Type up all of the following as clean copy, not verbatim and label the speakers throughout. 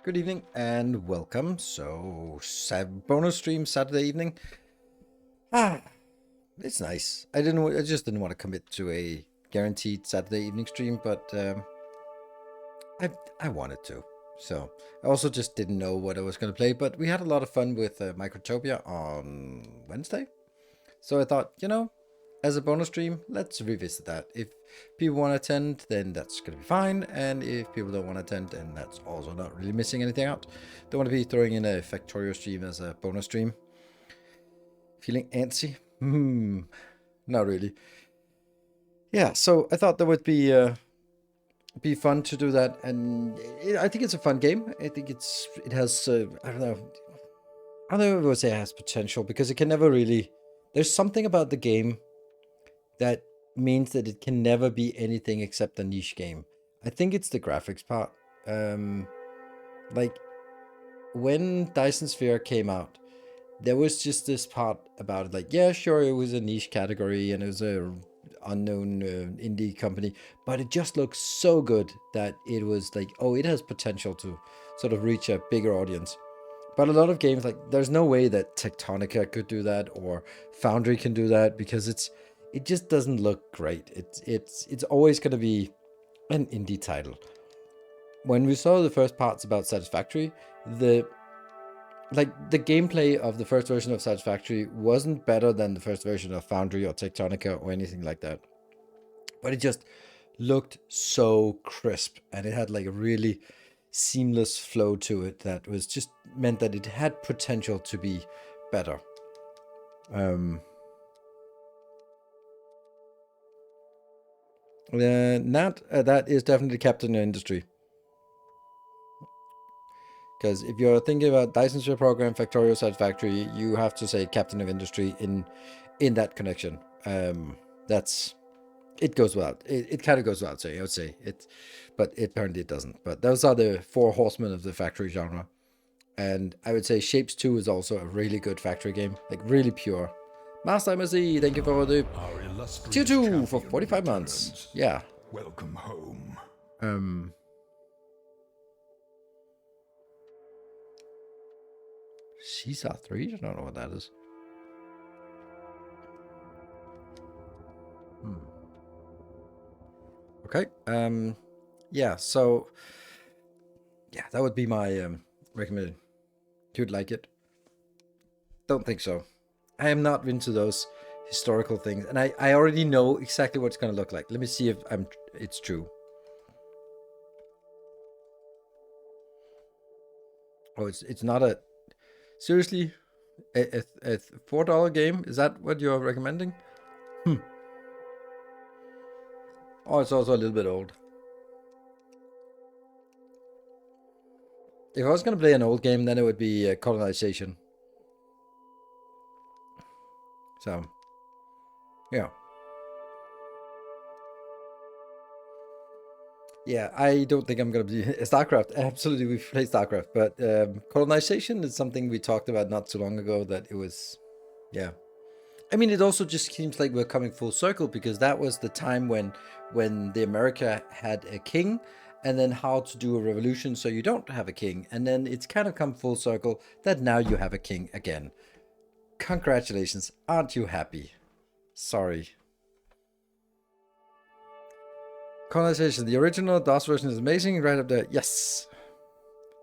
Speaker 1: Good evening and welcome. Bonus stream Saturday evening. It's nice. I just didn't want to commit to a guaranteed Saturday evening stream, but I wanted to. So I also just didn't know what I was going to play, but we had a lot of fun with Microtopia on Wednesday. So I thought, as a bonus stream, let's revisit that. If people want to attend, then that's going to be fine. And if people don't want to attend, then that's also not really missing anything out. Don't want to be throwing in a Factorio stream as a bonus stream. Feeling antsy? Not really. Yeah, so I thought that would be fun to do that. And I think it's a fun game. I think it has, I don't know. I don't know if I would say it has potential because it can never really... There's something about the game that means that it can never be anything except a niche game. I think it's the graphics part. Like when Dyson Sphere came out, there was just this part about it, like, yeah, sure, it was a niche category and it was a unknown indie company, but it just looks so good that it was like, oh, it has potential to sort of reach a bigger audience. But a lot of games, like, there's no way that Tectonica could do that or Foundry can do that because it just doesn't look great. It's always going to be an indie title. When we saw the first parts about Satisfactory, the gameplay of the first version of Satisfactory wasn't better than the first version of Foundry or Tectonica or anything like that. But it just looked so crisp and it had like a really seamless flow to it that was just meant that it had potential to be better. That is definitely Captain Industry. Because if you're thinking about Dyson Sphere Program, Factorio Satisfactory, you have to say Captain of Industry in that connection. That's... It goes without. It kind of goes without saying, I would say. But apparently it doesn't. But those are the four horsemen of the factory genre. And I would say Shapes 2 is also a really good factory game. Like, really pure. Master MSE, thank you for the tier 2 for 45 months. Yeah.
Speaker 2: Welcome home.
Speaker 1: Caesar 3? I don't know what that is. Okay. Yeah, so... Yeah, that would be my recommended. You'd like it? Don't think so. I am not into those historical things, and I already know exactly what it's going to look like. Let me see if it's true. Oh, it's not a... Seriously? A $4 game? Is that what you're recommending? Oh, it's also a little bit old. If I was going to play an old game, then it would be Colonization. So, yeah. Yeah, I don't think I'm going to be... StarCraft, absolutely, we've played StarCraft. But Colonization is something we talked about not too long ago that it was... Yeah. I mean, it also just seems like we're coming full circle because that was the time when the America had a king and then how to do a revolution so you don't have a king. And then it's kind of come full circle that now you have a king again. Congratulations. Aren't you happy? Sorry. Colonization. The original DOS version is amazing. Right up there. Yes.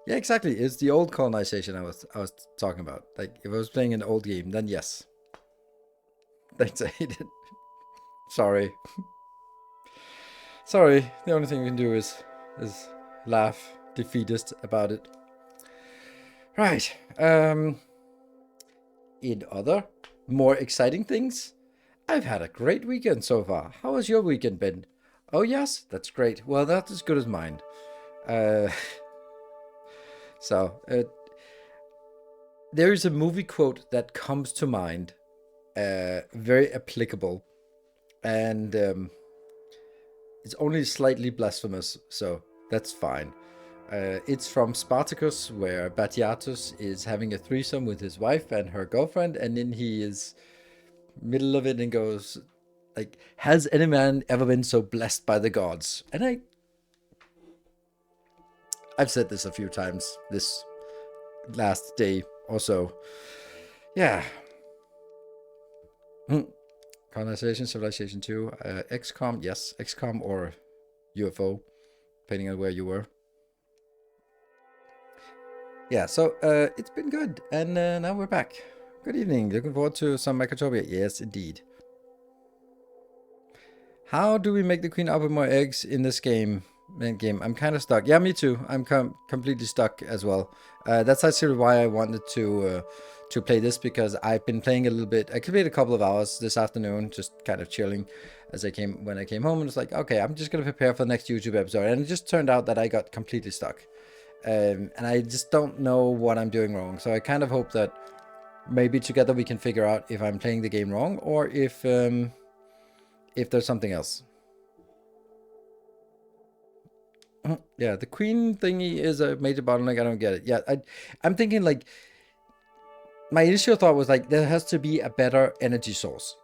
Speaker 1: Yeah, exactly. It's the old Colonization I was talking about. Like, if I was playing an old game, then yes. Thanks, I hate it. Sorry. Sorry. The only thing we can do is laugh defeatist about it. Right. In other, more exciting things, I've had a great weekend so far. How has your weekend been? Oh, yes? That's great. Well, that's as good as mine. There is a movie quote that comes to mind, very applicable, and it's only slightly blasphemous, so that's fine. It's from Spartacus, where Batiatus is having a threesome with his wife and her girlfriend, and then he is middle of it and goes, like, has any man ever been so blessed by the gods? And I've said this a few times this last day or so. Yeah. Colonization, Civilization 2, XCOM, yes, XCOM or UFO, depending on where you were. Yeah, so it's been good, and now we're back. Good evening, looking forward to some Microtopia. Yes, indeed. How do we make the queen up with more eggs in this game? I'm kind of stuck. Yeah, me too. I'm completely stuck as well. That's actually why I wanted to play this, because I've been playing a little bit. I played a couple of hours this afternoon, just kind of chilling when I came home, and it's like, okay, I'm just gonna prepare for the next YouTube episode, and it just turned out that I got completely stuck, and I just don't know what I'm doing wrong. So I kind of hope that maybe together we can figure out if I'm playing the game wrong or if there's something else. Yeah, the queen thingy is a major bottleneck. I don't get it. Yeah, I'm thinking like, my initial thought was like, there has to be a better energy source,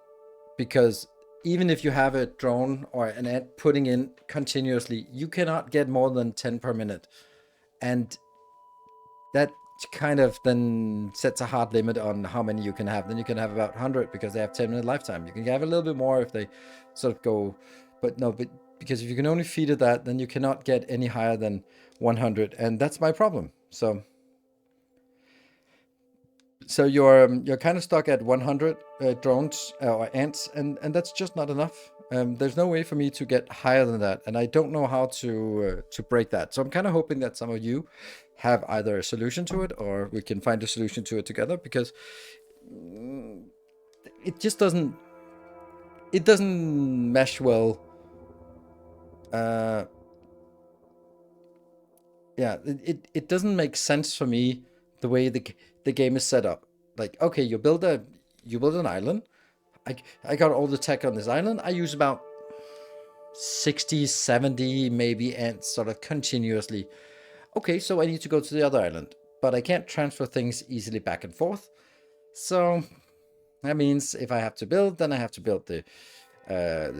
Speaker 1: because even if you have a drone or an ant putting in continuously, you cannot get more than 10 per minute, and that kind of then sets a hard limit on how many you can have. Then you can have about 100 because they have 10-minute lifetime. You can have a little bit more if they sort of go, but because if you can only feed it that, then you cannot get any higher than 100, and that's my problem. So you're kind of stuck at 100 drones or ants, and that's just not enough. There's no way for me to get higher than that, and I don't know how to break that. So I'm kind of hoping that some of you have either a solution to it, or we can find a solution to it together, because it just doesn't mesh well. Yeah, it doesn't make sense for me the way the game is set up. Like, okay, you build an island. I got all the tech on this island. I use about 60, 70 maybe ants sort of continuously. Okay, so I need to go to the other island, but I can't transfer things easily back and forth. So that means if I have to build, then I have to build the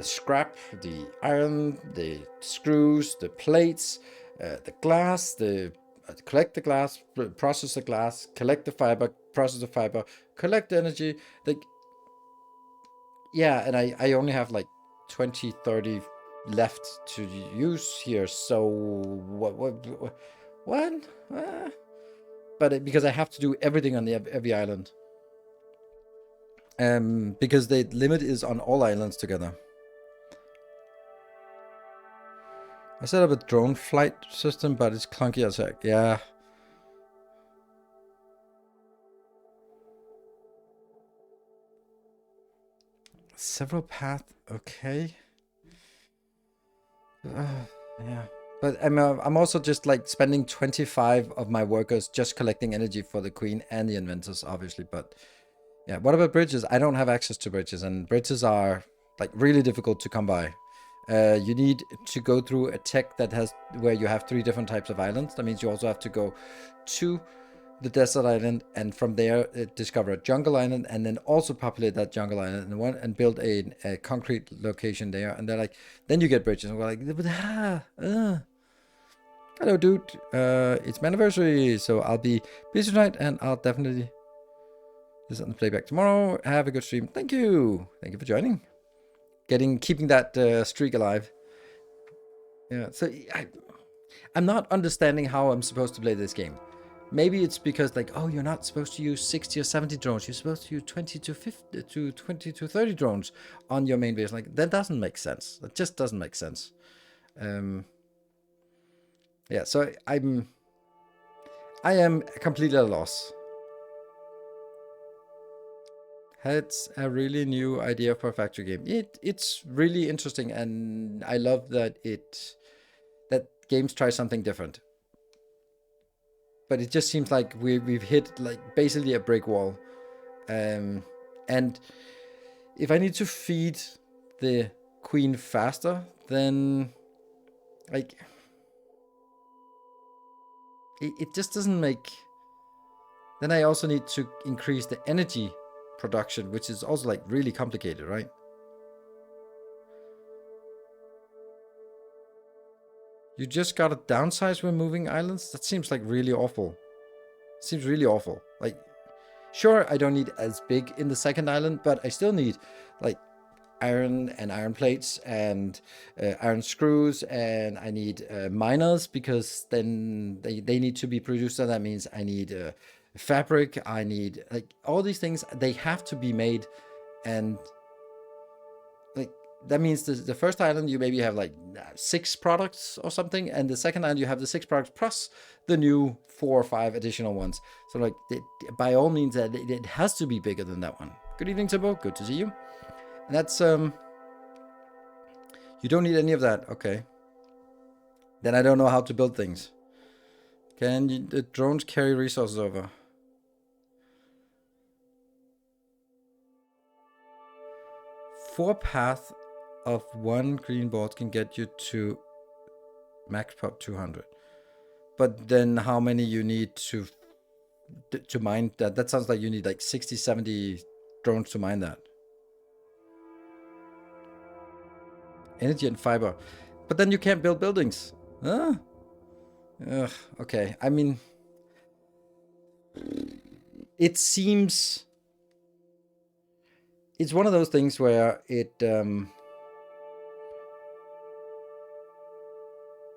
Speaker 1: scrap, the iron, the screws, the plates, the glass, collect the glass, process the glass, collect the fiber, process the fiber, collect the energy. Like, yeah, and I only have like 20, 30 left to use here. So what? But because I have to do everything on every island. Because the limit is on all islands together. I set up a drone flight system, but it's clunky as heck. Yeah. Several paths. Okay. Yeah. But I'm also just like spending 25 of my workers just collecting energy for the queen and the inventors, obviously. But yeah, what about bridges? I don't have access to bridges, and bridges are like really difficult to come by. You need to go through a tech that has where you have 3 different types of islands. That means you also have to go to the desert island, and from there discover a jungle island, and then also populate that jungle island and build a concrete location there. And they're like, then you get bridges. And we're like, hello, dude. It's my anniversary, so I'll be busy tonight, and I'll definitely listen to the playback tomorrow. Have a good stream. Thank you for joining. Keeping that streak alive. Yeah, so I'm not understanding how I'm supposed to play this game. Maybe it's because like, oh, you're not supposed to use 60 or 70 drones. You're supposed to use 20 to 30 drones on your main base. Like, that doesn't make sense. That just doesn't make sense. Yeah, so I am completely at a loss. It's a really new idea for a factory game. It's really interesting, and I love that that games try something different. But it just seems like we've hit like basically a brick wall. And if I need to feed the queen faster, then like it just doesn't make. Then I also need to increase the energy production, which is also like really complicated, right? You just gotta downsize when moving islands? That seems like really awful. Seems really awful. Like, sure, I don't need as big in the second island, but I still need, like, iron and iron plates and iron screws, and I need miners, because then they need to be produced, and that means I need fabric, I need, like, all these things, they have to be made, and like that means the first island you maybe have like 6 products or something, and the second island you have the 6 products plus the new 4 or 5 additional ones. So like by all means that it has to be bigger than that one. Good evening, Timbo. Good to see you. And that's you don't need any of that. Okay. Then I don't know how to build things. Can the drones carry resources over? Four paths of 1 green board can get you to max pop 200. But then how many you need to mine that? That sounds like you need like 60, 70 drones to mine that. Energy and fiber. But then you can't build buildings. Huh? Ugh, okay. I mean, it seems... It's one of those things where it...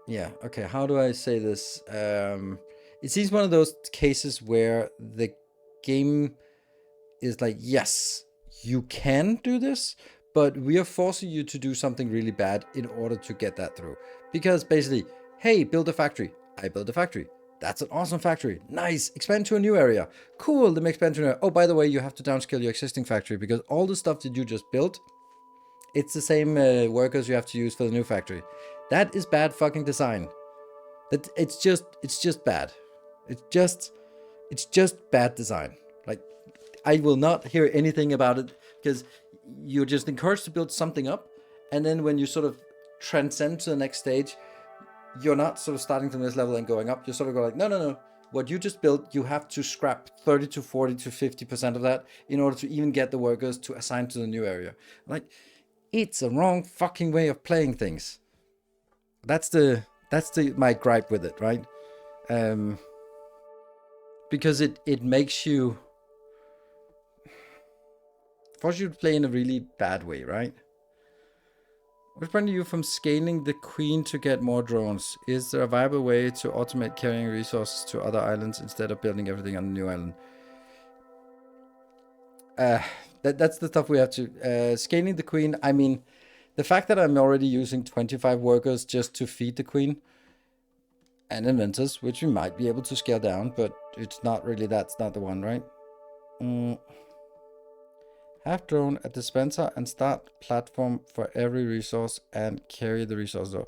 Speaker 1: yeah, okay. How do I say this? It seems one of those cases where the game is like, yes, you can do this, but we are forcing you to do something really bad in order to get that through. Because basically, hey, build a factory. I build a factory. That's an awesome factory. Nice. Expand to a new area. Cool. Let me expand to an area. Oh, by the way, you have to downscale your existing factory, because all the stuff that you just built, it's the same workers you have to use for the new factory. That is bad fucking design. It's just bad. It's just bad design. Like, I will not hear anything about it, because you're just encouraged to build something up, and then when you sort of transcend to the next stage, you're not sort of starting from this level and going up. You sort of go like, no. What you just built, you have to scrap 30 to 40 to 50% of that in order to even get the workers to assign to the new area. Like, it's a wrong fucking way of playing things. That's my gripe with it, right? Because it makes you... forces you to play in a really bad way, right? What's preventing you from scaling the queen to get more drones? Is there a viable way to automate carrying resources to other islands instead of building everything on the new island? That's the stuff we have to... scaling the queen, I mean, the fact that I'm already using 25 workers just to feed the queen, and inventors, which we might be able to scale down, but it's not really, that's not the one, right? Have drone at dispenser and start platform for every resource and carry the resources over.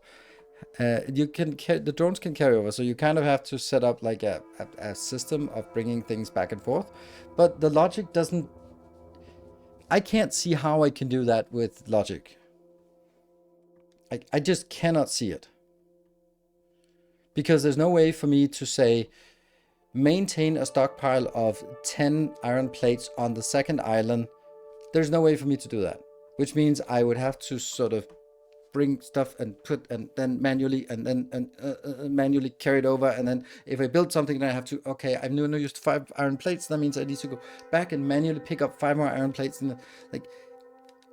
Speaker 1: You can the drones can carry over, so you kind of have to set up like a system of bringing things back and forth, but the logic doesn't... I can't see how I can do that with logic. I just cannot see it, because there's no way for me to say maintain a stockpile of 10 iron plates on the second island. There's no way for me to do that, which means I would have to sort of bring stuff and put, and then manually, and then manually carry it over. And then if I build something, then I have to, okay, I've now used 5 iron plates. That means I need to go back and manually pick up 5 more iron plates. And like,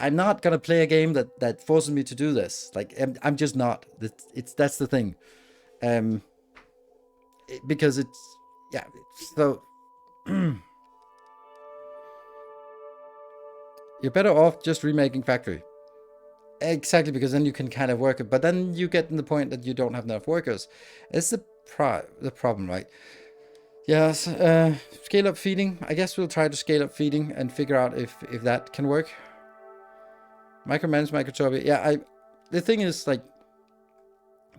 Speaker 1: I'm not going to play a game that forces me to do this. Like, I'm just not. That's the thing. Because it's, yeah, so... You're better off just remaking factory. Exactly, because then you can kind of work it. But then you get in the point that you don't have enough workers. It's the problem, right? Yes, scale up feeding. I guess we'll try to scale up feeding and figure out if that can work. Micromanage Microtopia. Yeah, the thing is, like,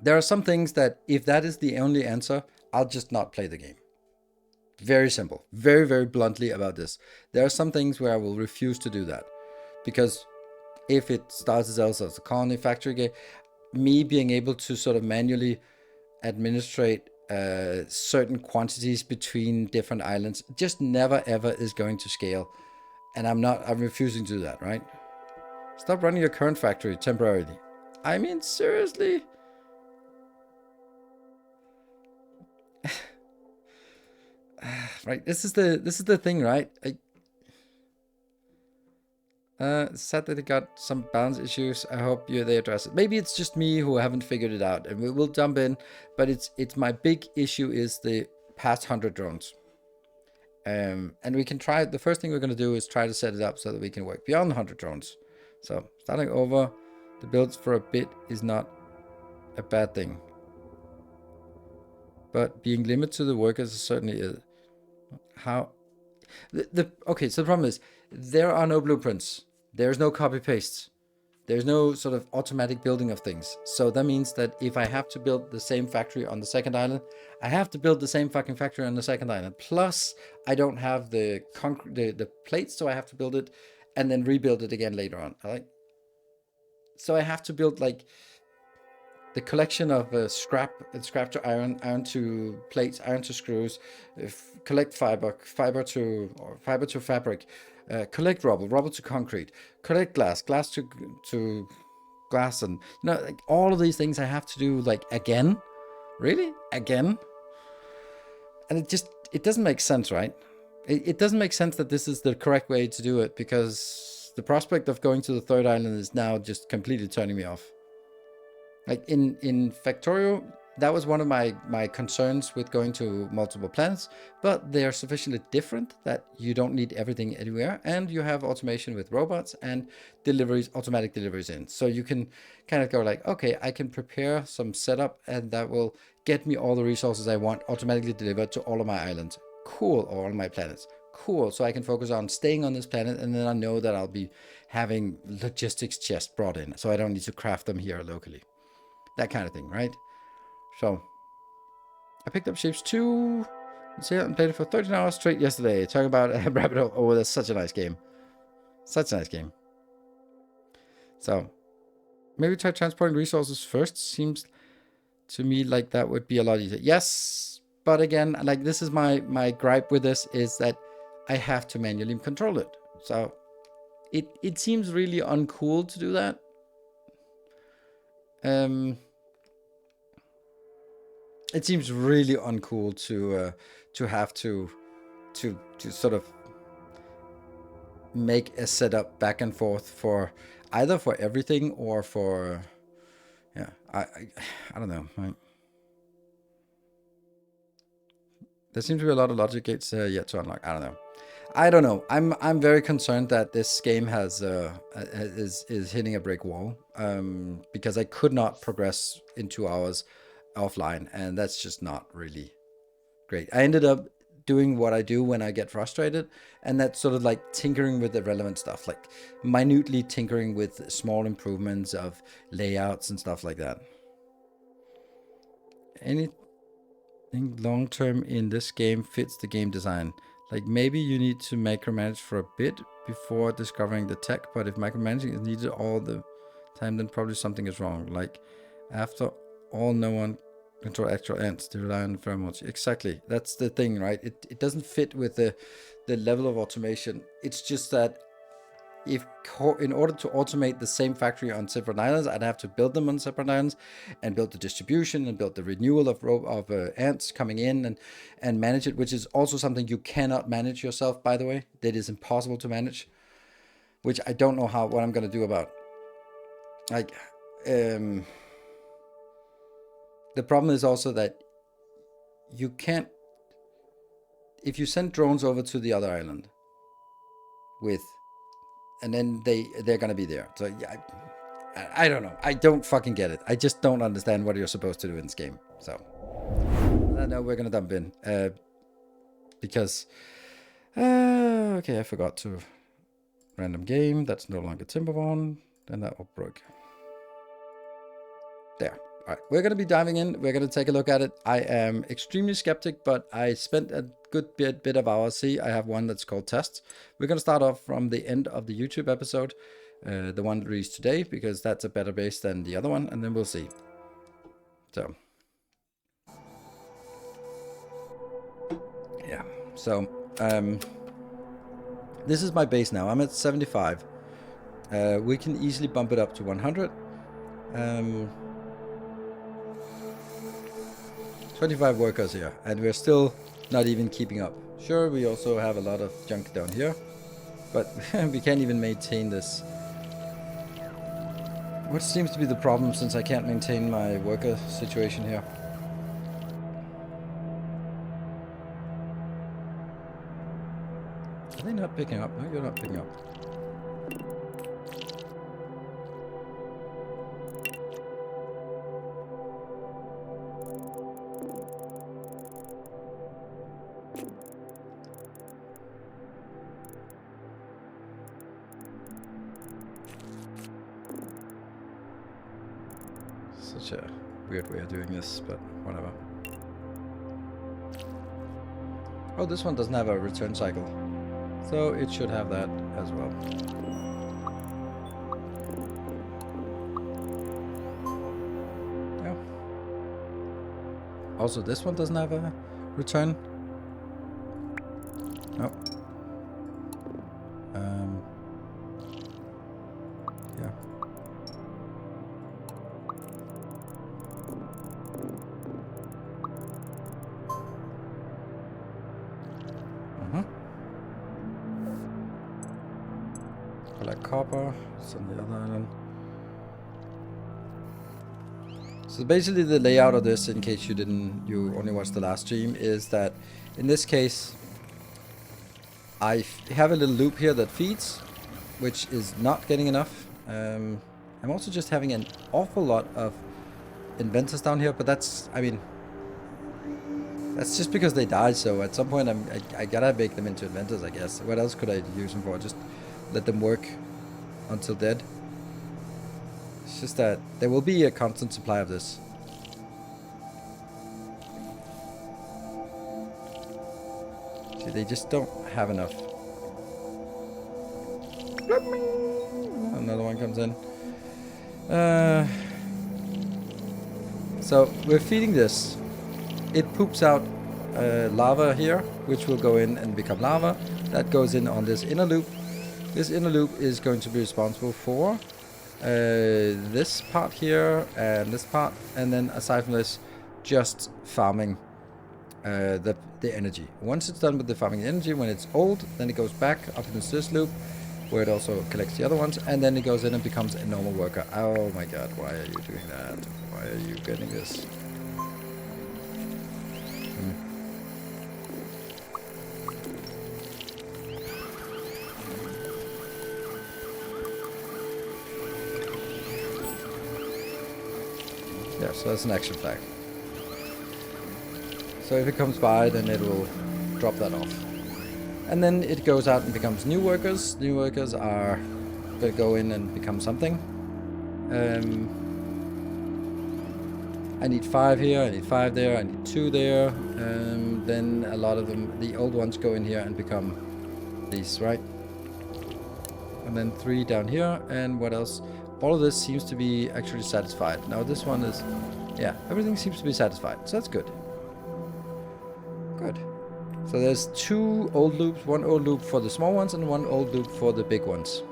Speaker 1: there are some things that if that is the only answer, I'll just not play the game. Very simple. Very, very bluntly about this. There are some things where I will refuse to do that. Because if it starts as a colony factory game, me being able to sort of manually administrate certain quantities between different islands just never ever is going to scale. And I'm refusing to do that, right? Stop running your current factory temporarily. I mean, seriously? right. This is the thing, right? Sad that they got some balance issues. I hope they address it. Maybe it's just me who haven't figured it out, and we will jump in. But it's my big issue is the past 100 drones. And we can try. The first thing we're going to do is try to set it up so that we can work beyond 100 drones. So starting over the builds for a bit is not a bad thing. But being limited to the workers certainly is. How? Okay, so the problem is there are no blueprints. There's no copy pastes. There's no sort of automatic building of things. So that means that if I have to build the same factory on the second island, I have to build the same fucking factory on the second island. Plus, I don't have the plates, so I have to build it and then rebuild it again later on. So I have to build like the collection of scrap to iron to plates, iron to screws, collect fiber to fabric, collect rubble to concrete, collect glass to glass, and like all of these things I have to do like again, really again, and it doesn't make sense, right? It doesn't make sense that this is the correct way to do it, because the prospect of going to the third island is now just completely turning me off. Like in Factorio, that was one of my concerns with going to multiple planets, but they're sufficiently different that you don't need everything anywhere, and you have automation with robots and automatic deliveries in. So you can kind of go like, okay, I can prepare some setup and that will get me all the resources I want automatically delivered to all of my islands. Cool, or all of my planets. Cool, so I can focus on staying on this planet, and then I know that I'll be having logistics chests brought in, so I don't need to craft them here locally. That kind of thing, right? So I picked up Shapes 2 and played it for 13 hours straight yesterday. Talking about Rabbit Hole. Oh, that's such a nice game. Such a nice game. So maybe try transporting resources first. Seems to me like that would be a lot easier. Yes, but again, like this is my gripe with this is that I have to manually control it. So it seems really uncool to do that. It seems really uncool to have to sort of make a setup back and forth for either for everything or for I don't know. Right? There seems to be a lot of logic gates yet to unlock. I don't know. I'm very concerned that this game is hitting a brick wall because I could not progress in 2 hours offline, and that's just not really great. I ended up doing what I do when I get frustrated, and that's sort of like tinkering with the relevant stuff, like minutely tinkering with small improvements of layouts and stuff like that. Anything long-term in this game fits the game design. Like maybe you need to micromanage for a bit before discovering the tech, but if micromanaging is needed all the time, then probably something is wrong. Like after all, no one control actual ants, they rely on pheromones. Exactly, that's the thing, right? It doesn't fit with the level of automation. It's just that in order to automate the same factory on separate islands, I'd have to build them on separate islands and build the distribution and build the renewal of ants coming in and manage it, which is also something you cannot manage yourself, by the way. That is impossible to manage, which I don't know what I'm going to do about. Like, the problem is also that you can't, if you send drones over to the other island and then they're gonna be there. So yeah, I don't know. I don't fucking get it. I just don't understand what you're supposed to do in this game. So I know we're gonna dump in because okay, I forgot to random game. That's no longer Timberborn. Then that will broke. There. All right, we're going to be diving in. We're going to take a look at it. I am extremely skeptic, but I spent a good bit of hours. See, I have one that's called Tests. We're going to start off from the end of the YouTube episode, the one released today, because that's a better base than the other one, and then we'll see. So, yeah. So, this is my base now. I'm at 75. We can easily bump it up to 100. 25 workers here, and we're still not even keeping up. Sure, we also have a lot of junk down here, but we can't even maintain this. What seems to be the problem, since I can't maintain my worker situation here? Are they not picking up? No, you're not picking up. Such a weird way of doing this, but whatever. Oh, this one doesn't have a return cycle, so it should have that as well. Yeah. Also, this one doesn't have a return. No. Yeah. Collect copper. It's on the other island. So basically the layout of this, in case you only watched the last stream, is that in this case I have a little loop here that feeds, which is not getting enough. I'm also just having an awful lot of inventors down here, but that's, I mean, that's just because they die. So at some point I gotta make them into inventors, I guess. What else could I use them for? Just let them work until dead. It's just that there will be a constant supply of this. See, they just don't have enough. Another one comes in. So we're feeding this. It poops out lava here, which will go in and become lava. That goes in on this inner loop. This inner loop is going to be responsible for this part here and this part, and then aside from this, just farming the energy. Once it's done with the farming energy, when it's old, then it goes back up into this loop, where it also collects the other ones, and then it goes in and becomes a normal worker. Oh my god, why are you doing that? Why are you getting this? Yeah, so that's an action flag. So if it comes by, then it will drop that off. And then it goes out and becomes new workers. New workers are going to go in and become something. I need 5 here, I need 5 there, I need 2 there. Then a lot of them, the old ones, go in here and become these, right? And then 3 down here, and what else? All of this seems to be actually satisfied. Now this one is, yeah, everything seems to be satisfied, so that's good. Good. So there's 2 old loops, 1 old loop for the small ones and 1 old loop for the big ones.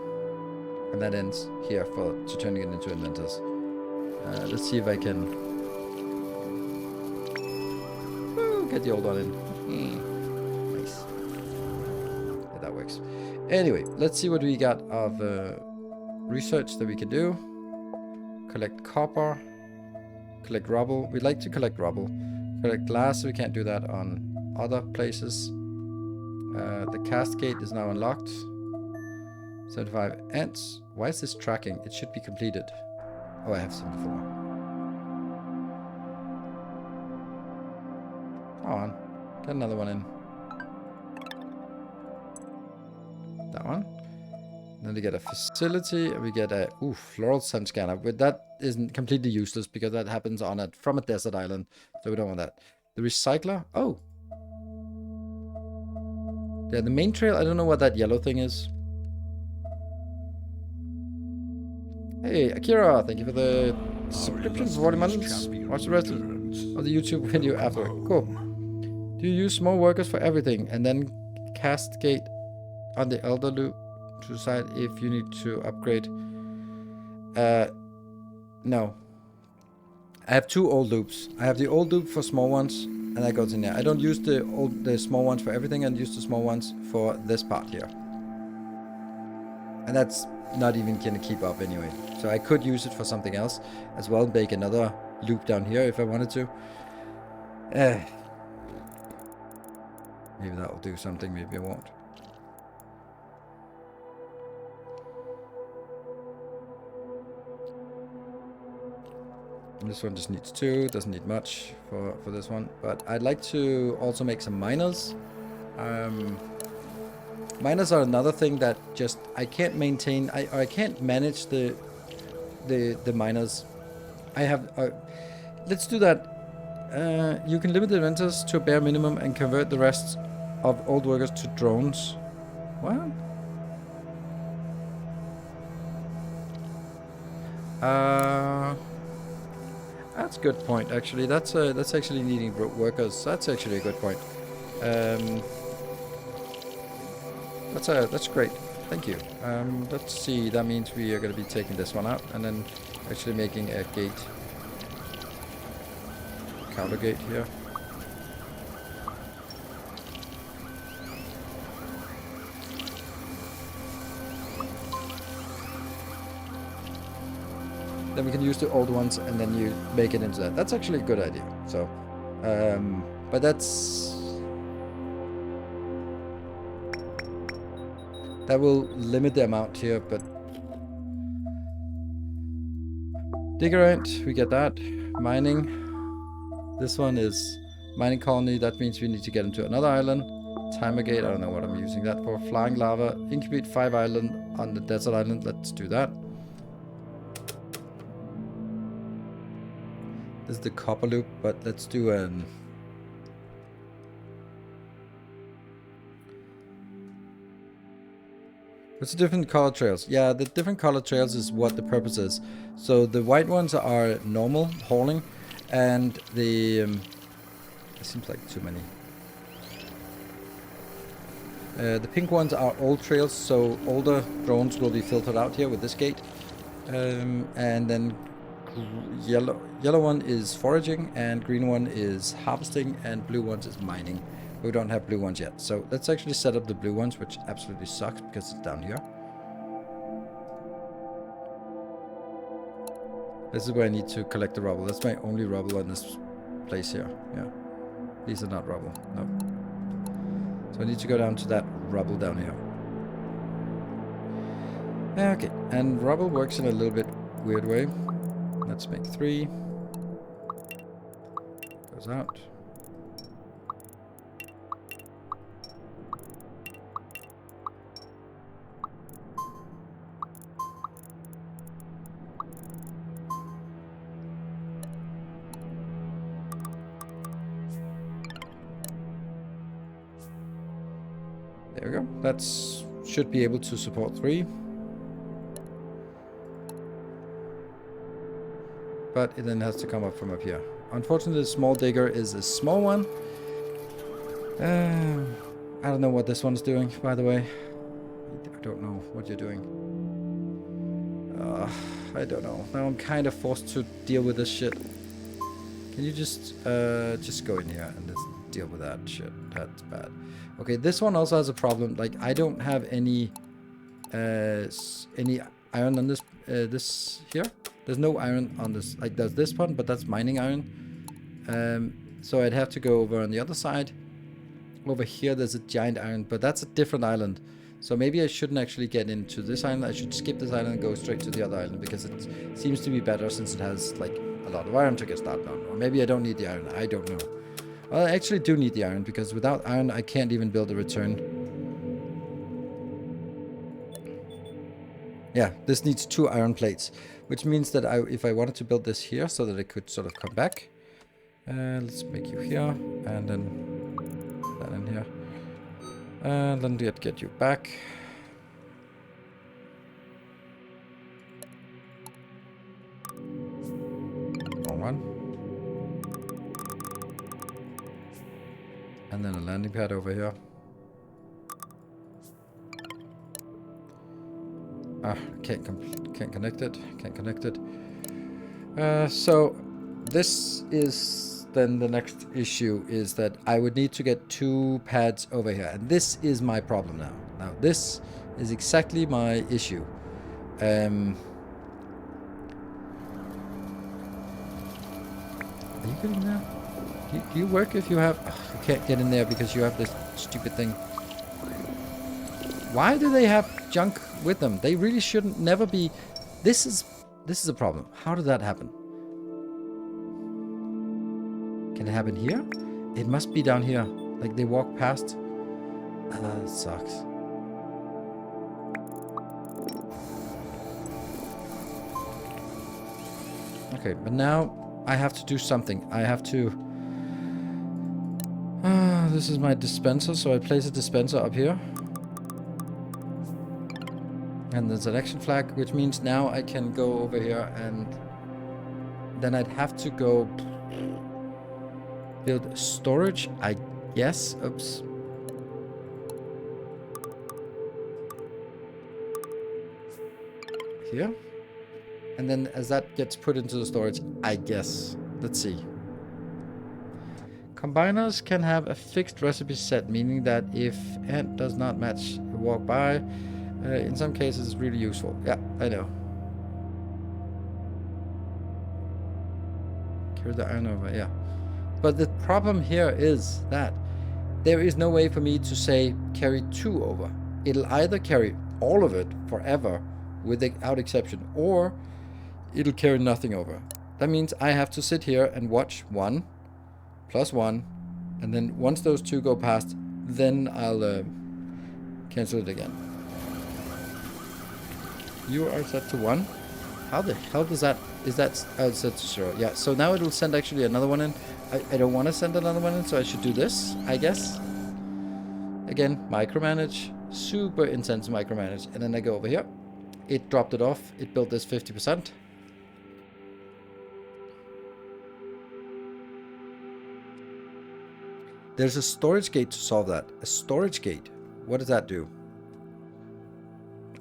Speaker 1: And that ends here to turning it into inventors. Let's see if I can get the old one in. Nice. Yeah, that works. Anyway, let's see what we got of research that we can do. Collect copper. Collect rubble. We'd like to collect rubble. Collect glass. We can't do that on other places. The cast gate is now unlocked. 75 ants. Why is this tracking? It should be completed. Oh, I have some before. Come on. Get another one in. That one. Then we get a facility, and we get a floral sun scanner. But that isn't completely useless because that happens on from a desert island, so we don't want that. The recycler. Oh, yeah, the main trail. I don't know what that yellow thing is. Hey, Akira, thank you for the subscription for 40 months. Watch the rest of the YouTube video after. Cool. Do you use small workers for everything and then cascade on the elder loop to decide if you need to upgrade? No. I have 2 old loops. I have the old loop for small ones, And that goes in there. I don't use the small ones for everything, and use the small ones for this part here. And that's not even gonna keep up anyway. So I could use it for something else as well, make another loop down here if I wanted to. Maybe that will do something, maybe I won't. And this one just needs 2, doesn't need much for this one. But I'd like to also make some miners. Miners are another thing that just I can't maintain. I can't manage the miners. I have. Let's do that. You can limit the renters to a bare minimum and convert the rest of old workers to drones. What? That's a good point. Actually, that's actually needing workers. That's actually a good point. That's great. Thank you. Let's see. That means we are going to be taking this one out and then actually making a gate. Counter gate here. Then we can use the old ones and then you make it into that. That's actually a good idea. So, but that will limit the amount here, but Diggerite, we get that. Mining. This one is mining colony. That means we need to get into another island. Timer gate, I don't know what I'm using that for. Flying lava. Incubate 5 island on the desert island. Let's do that. This is the copper loop, but let's do an... What's the different color trails? Yeah, the different color trails is what the purpose is. So the white ones are normal hauling, and the it seems like too many. The pink ones are old trails, so older drones will be filtered out here with this gate, and then yellow one is foraging, and green one is harvesting, and blue ones is mining. We don't have blue ones yet, so let's actually set up the blue ones, which absolutely sucks because it's down here. This is where I need to collect the rubble. That's my only rubble in this place here. Yeah, these are not rubble. No. So I need to go down to that rubble down here. Okay, and rubble works in a little bit weird way. Let's make 3. Goes out. There we go. That should be able to support 3. But it then has to come up from up here. Unfortunately, the small digger is a small one. I don't know what this one's doing, by the way. I don't know what you're doing. I don't know. Now I'm kind of forced to deal with this shit. Can you just go in here and just deal with that shit? That's bad. Okay, this one also has a problem. Like, I don't have any iron on this here. There's no iron on this. Like, there's this one, but that's mining iron. So I'd have to go over on the other side. Over here, there's a giant iron, but that's a different island. So maybe I shouldn't actually get into this island. I should skip this island and go straight to the other island, because it seems to be better since it has, like, a lot of iron to get started on. Or maybe I don't need the iron. I don't know. Well, I actually do need the iron, because without iron, I can't even build a return. Yeah, this needs 2 iron plates, which means that if I wanted to build this here so that it could sort of come back. Let's make you here, and then that in here. And then get you back. Wrong one. And then a landing pad over here. Can't connect it. Can't connect it. So this is then the next issue is that I would need to get 2 pads over here. And this is my problem now. Now, this is exactly my issue. Are you getting there? Do you work if you have... Ugh, you can't get in there because you have this stupid thing. Why do they have junk with them? They really shouldn't never be... This is a problem. How did that happen? Can it happen here? It must be down here. Like they walk past. That sucks. Okay, but now I have to do something. I have to... this is my dispenser, so I place a dispenser up here. And there's an action flag, which means now I can go over here and... Then I'd have to go... Build storage, I guess. Oops. Here. And then as that gets put into the storage, I guess. Let's see. Combiners can have a fixed recipe set, meaning that if ant does not match walk by, in some cases it's really useful. Yeah, I know. Carry the iron over, yeah. But the problem here is that there is no way for me to say carry 2 over. It'll either carry all of it forever without exception, or it'll carry nothing over. That means I have to sit here and watch 1 plus 1, and then once those 2 go past, then I'll cancel it again. You are set to 1. How the hell does that... Is that... Oh, it's set to 0. Yeah, so now it'll send actually another one in. I don't want to send another one in, so I should do this, I guess. Again, micromanage. Super intense micromanage. And then I go over here. It dropped it off. It built this 50%. There's a storage gate to solve that. A storage gate. What does that do?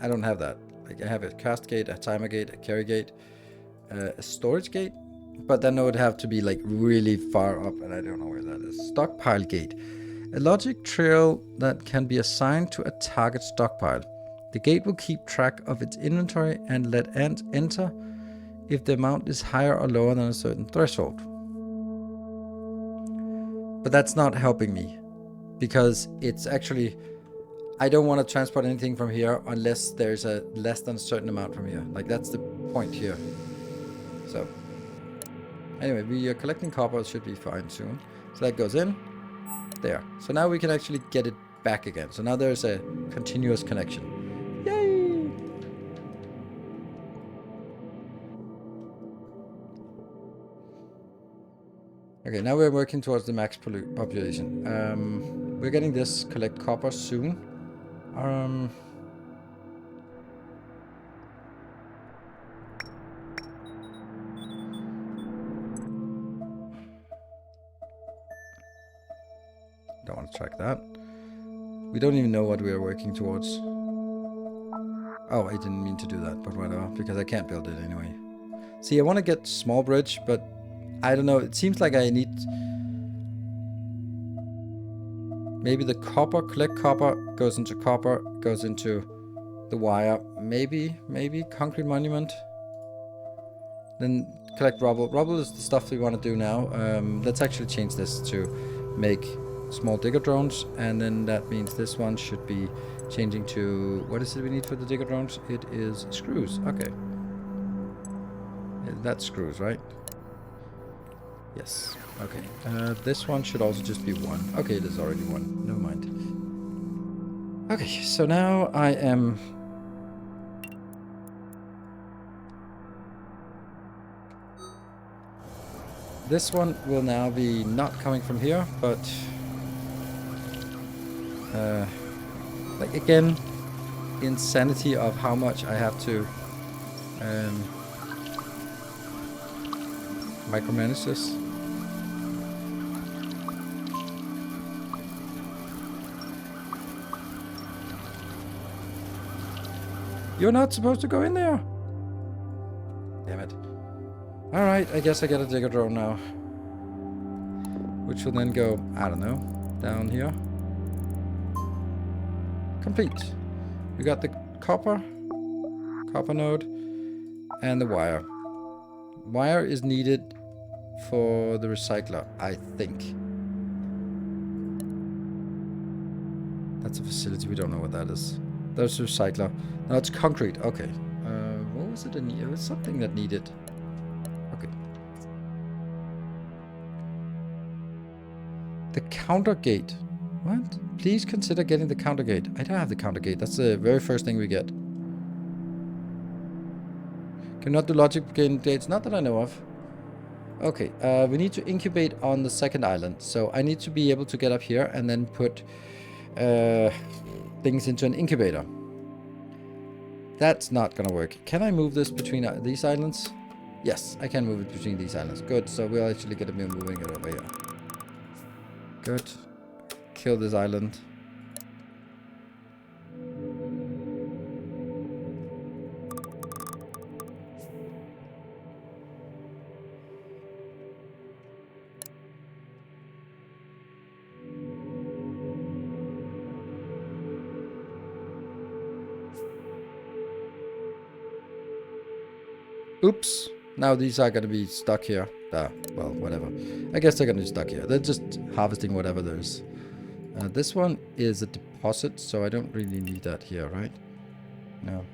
Speaker 1: I don't have that. Like I have a cast gate, a timer gate, a carry gate, a storage gate. But then it would have to be like really far up, and I don't know where that is. Stockpile gate. A logic trail that can be assigned to a target stockpile. The gate will keep track of its inventory and let ants enter if the amount is higher or lower than a certain threshold. But that's not helping me, because it's actually... I don't want to transport anything from here unless there's a less than a certain amount from here. Like that's the point here. So... Anyway, we are collecting copper, it should be fine soon. So that goes in, there. So now we can actually get it back again. So now there's a continuous connection. Yay! Okay, now we're working towards the max population. We're getting this collect copper soon. Don't want to track that. We don't even know what we are working towards. Oh, I didn't mean to do that, but whatever, because I can't build it anyway. See, I want to get small bridge, but I don't know. It seems like I need... Maybe the copper, collect copper, goes into the wire. Maybe concrete monument. Then collect rubble. Rubble is the stuff we want to do now. Let's actually change this to make small digger drones, and then that means this one should be changing to... What is it we need for the digger drones? It is screws. Okay. That's screws, right? Yes. Okay. This one should also just be 1. Okay, it is already 1. Never mind. Okay, so now I am... This one will now be not coming from here, but... like again, insanity of how much I have to micromanage this. You're not supposed to go in there. Damn it. Alright, I guess I get a digger drone now. which will then go, I don't know, down here. Complete. We got the copper node, and the wire. Wire is needed for the recycler, I think. That's a facility, we don't know what that is. There's a recycler. No, it's concrete, okay. What was it? It was something that needed. Okay. The counter gate. What? Please consider getting the counter gate. I don't have the counter gate. That's the very first thing we get. Cannot do logic gates, not that I know of. Okay, we need to incubate on the second island. So I need to be able to get up here and then put things into an incubator. That's not gonna work. Can I move this between these islands? Yes, I can move it between these islands. Good, so we'll actually get to be moving it over here. Good. Kill this island. Oops. Now these are going to be stuck here. Well, whatever. I guess they're going to be stuck here. They're just harvesting whatever there is. This one is a deposit, so I don't really need that here, right? No.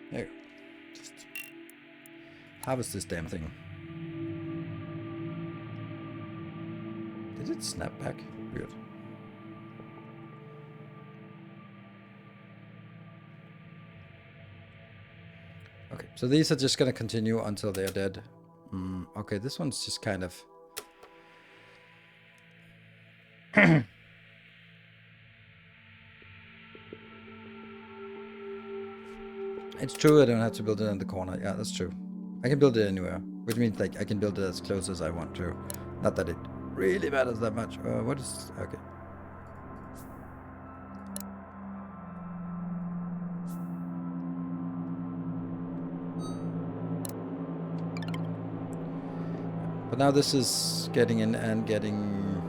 Speaker 1: There you go. Just harvest this damn thing. Did it snap back? Weird. Okay, so these are just gonna continue until they're dead. Okay, this one's just kind of... It's true, I don't have to build it in the corner. Yeah, that's true. I can build it anywhere, which means like I can build it as close as I want to. Not that it really matters that much. What is... Okay. But now this is getting in and getting...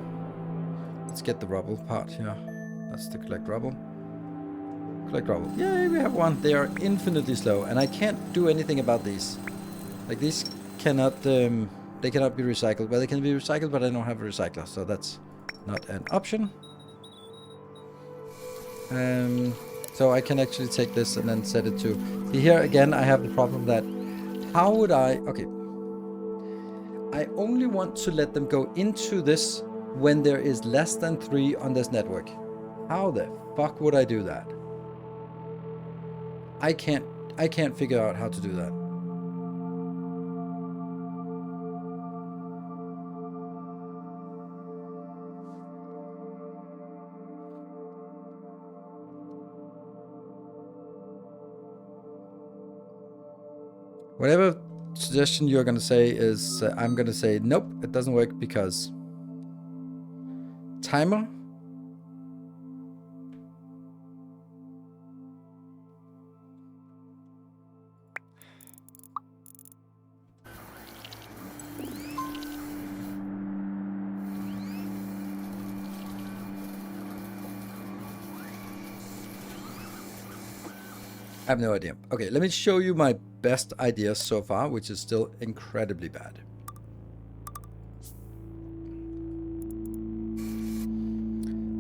Speaker 1: Let's get the rubble part here. That's to collect rubble. Collect rubble. Yay, we have one. They are infinitely slow, and I can't do anything about these. Like, these cannot, they cannot be recycled. Well, they can be recycled, but I don't have a recycler, so that's not an option. So I can actually take this and then set it to... Here, again, I have the problem that... How would I... Okay. I only want to let them go into this when there is less than 3 on this network. How the fuck would I do that? I can't figure out how to do that. Whatever suggestion you're going to say is, I'm going to say, nope, it doesn't work because timer. I have no idea. Okay, let me show you my best ideas so far, which is still incredibly bad.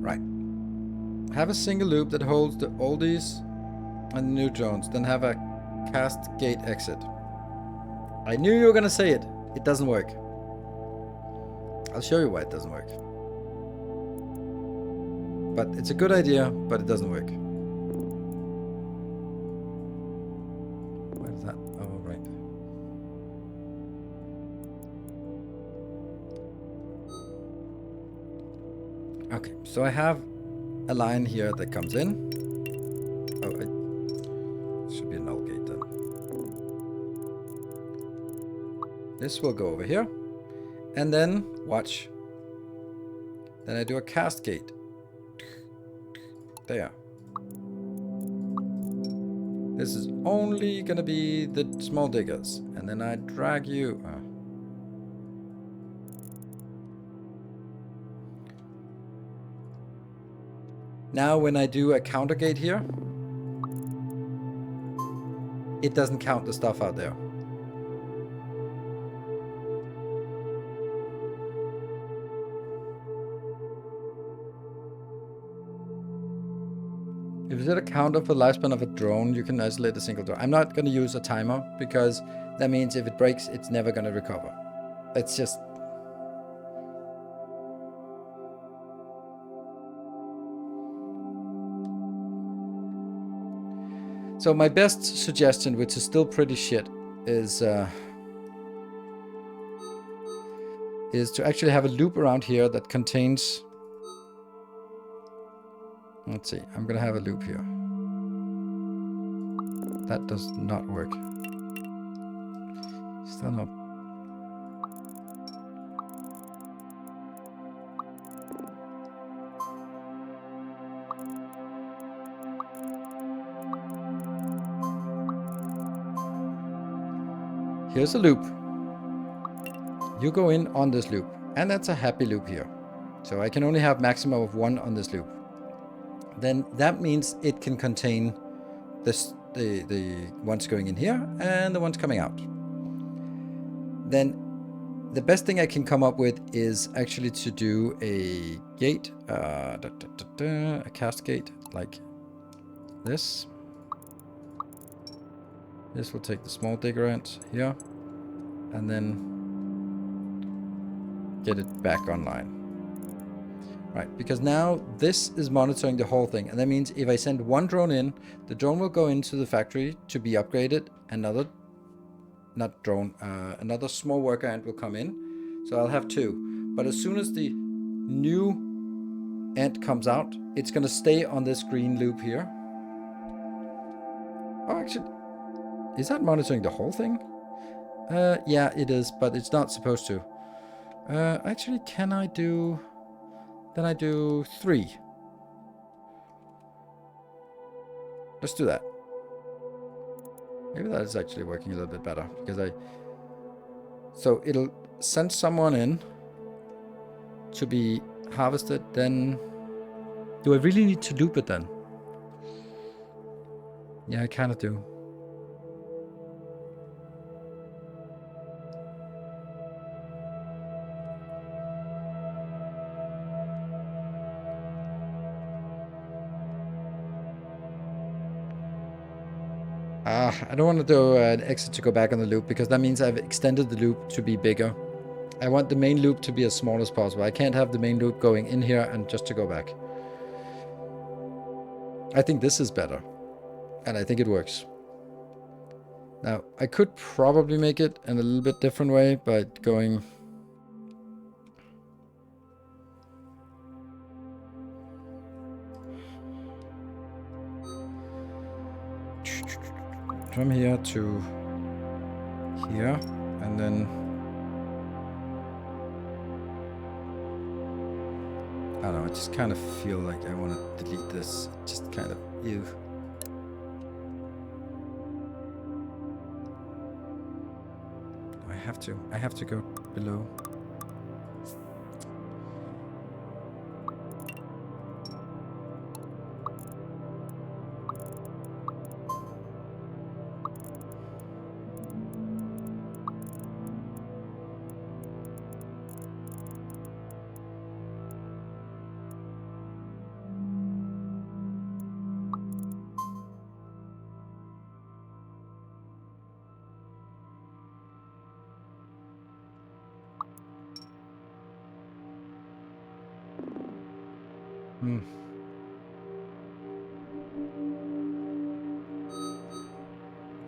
Speaker 1: Right. Have a single loop that holds the oldies and new drones, then have a cast gate exit. I knew you were gonna say it. It doesn't work. I'll show you why it doesn't work. But it's a good idea, but it doesn't work. Okay, so I have a line here that comes in. Oh, it should be a null gate then. This will go over here. And then, watch. Then I do a cast gate. There. This is only gonna be the small diggers. And then I drag you. Now when I do a counter gate here, it doesn't count the stuff out there. If you set a counter for the lifespan of a drone, you can isolate a single drone. I'm not going to use a timer because that means if it breaks, it's never going to recover. It's just... So my best suggestion, which is still pretty shit, is to actually have a loop around here that contains... Let's see, I'm gonna have a loop here. That does not work. Still not. Here's a loop. You go in on this loop, and that's a happy loop here. So I can only have maximum of 1 on this loop. Then that means it can contain this, the ones going in here and the ones coming out. Then the best thing I can come up with is actually to do a gate, a cast gate like this. This will take the small digger ant here and then get it back online. Right, because now this is monitoring the whole thing, and that means if I send 1 drone in, the drone will go into the factory to be upgraded. Another small worker ant will come in, so I'll have 2. But as soon as the new ant comes out, it's gonna stay on this green loop here. Oh, actually, is that monitoring the whole thing? Yeah, it is, but it's not supposed to. Actually, can I do... Then I do 3. Let's do that. Maybe that is actually working a little bit better because so it'll send someone in to be harvested. Then do I really need to loop it then? Yeah, I kind of do. I don't want to do an exit to go back on the loop because that means I've extended the loop to be bigger. I want the main loop to be as small as possible. I can't have the main loop going in here and just to go back. I think this is better. And I think it works. Now, I could probably make it in a little bit different way by going... from here to here, and then I don't know, I just kind of feel like I want to delete this. Just kind of ew. I have to go below.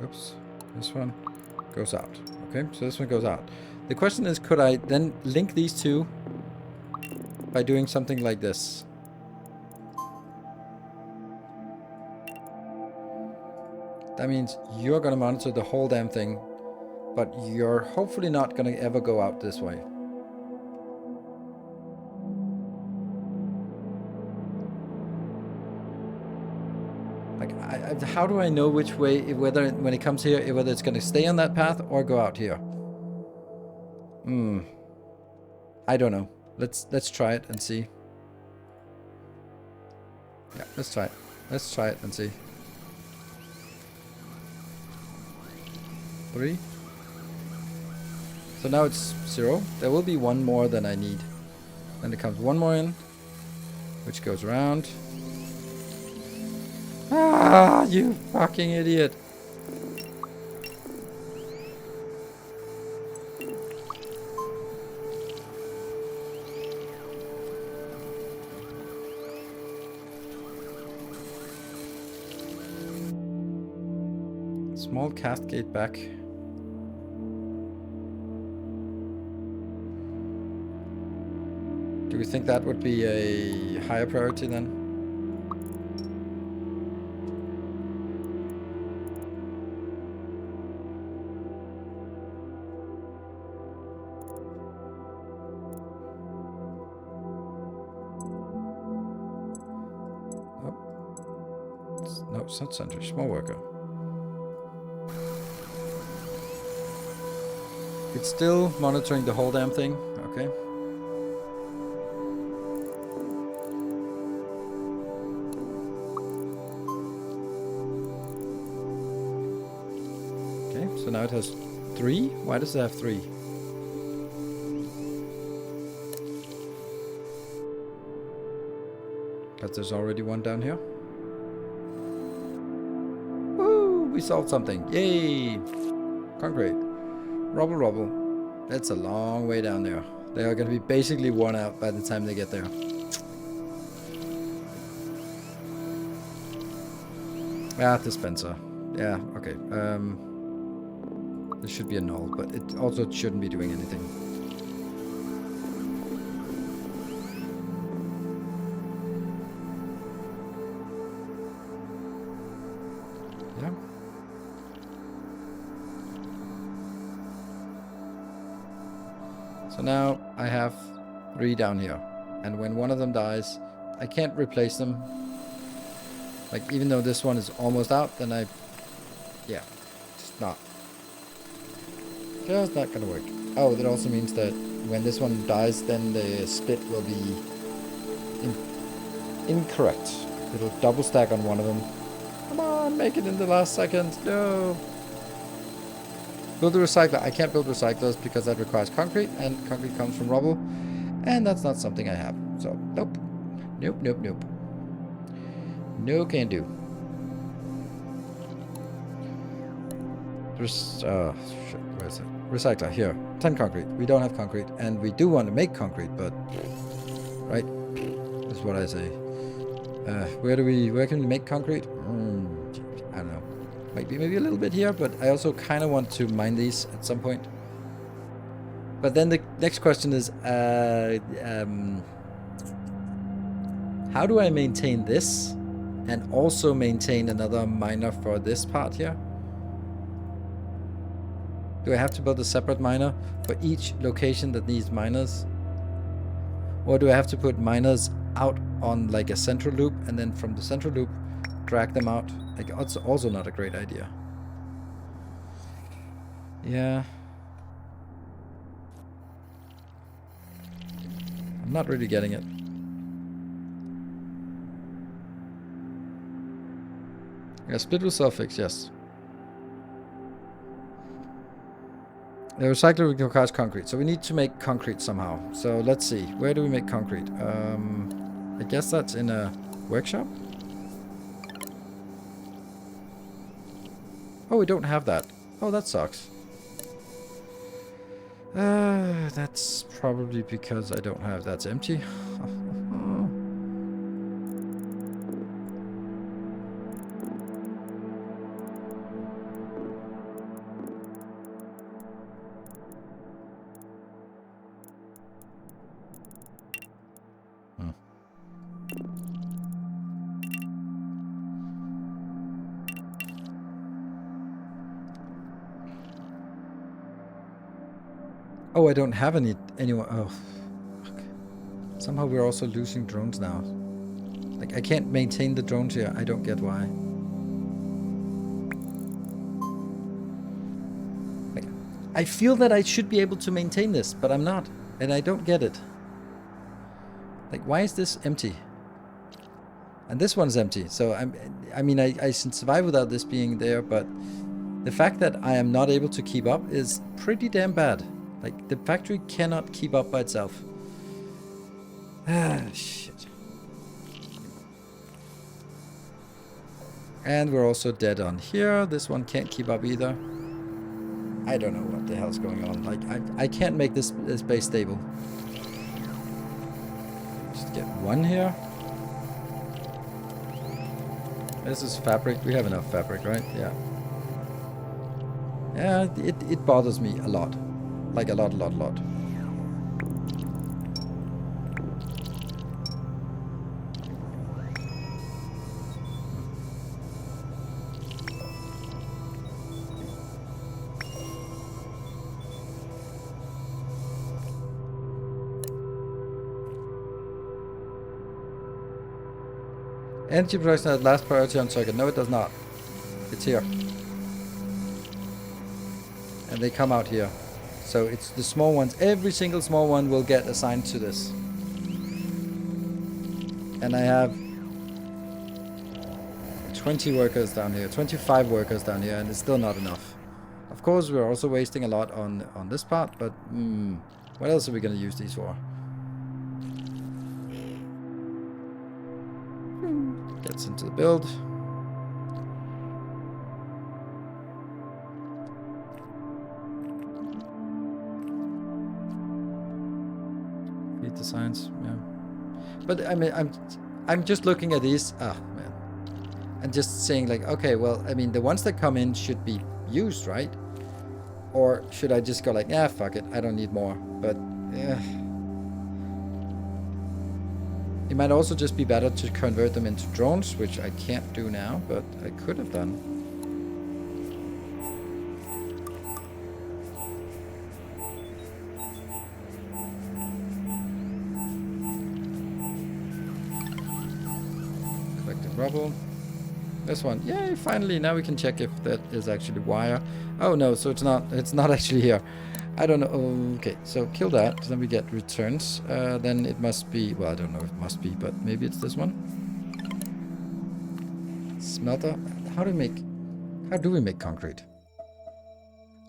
Speaker 1: Oops, this one goes out. Okay, so this one goes out. The question is, could I then link these two by doing something like this? That means you're going to monitor the whole damn thing But you're hopefully not gonna ever go out this way. Like, how do I know which way, whether when it comes here, whether it's gonna stay on that path or go out here? I don't know. Let's try it and see. Yeah, let's try it. Let's try it and see. 3. So now it's 0. There will be one more than I need. Then there comes one more in, which goes around. Ah, you fucking idiot. Small cast gate back. Do we think that would be a higher priority then? Nope. No, it's not sentry. Small worker. It's still monitoring the whole damn thing. Okay. Okay, so now it has 3. Why does it have 3? Because there's already one down here. Woo! We solved something. Yay! Concrete. Rubble, rubble. That's a long way down there. They are going to be basically worn out by the time they get there. Ah, dispenser. Yeah, okay. This should be a null, but it also shouldn't be doing anything. Yeah. So now I have 3 down here. And when one of them dies, I can't replace them. Like, even though this one is almost out, then yeah, just not. Just not gonna work. Oh, that also means that when this one dies, then the split will be incorrect. It'll double stack on one of them. Come on, make it in the last second. No. Build a recycler. I can't build recyclers because that requires concrete, and concrete comes from rubble, and that's not something I have. So, nope. Nope, nope, nope. No can do. Shit, where is it? Recycler, here. 10 concrete. We don't have concrete, and we do want to make concrete, but... Right? That's what I say. Where can we make concrete? I don't know. Maybe a little bit here, but I also kind of want to mine these at some point. But then the next question is, how do I maintain this and also maintain another miner for this part here? Do I have to build a separate miner for each location that needs miners? Or do I have to put miners out on like a central loop, and then from the central loop drag them out? Like, it's also not a great idea. Yeah. I'm not really getting it. Yeah, split with suffix, yes. The recycler requires concrete, so we need to make concrete somehow. So let's see, where do we make concrete? I guess that's in a workshop? Oh, we don't have that. Oh, that sucks. That's probably because I don't have... That's empty. Oh, I don't have anyone. Oh, fuck. Somehow we're also losing drones now. Like, I can't maintain the drones here. I don't get why. Like, I feel that I should be able to maintain this, but I'm not. And I don't get it. Like, why is this empty? And this one's empty. So, I mean, I can survive without this being there, but the fact that I am not able to keep up is pretty damn bad. Like, the factory cannot keep up by itself. Ah, shit. And we're also dead on here. This one can't keep up either. I don't know what the hell's going on. Like, I can't make this base stable. Just get one here. This is fabric. We have enough fabric, right? Yeah. Yeah, it bothers me a lot. Like, a lot. Energy production has last priority on circuit. No, it does not. It's here. And they come out here. So it's the small ones. Every single small one will get assigned to this. And I have 20 workers down here. 25 workers down here. And it's still not enough. Of course, we're also wasting a lot on this part. But what else are we going to use these for? Gets into the build. Feed the science, yeah. But I mean, I'm just looking at these. Ah, man. And just saying like, okay, well, I mean, the ones that come in should be used, right? Or should I just go like, yeah, fuck it, I don't need more. But yeah. It might also just be better to convert them into drones, which I can't do now, but I could have done. Collecting rubble. This one. Yay, finally, now we can check if that is actually wire. Oh no, so it's not actually here. I don't know. Okay, so kill that. Then we get returns. Then it must be... Well, I don't know if it must be, but maybe it's this one. Smelter. How do we make concrete?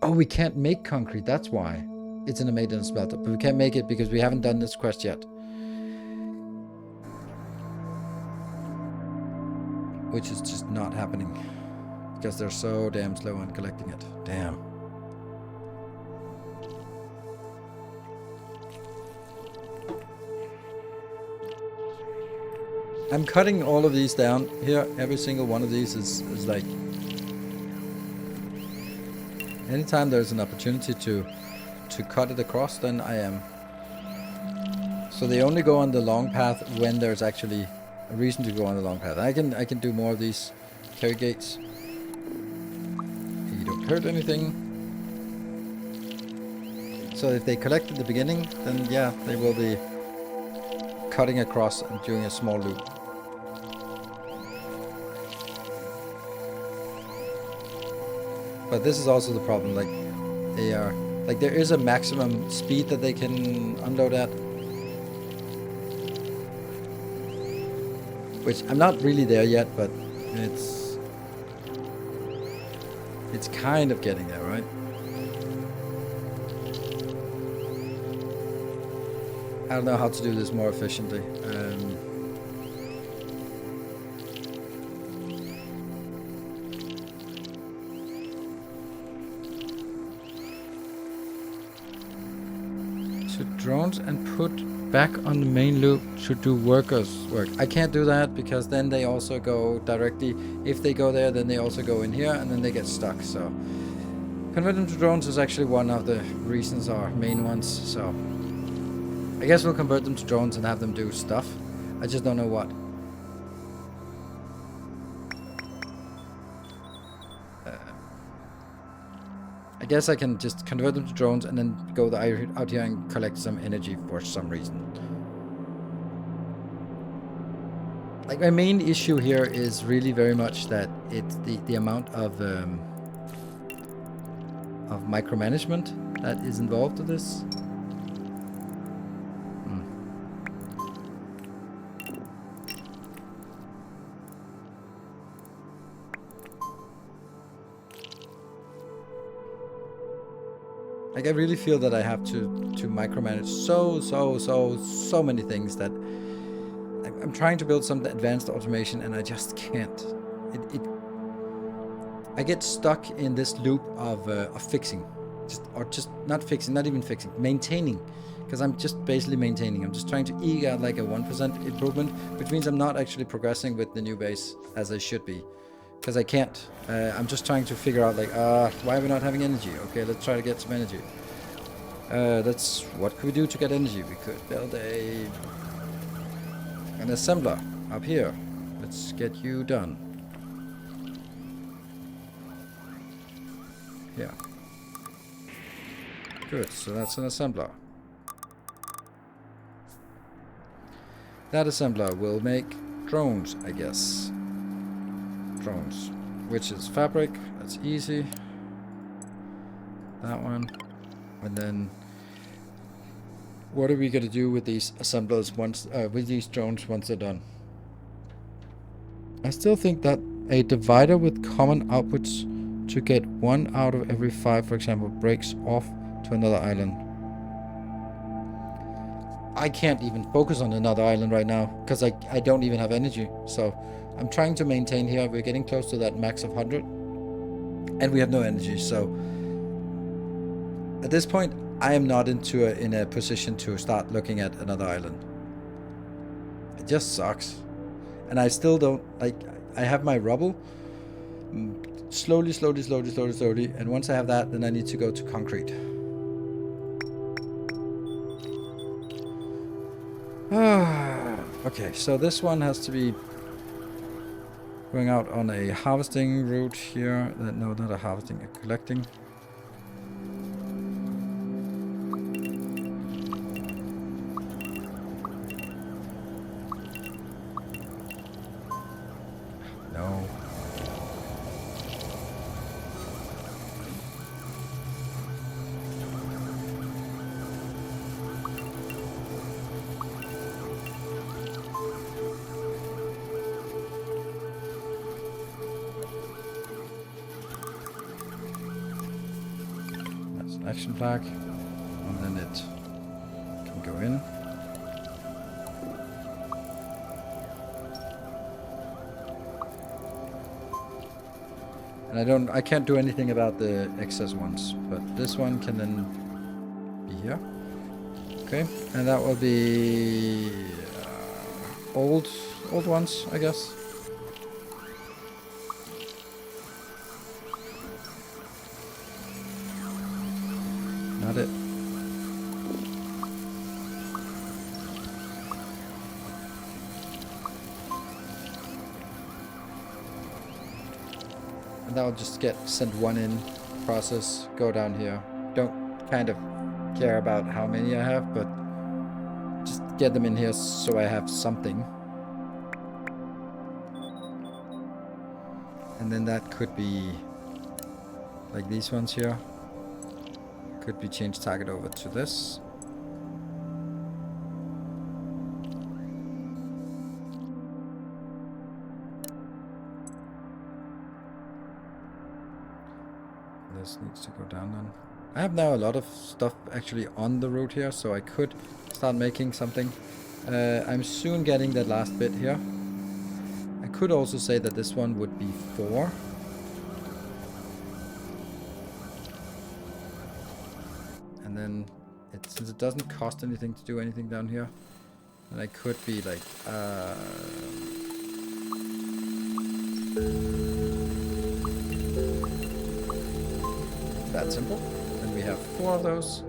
Speaker 1: Oh, we can't make concrete. That's why. It's in a maintenance smelter. But we can't make it because we haven't done this quest yet. Which is just not happening. Because they're so damn slow on collecting it. Damn. I'm cutting all of these down here. Every single one of these is like... Anytime there's an opportunity to cut it across, then I am. So they only go on the long path when there's actually a reason to go on the long path. I can do more of these carry gates. You don't hurt anything. So if they collect at the beginning, then yeah, they will be cutting across and doing a small loop. But this is also the problem, like, they are, like, there is a maximum speed that they can unload at. Which, I'm not really there yet, but it's kind of getting there, right? I don't know how to do this more efficiently. Drones and put back on the main loop to do workers work. I can't do that because then they also go directly, if they go there, then they also go in here and then they get stuck. So convert them to drones is actually one of the reasons, or main ones. So I guess we'll convert them to drones and have them do stuff. I just don't know what. I guess I can just convert them to drones and then go out here and collect some energy for some reason. Like, my main issue here is really very much that it's the amount of micromanagement that is involved with this. Like, I really feel that I have to micromanage so many things that I'm trying to build some advanced automation and I just can't. I get stuck in this loop of fixing, not even fixing, maintaining, because I'm just basically maintaining. I'm just trying to eke out like a 1% improvement, which means I'm not actually progressing with the new base as I should be. Because I can't. I'm just trying to figure out, like, why are we not having energy? Okay, let's try to get some energy. What could we do to get energy? We could build an assembler up here. Let's get you done. Yeah. Good, so that's an assembler. That assembler will make drones, I guess. Drones, which is fabric. That's easy. That one. And then what are we going to do with these assemblers once with these drones once they're done? I still think that a divider with common outputs to get 1 out of every 5, for example, breaks off to another island. I can't even focus on another island right now because I don't even have energy. So I'm trying to maintain here. We're getting close to that max of 100 and we have no energy. So at this point, I am not in a position to start looking at another island. It just sucks. And I still don't, like, I have my rubble. Slowly. And once I have that, then I need to go to concrete. Okay, so this one has to be going out on a harvesting route here. No, not a harvesting, a collecting. No. Action flag, and then it can go in. And I can't do anything about the excess ones, but this one can then be here. Okay, and that will be old ones, I guess. Not it. And that will just get sent one in, process, go down here. Don't kind of care about how many I have, but just get them in here so I have something. And then that could be like these ones here. Could be changed target over to this. This needs to go down then. I have now a lot of stuff actually on the route here, so I could start making something. I'm soon getting that last bit here. I could also say that this one would be 4. And then, since it doesn't cost anything to do anything down here, then I could be like, that simple. And we have 4 of those.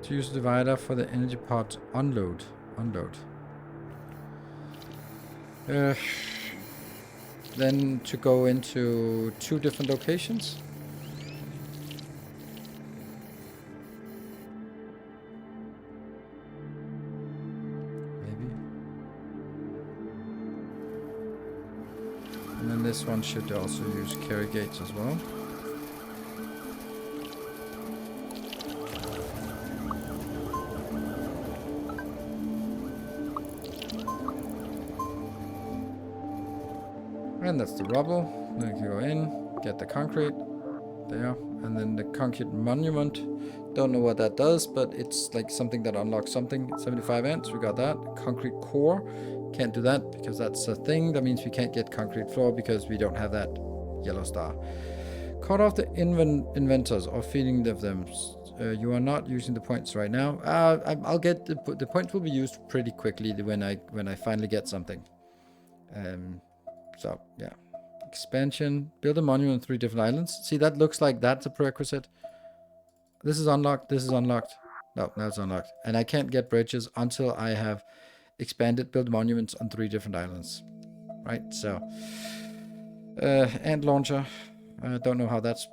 Speaker 1: To use the divider for the energy pod unload. then to go into 2 different locations. Maybe. And then this one should also use carry gates as well. And that's the rubble. Then you can go in, get the concrete there, and then the concrete monument. Don't know what that does, but it's like something that unlocks something. 75 ants, we got that. Concrete core, can't do that because that's a thing. That means we can't get concrete floor because we don't have that yellow star. Cut off the inventors or feeding of them. You are not using the points right now. I'll get the points will be used pretty quickly when I finally get something. So yeah, expansion, build a monument on 3 different islands. See, that looks like that's a prerequisite. This is unlocked. This is unlocked. No, now it's unlocked. And I can't get bridges until I have expanded, build monuments on 3 different islands. Right, so ant launcher. I don't know how that's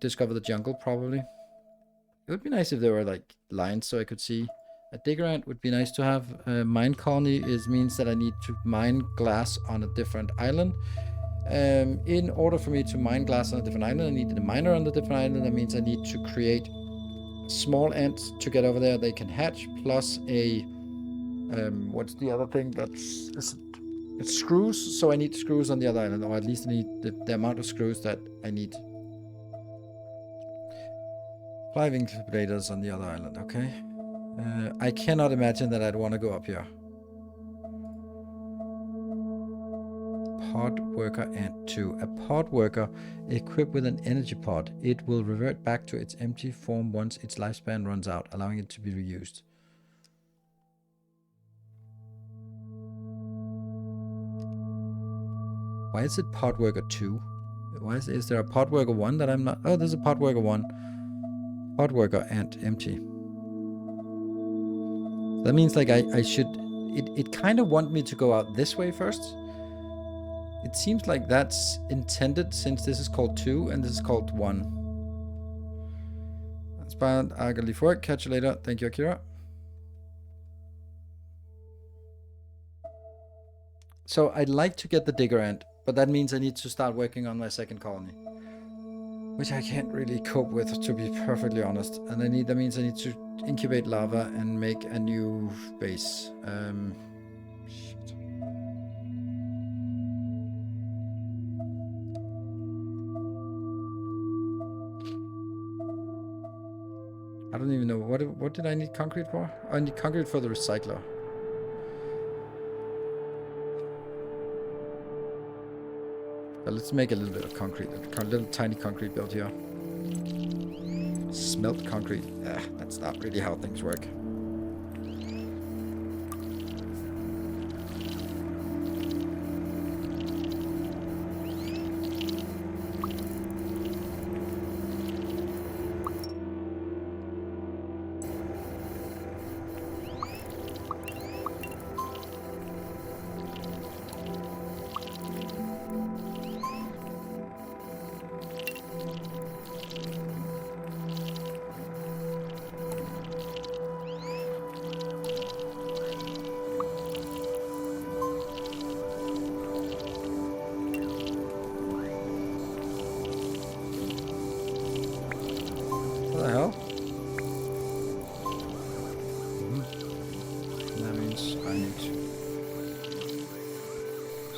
Speaker 1: discover the jungle, probably. It would be nice if there were like lines so I could see. A digger ant would be nice to have. Mine colony means that I need to mine glass on a different island. In order for me to mine glass on a different island, I need a miner on the different island. That means I need to create small ants to get over there. They can hatch, plus a what's the other thing? It's screws. So I need screws on the other island, or at least I need the amount of screws that I need. 5 incubators on the other island. Okay. I cannot imagine that I'd want to go up here. Pod worker ant 2. A pod worker equipped with an energy pod. It will revert back to its empty form once its lifespan runs out, allowing it to be reused. Why is it pod worker 2? Why is there a pod worker 1 that I'm not? Oh, there's a pod worker 1. Pod worker ant empty. That means like I should, it kind of want me to go out this way first. It seems like that's intended since this is called 2 and this is called 1. That's fine. I gotta leave work. Catch you later. Thank you, Akira. So I'd like to get the digger ant, but that means I need to start working on my second colony, which I can't really cope with, to be perfectly honest. And that means I need to incubate lava and make a new base. Shit. I don't even know what did I need concrete for? I need concrete for the recycler. But let's make a little bit of concrete, a little tiny concrete build here. Smelt concrete. That's not really how things work.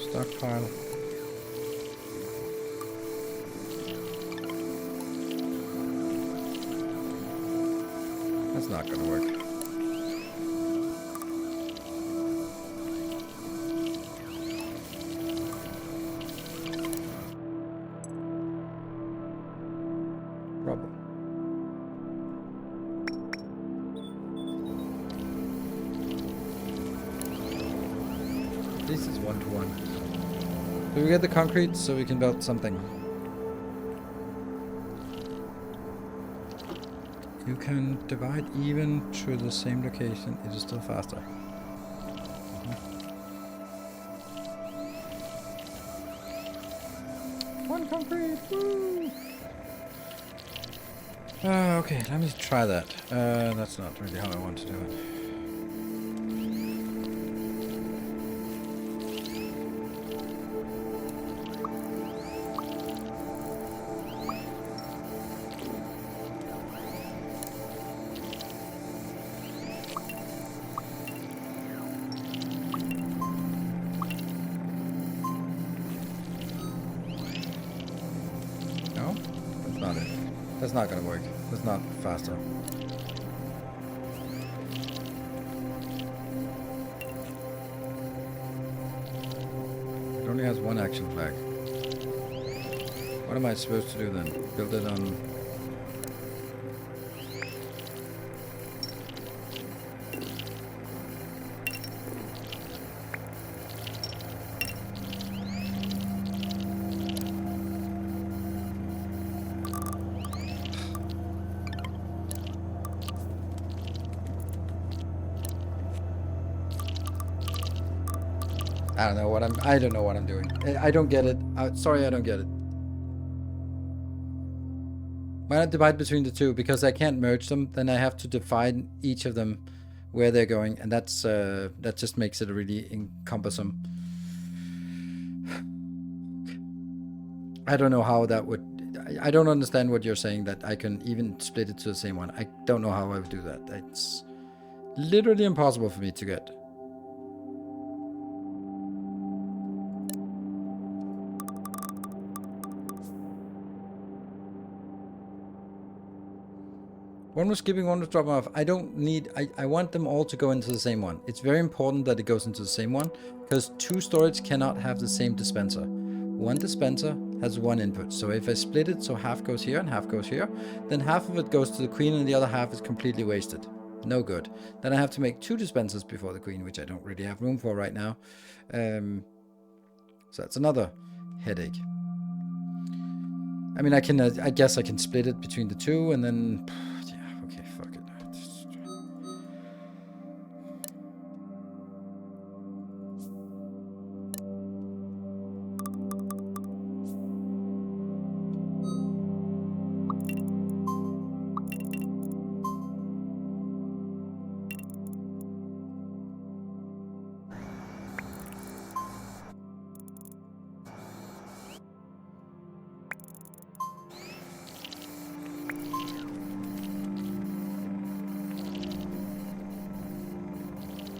Speaker 1: Stockpile. That's not gonna work. Rubble. This is 1-to-1. Do we get the concrete so we can build something? You can divide even to the same location. It is still faster. concrete. Woo! Okay, let me try that. That's not really how I want to do it. No, that's not it. That's not gonna work. That's not faster. It only has one action flag. What am I supposed to do then? Build it on... I don't know what I'm doing. I don't get it. Sorry, I don't get it. Why not divide between the two? Because I can't merge them. Then I have to define each of them where they're going, and that's that just makes it really cumbersome. I don't know how that would. I don't understand what you're saying. That I can even split it to the same one. I don't know how I would do that. It's literally impossible for me to get. One was skipping, one was dropping off. I don't need... I want them all to go into the same one. It's very important that it goes into the same one, because two storage cannot have the same dispenser. One dispenser has one input. So if I split it so half goes here and half goes here, then half of it goes to the queen and the other half is completely wasted. No good. Then I have to make two dispensers before the queen, which I don't really have room for right now. So that's another headache. I mean, I guess I can split it between the two and then...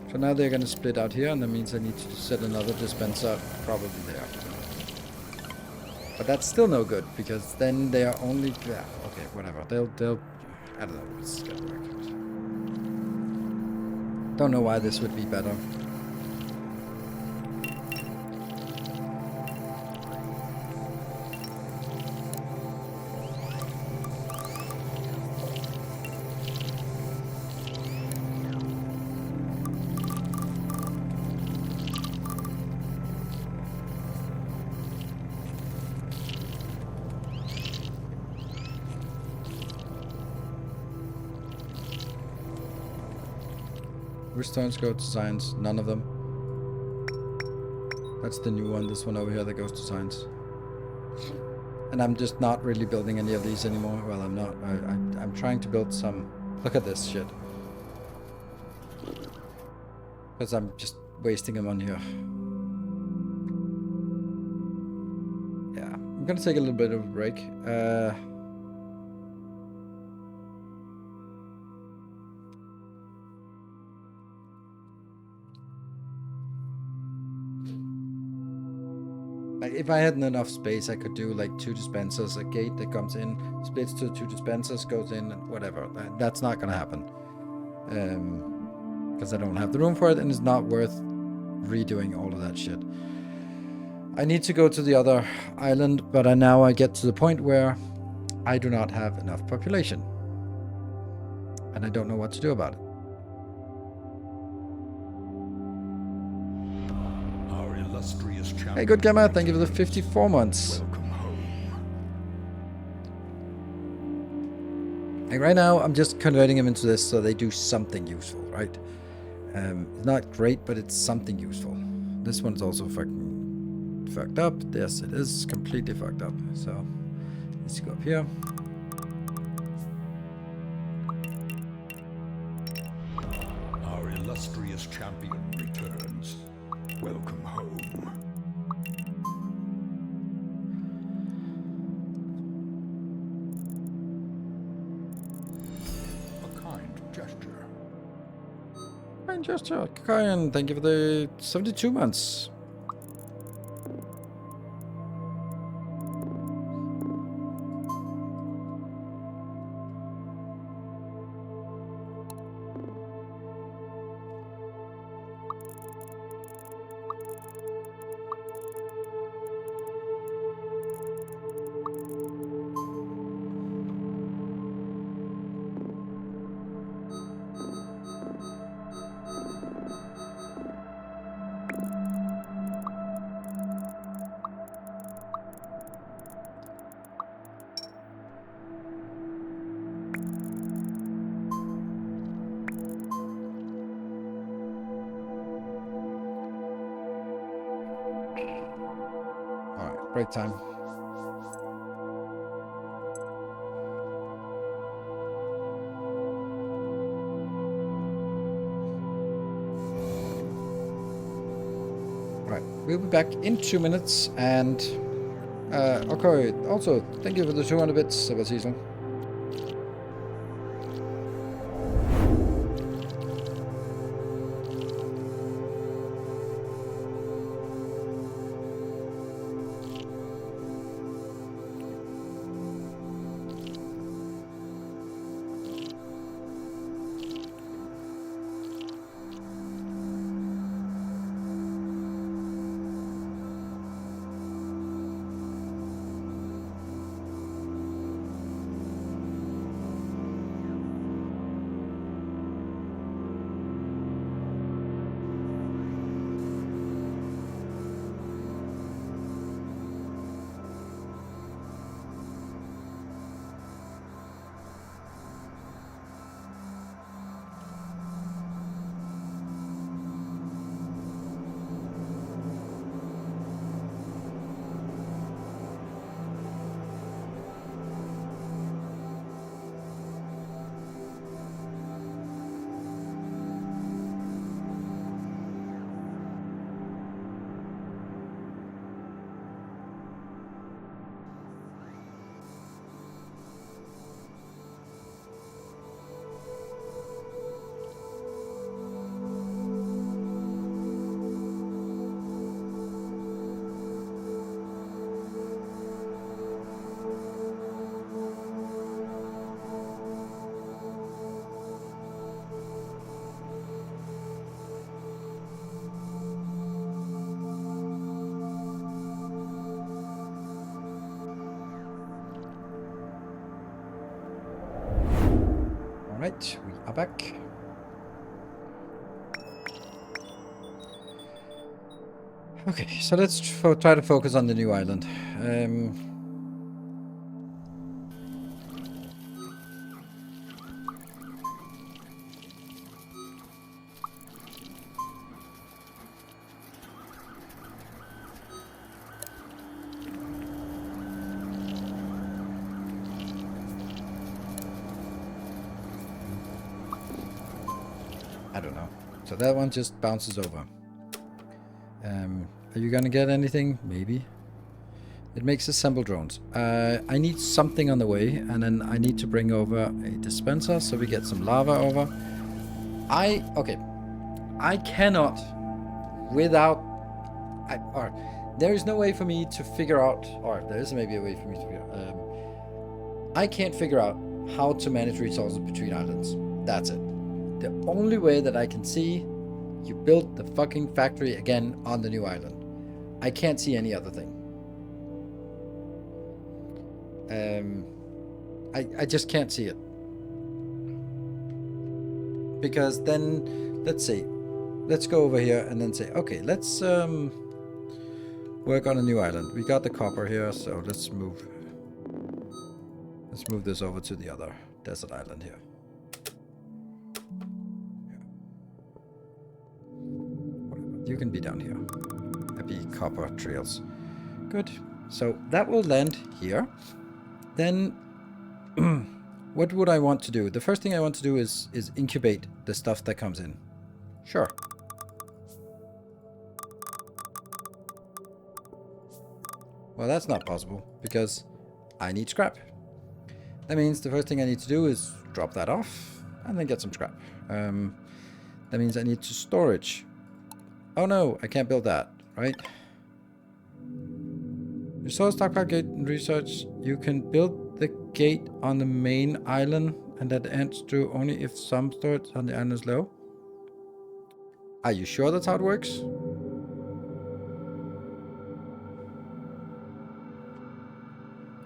Speaker 1: So now they're going to split out here, and that means I need to set another dispenser probably there. But that's still no good, because then they are only... Yeah, okay, whatever. They'll... I don't know. It's going to work. Don't know why this would be better. Which stones go to science? None of them. That's the new one. This one over here that goes to science. And I'm just not really building any of these anymore. Well, I'm not. I'm trying to build some... Look at this shit. Because I'm just wasting them on here. Yeah. I'm going to take a little bit of a break. If I had enough space, I could do like two dispensers, a gate that comes in, splits to two dispensers, goes in, and whatever. That's not gonna happen. Because I don't have the room for it, and it's not worth redoing all of that shit. I need to go to the other island, but now I get to the point where I do not have enough population. And I don't know what to do about it. Hey, good gamer, thank you for the 54 months.
Speaker 2: Welcome home.
Speaker 1: Like right now, I'm just converting them into this so they do something useful, right? It's not great, but it's something useful. This one's also fucking fucked up? Yes, it is completely fucked up. So let's go up here.
Speaker 2: Our illustrious champion returns. Welcome home. A kind gesture.
Speaker 1: Kind gesture. Kind. Thank you for the 72 months. Alright, break time. Alright, we'll be back in 2 minutes, and okay, also, thank you for the 200 bits, Sebastian. Alright, we are back. Okay, so let's try to focus on the new island. I don't know. So that one just bounces over. Are you gonna get anything? Maybe. It makes assemble drones. I need something on the way, and then I need to bring over a dispenser so we get some lava over. Okay. I cannot without... or there is no way for me to figure out, or there is maybe a way for me to figure out. I can't figure out how to manage resources between islands. That's it. The only way that I can see, you build the fucking factory again on the new island. I can't see any other thing. I just can't see it. Because then, let's see. Let's go over here and then say, okay, let's work on a new island. We got the copper here, so let's move this over to the other desert island here. You can be down here. Happy copper trails. Good. So that will land here. Then what would I want to do? The first thing I want to do is incubate the stuff that comes in. Sure. Well, that's not possible because I need scrap. That means the first thing I need to do is drop that off and then get some scrap. That means I need to storage. Oh no, I can't build that, right? Resource stockpile gate and research. You can build the gate on the main island and that ends through only if some storage on the island is low. Are you sure that's how it works?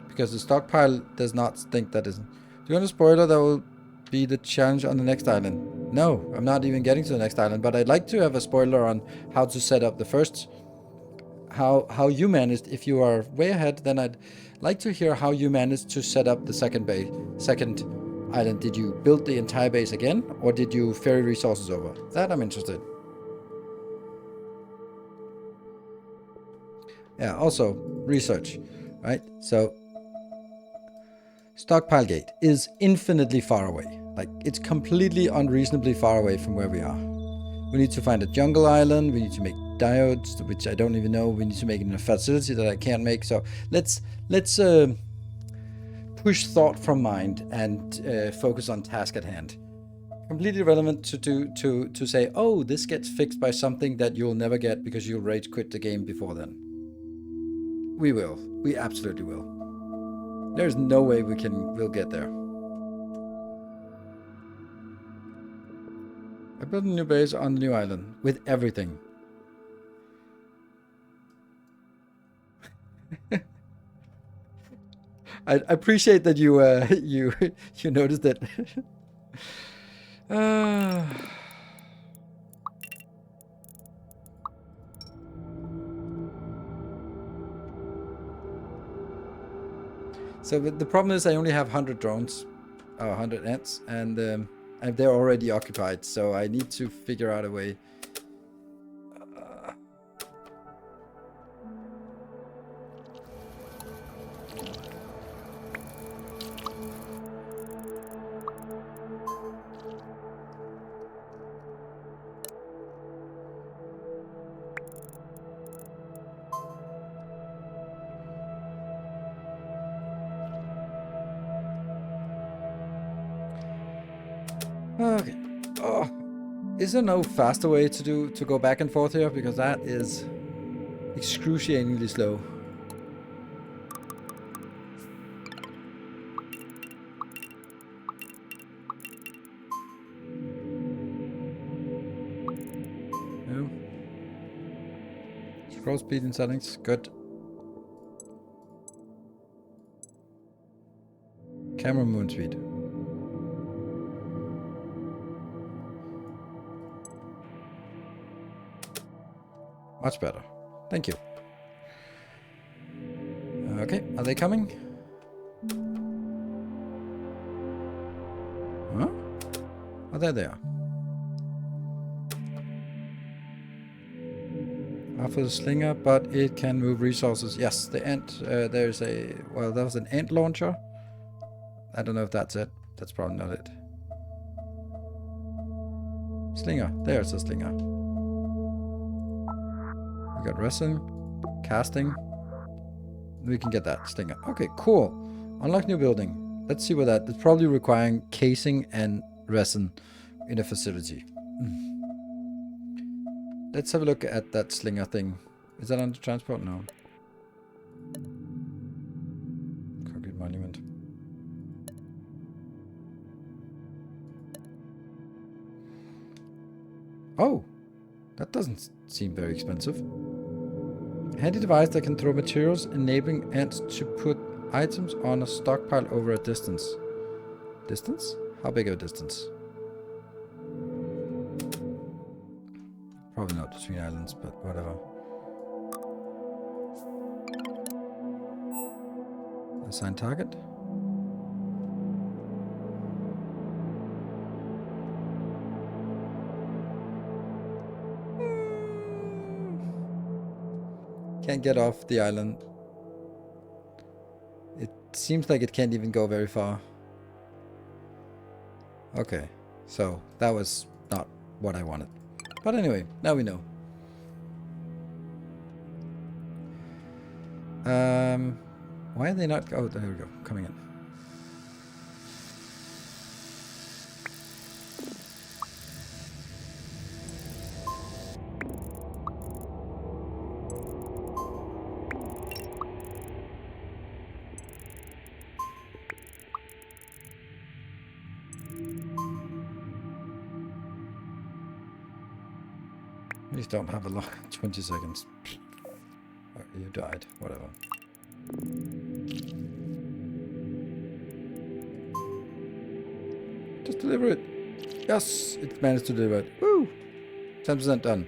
Speaker 1: Because the stockpile does not think that isn't. Do you want a spoiler that will be the challenge on the next island? No, I'm not even getting to the next island, but I'd like to have a spoiler on how to set up the first. How you managed. If you are way ahead, then I'd like to hear how you managed to set up the second island. Did you build the entire base again, or did you ferry resources over? That I'm interested. Yeah, also research, right? So stockpile gate is infinitely far away. Like, it's completely unreasonably far away from where we are. We need to find a jungle island. We need to make diodes, which I don't even know. We need to make it in a facility that I can't make. So let's push thought from mind and focus on task at hand. Completely relevant to say, oh, this gets fixed by something that you'll never get because you'll rage quit the game before then. We will. We absolutely will. There's no way we'll get there. I built a new base on the new island with everything. I appreciate that you you noticed it. So the problem is I only have 100 drones, 100 ants, and they're already occupied. So I need to figure out a way. Okay. Oh, is there no faster way to go back and forth here? Because that is excruciatingly slow. No. Scroll speed in settings. Good. Camera moon speed. Much better. Thank you. Okay, are they coming? Huh? Oh, there they are. After the slinger, but it can move resources. Yes, the ant, there's a... Well, that was an ant launcher. I don't know if that's it. That's probably not it. Slinger. There's a slinger. We got resin, casting. We can get that slinger. Okay, cool. Unlock new building. Let's see what that... It's probably requiring casing and resin in a facility. Let's have a look at that slinger thing. Is that under transport? No. Concrete monument. Oh! That doesn't seem very expensive. Handy device that can throw materials, enabling ants to put items on a stockpile over a distance. Distance? How big of a distance? Probably not between islands, but whatever. Assign target. Can't get off the island. seems like it can't even go very far. Okay, so that was not what I wanted. But anyway, now we know. Why are they not... Oh, there we go. Coming in. Please don't have a lot. 20 seconds. Oh, you died. Whatever. Just deliver it. Yes, it managed to deliver it. Woo! 10% done.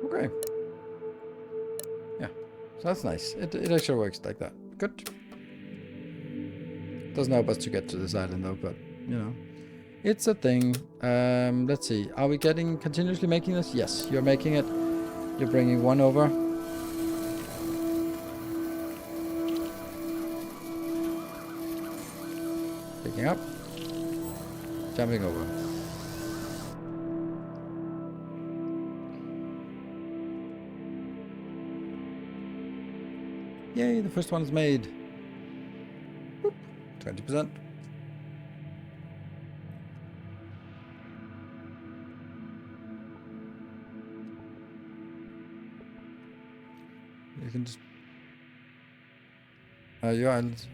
Speaker 1: Okay. Yeah, so that's nice. It actually works like that. Good. Doesn't help us to get to this island though, but you know, it's a thing. Let's see. Are we getting continuously making this? Yes, you're making it. You're bringing one over. Picking up. Jumping over. Yay, the first one is made. Whoop, 20%. You can just... your island.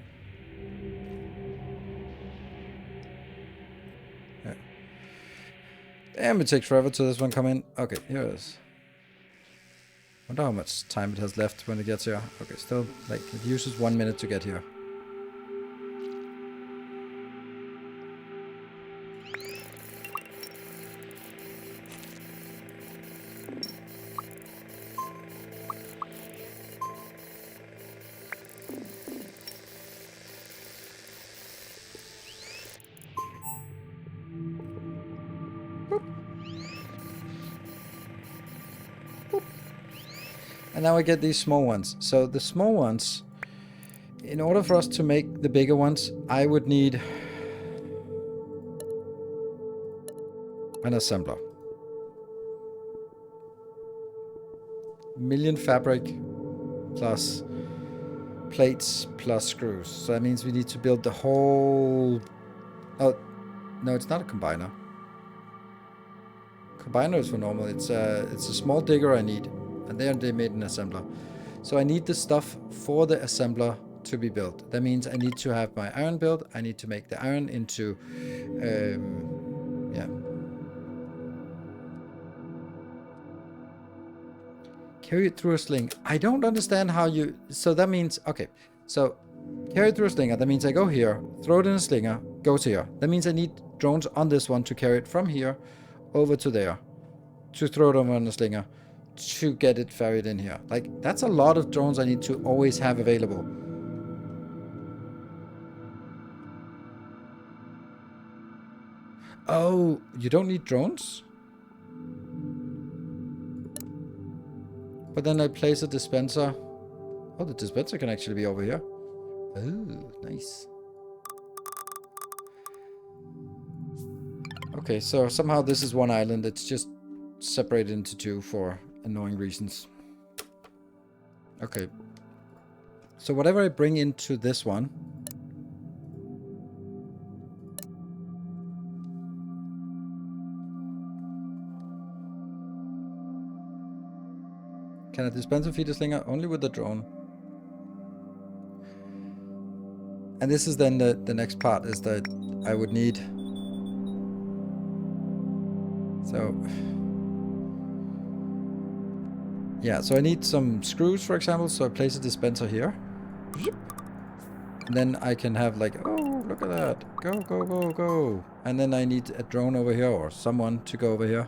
Speaker 1: Yeah. Damn, it takes forever till this one come in. Okay, here it is. Wonder how much time it has left when it gets here. Okay, still, like, it uses 1 minute to get here. And now I get these small ones. So the small ones, in order for us to make the bigger ones, I would need an assembler. Million fabric plus plates plus screws. So that means we need to build the whole... Oh, no, it's not a combiner. Combiner is for normal. It's a small digger I need. And there they made an assembler. So I need the stuff for the assembler to be built. That means I need to have my iron built. I need to make the iron into... yeah. Carry it through a sling. I don't understand how you... So that means... Okay. So carry it through a slinger. That means I go here, throw it in a slinger, goes here. That means I need drones on this one to carry it from here over to there. To throw it over on the slinger. To get it ferried in here. Like, that's a lot of drones I need to always have available. Oh, you don't need drones? But then I place a dispenser. Oh, the dispenser can actually be over here. Oh, nice. Okay, so somehow this is one island. It's just separated into two for annoying reasons. Okay. So whatever I bring into this one... Can a dispenser feed a slinger? Only with the drone. And this is then the next part, is that I would need... So... Yeah, so I need some screws, for example, so I place a dispenser here. And then I can have like, oh, look at that. Go, go, go, go. And then I need a drone over here or someone to go over here.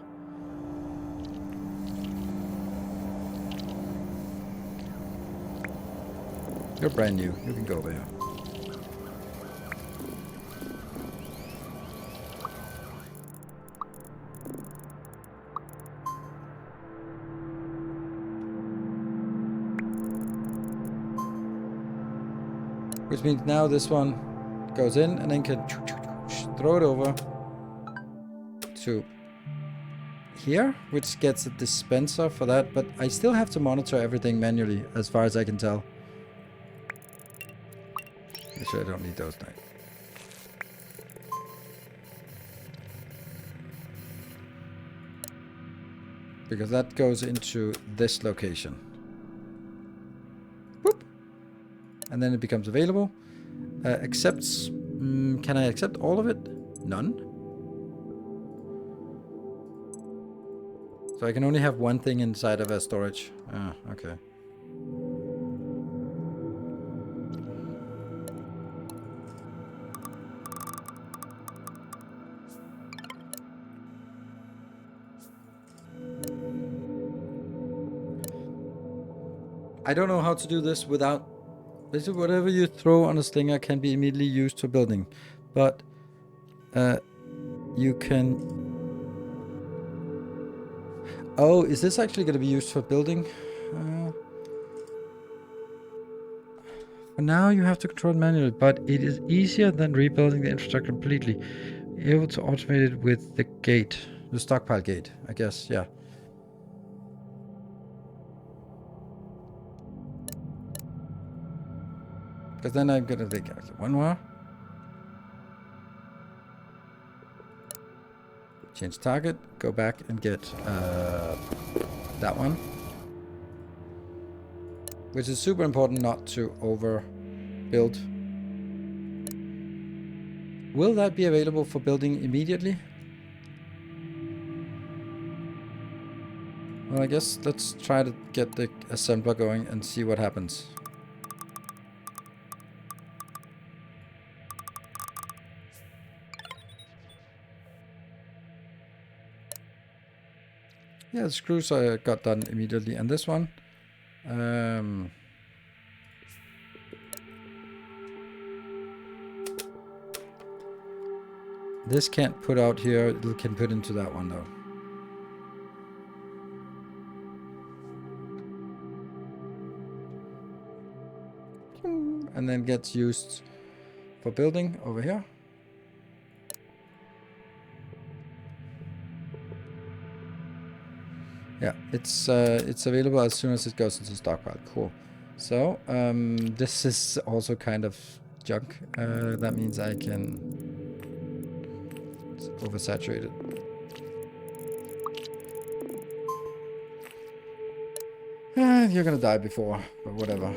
Speaker 1: You're brand new. You can go over here. Which means now this one goes in and then can throw it over to here, which gets a dispenser for that, but I still have to monitor everything manually as far as I can tell. Make sure I don't need those now. Because that goes into this location. Whoop. And then it becomes available. Accepts... can I accept all of it? None. So I can only have one thing inside of a storage. Ah, okay. I don't know how to do this without... Basically, whatever you throw on a slinger can be immediately used for building. But you can... Oh, is this actually going to be used for building? For now, you have to control it manually, but it is easier than rebuilding the infrastructure completely. Able to automate it with the gate. The stockpile gate, I guess, yeah. Because then I'm gonna think, okay, one more. Change target, go back and get that one. Which is super important not to overbuild. Will that be available for building immediately? Well, I guess let's try to get the assembler going and see what happens. Yeah, the screws got done immediately. And this one, this can't put out here. It can put into that one though. And then gets used for building over here. Yeah, it's available as soon as it goes into stockpile. Cool. So this is also kind of junk. That means I can oversaturate it. You're gonna die before, but whatever.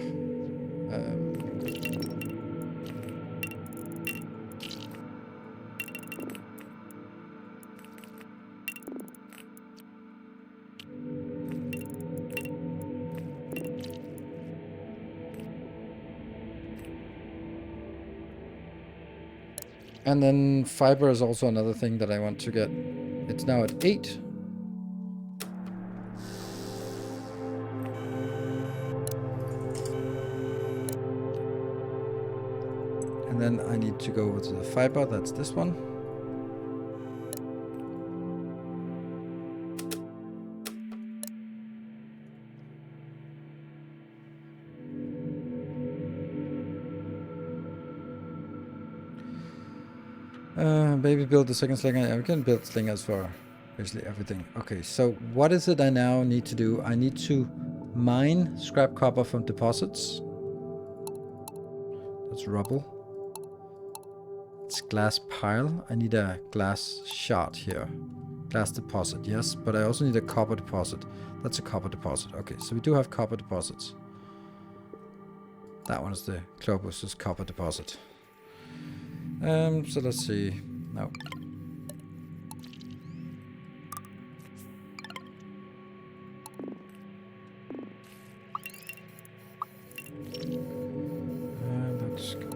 Speaker 1: And then fiber is also another thing that I want to get. It's now at 8. And then I need to go over to the fiber. That's this one. Maybe build the second slinger. I can build slingers for basically everything. Okay, so what is it I now need to do? I need to mine scrap copper from deposits. That's rubble. It's glass pile. I need a glass shard here. Glass deposit, yes, but I also need a copper deposit. That's a copper deposit. Okay, so we do have copper deposits. That one is the Clobus's copper deposit. So let's see. No. Let's go.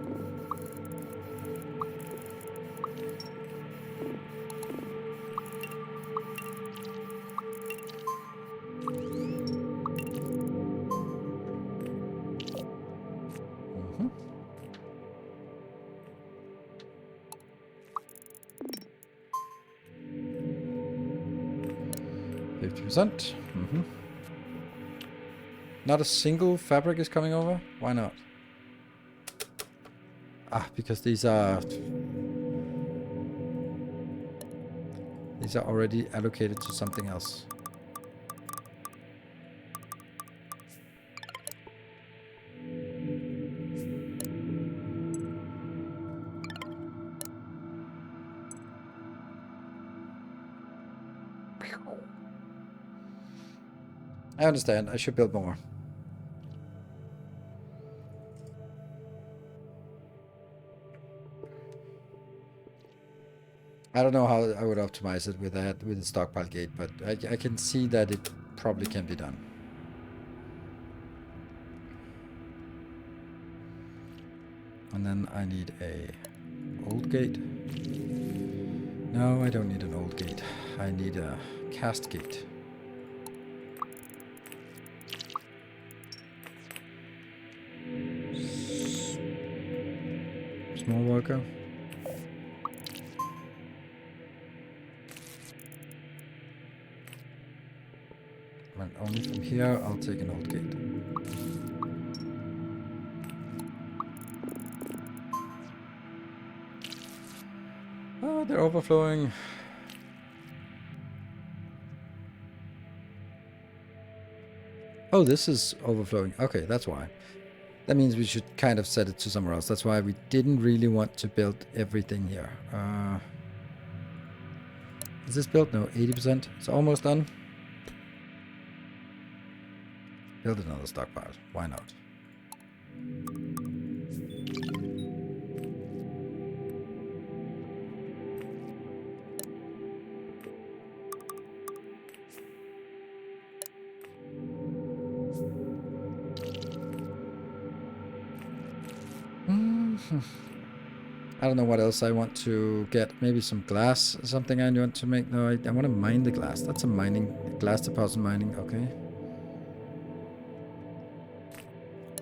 Speaker 1: 50%. Not a single fabric is coming over? Why not? Ah, because these are already allocated to something else. I understand. I should build more. I don't know how I would optimize it with the stockpile gate, but I can see that it probably can be done. And then I need a old gate. No, I don't need an old gate. I need a cast gate. Small worker. And only from here I'll take an old gate. Oh, they're overflowing. Oh, this is overflowing. Okay, that's why. That means we should kind of set it to somewhere else. That's why we didn't really want to build everything here. Is this built? No, 80%. It's almost done. Build another stockpile. Why not? I don't know what else I want to get. Maybe some glass, something I want to make. No, I want to mine the glass. That's a mining, glass deposit mining. Okay.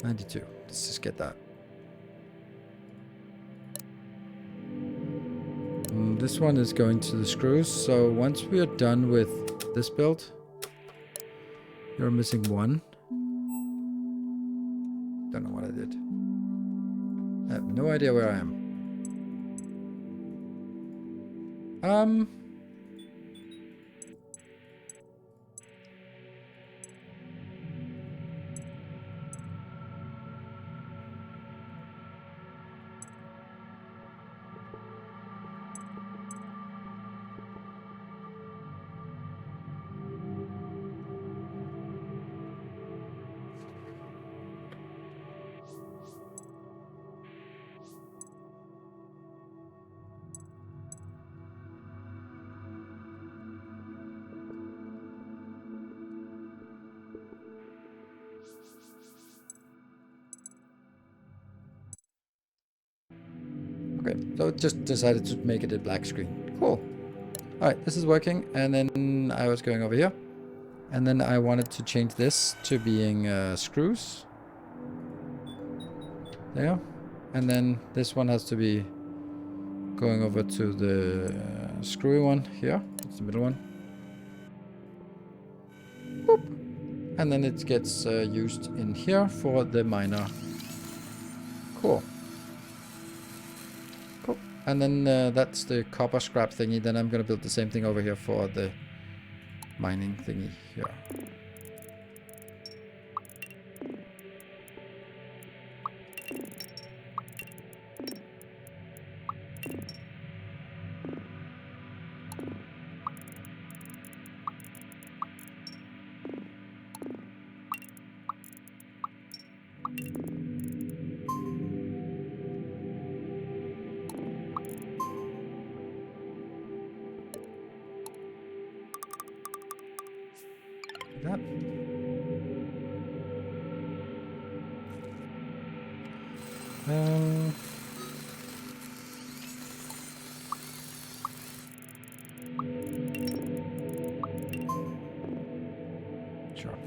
Speaker 1: 92. Let's just get that. This one is going to the screws. So once we are done with this build, you're missing one. Don't know what I did. I have no idea where I am. Okay, so just decided to make it a black screen. Cool. Alright, this is working. And then I was going over here. And then I wanted to change this to being screws. There. And then this one has to be going over to the screwy one here. It's the middle one. Boop. And then it gets used in here for the miner. Cool. And then that's the copper scrap thingy. Then I'm going to build the same thing over here for the mining thingy here. That. Sure.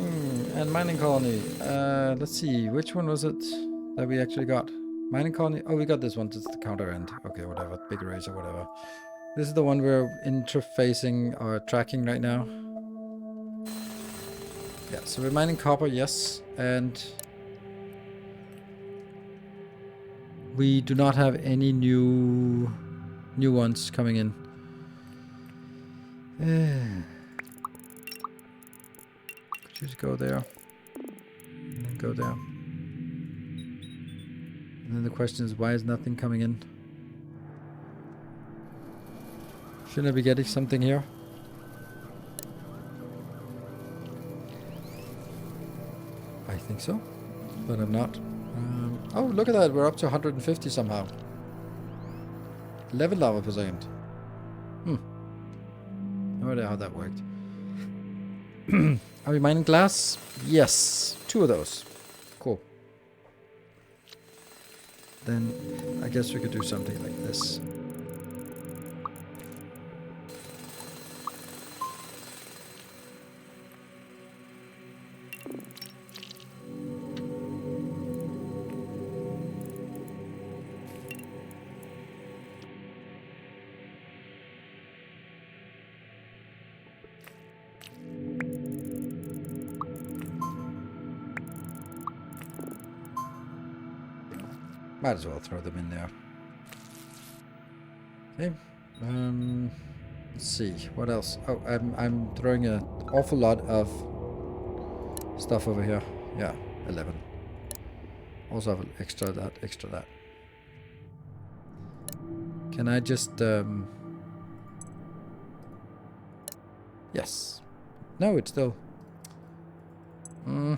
Speaker 1: And mining colony. Let's see, which one was it that we actually got? Mining colony. Oh, we got this one. It's the counter end. Okay, whatever. Big eraser, whatever. This is the one we're interfacing or tracking right now. Yeah, so we're mining copper, yes, and we do not have any new ones coming in. Could you just go there and then go there? And then the question is, why is nothing coming in? Shouldn't I be getting something here? I think so, but I'm not. Oh, look at that. We're up to 150 somehow. 11 lava per second. No idea how that worked. Are we mining glass? Yes. 2 of those. Cool. Then I guess we could do something like this. Might as well throw them in there. Okay. Let's see. What else? Oh, I'm throwing an awful lot of stuff over here. Yeah, 11. Also have extra that, extra that. Can I just yes. No, it's still. I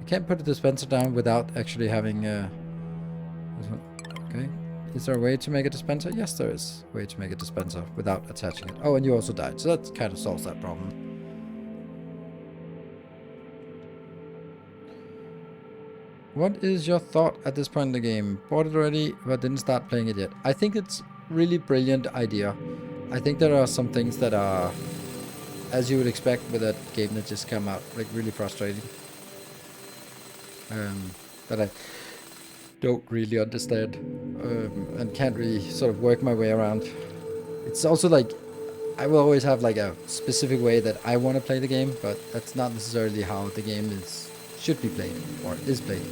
Speaker 1: can't put the dispenser down without actually having this one. Okay. Is there a way to make a dispenser? Yes, there is a way to make a dispenser without attaching it. Oh, and you also died, so that kind of solves that problem. What is your thought at this point in the game? Bought it already, but didn't start playing it yet. I think it's really brilliant idea. I think there are some things that are, as you would expect with a game that just came out, like really frustrating. That I don't really understand and can't really sort of work my way around. It's also like I will always have like a specific way that I want to play the game, but that's not necessarily how the game should be played or is played.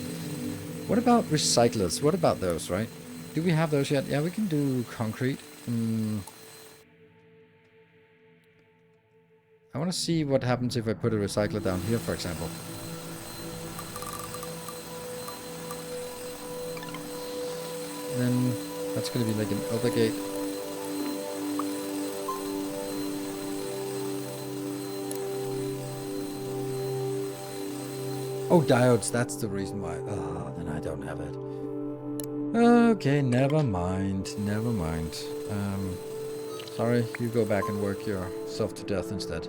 Speaker 1: What about recyclers? What about those, right? Do we have those yet? Yeah, we can do concrete. I want to see what happens if I put a recycler down here, for example. Then that's going to be like an elder gate. Oh, diodes, that's the reason why. Oh, then I don't have it. Okay, never mind. Never mind. Sorry, you go back and work yourself to death instead. I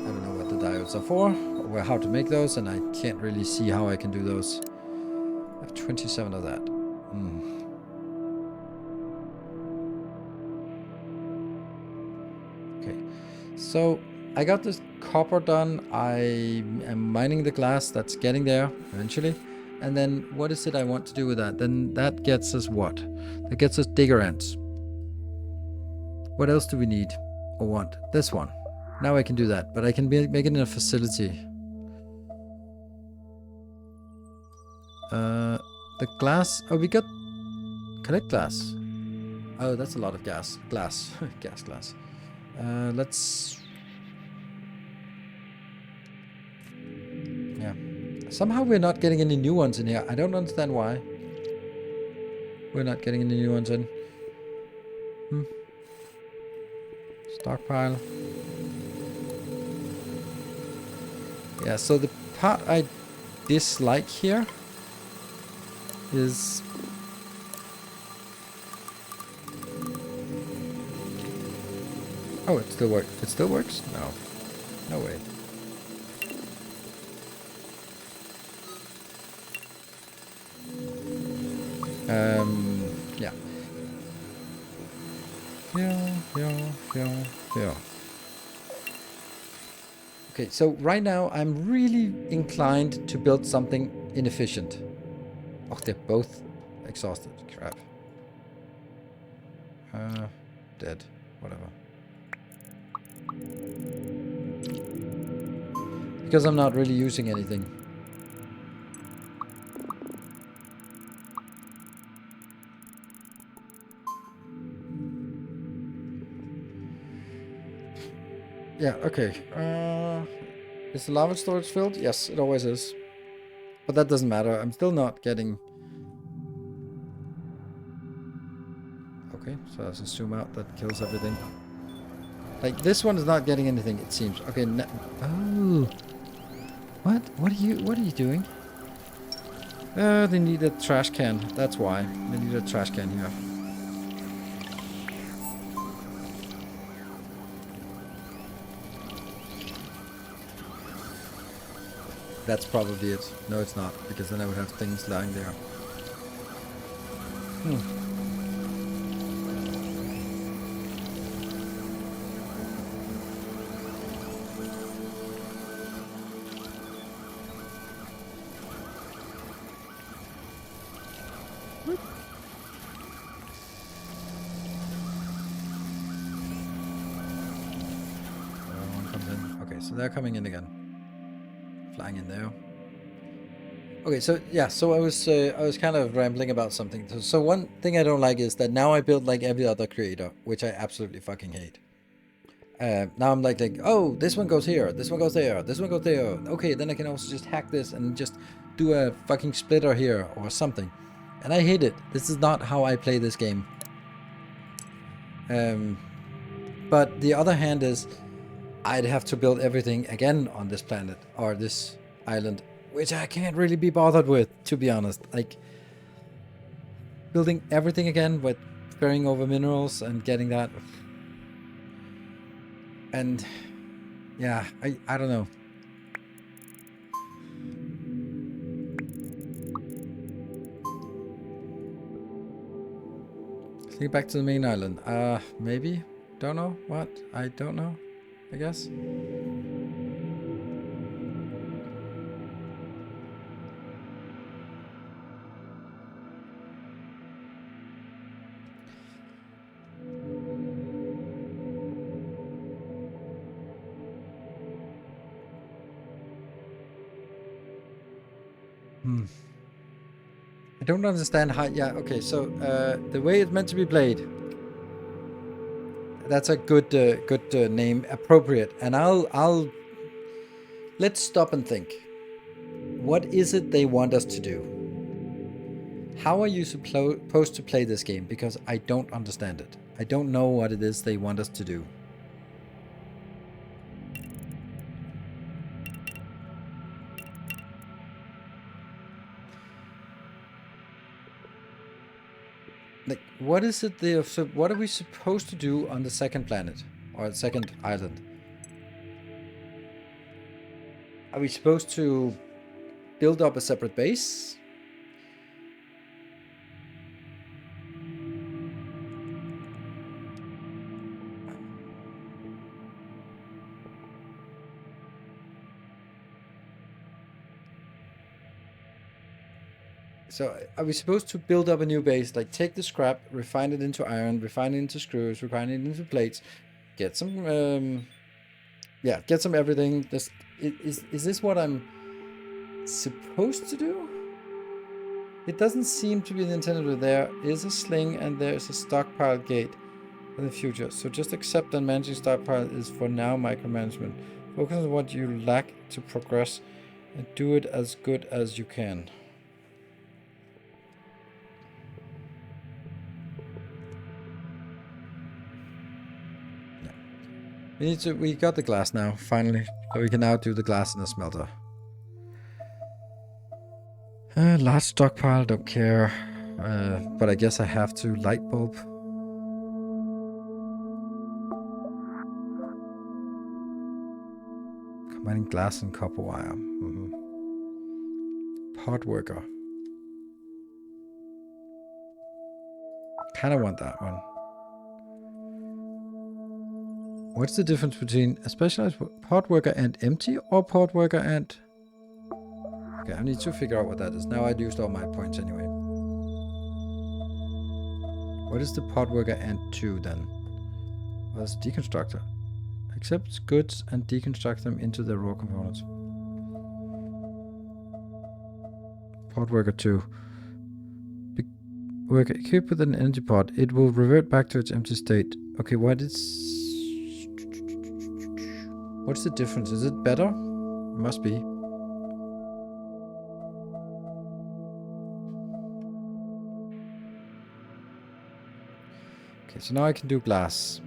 Speaker 1: don't know what the diodes are for, or how to make those, and I can't really see how I can do those. I have 27 of that. Okay, so I got this copper done. I am mining the glass. That's getting there eventually. And then what is it I want to do with that? Then that gets us what? That gets us digger ants. What else do we need or want? This one. Now I can do that, but I can make it in a facility. The glass. Oh, we got collect glass. Oh, that's a lot of gas. Glass. Glass. Let's. Yeah. Somehow we're not getting any new ones in here. I don't understand why. We're not getting any new ones in. Stockpile. Yeah, so the part I dislike here is oh, it still works. It still works? No. No way. Yeah. Yeah. Okay, so right now I'm really inclined to build something inefficient. Oh, they're both exhausted. Crap. Dead. Whatever. Because I'm not really using anything. Yeah, okay. Is the lava storage filled? Yes, it always is. But that doesn't matter. I'm still not getting... Okay, so as I zoom out, that kills everything. Like, this one is not getting anything, it seems. Okay, oh. What? What are you doing? They need a trash can. That's why. They need a trash can here. That's probably it. No, it's not, because then I would have things lying there. One comes in. Okay, so they're coming in again. Flying in there. Okay, so yeah, so I was kind of rambling about something. So one thing I don't like is that now I build like every other creator, which I absolutely fucking hate. Now I'm like, oh, this one goes here, this one goes there, this one goes there. Okay, then I can also just hack this and just do a fucking splitter here or something. And I hate it. This is not how I play this game. But the other hand is, I'd have to build everything again on this planet or this island, which I can't really be bothered with, to be honest. Like, building everything again with carrying over minerals and getting that. And yeah, I don't know. Let's get back to the main island. Maybe? Don't know. What? I don't know. I guess. I don't understand how... Yeah, okay, so the way it's meant to be played... That's a good name. Appropriate. And I'll... Let's stop and think. What is it they want us to do? How are you supposed to play this game? Because I don't understand it. I don't know what it is they want us to do. Like, what is it they... So what are we supposed to do on the second planet? Or the second island? Are we supposed to build up a separate base? So are we supposed to build up a new base? Like, take the scrap, refine it into iron, refine it into screws, refine it into plates, get some, yeah, get some everything. This is this what I'm supposed to do? It doesn't seem to be intended, but there is a sling and there is a stockpile gate in the future. So just accept that managing stockpile is for now micromanagement. Focus on what you lack to progress and do it as good as you can. We got the glass now, finally. So we can now do the glass in the smelter. Large stockpile, don't care. But I guess I have to. Light bulb. Combining glass and copper wire. Pod worker. Kinda want that one. What's the difference between a specialized pod worker and empty or pod worker and... Okay, I need to figure out what that is. Now I'd used all my points anyway. What is the pod worker and 2 then? Well, that's a deconstructor. Accepts goods and deconstruct them into their raw components. Pod worker 2. Worker equipped with an energy pod. It will revert back to its empty state. Okay, what is... What's the difference? Is it better? It must be. Okay, so now I can do glass.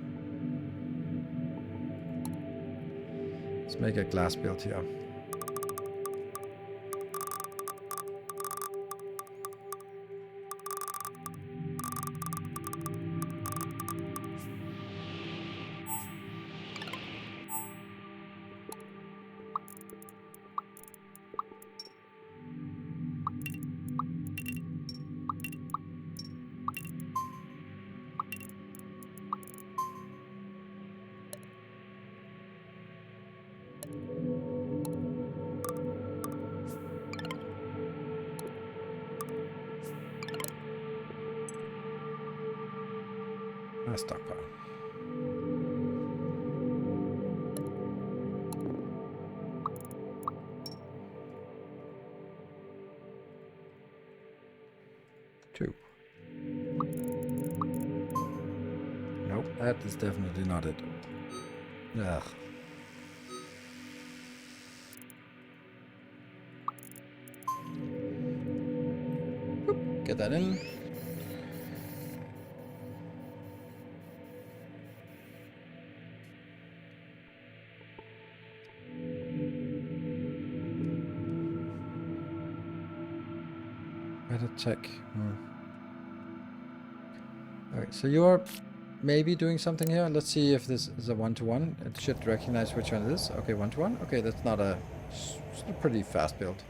Speaker 1: Let's make a glass build here. Stockpile. Two. Nope, that is definitely not it. Ugh. Oop, get that in. Better check. Alright, so you are maybe doing something here. Let's see if this is a 1-to-1. It should recognize which one it is. Okay, 1-to-1. Okay, that's not a... It's a pretty fast build.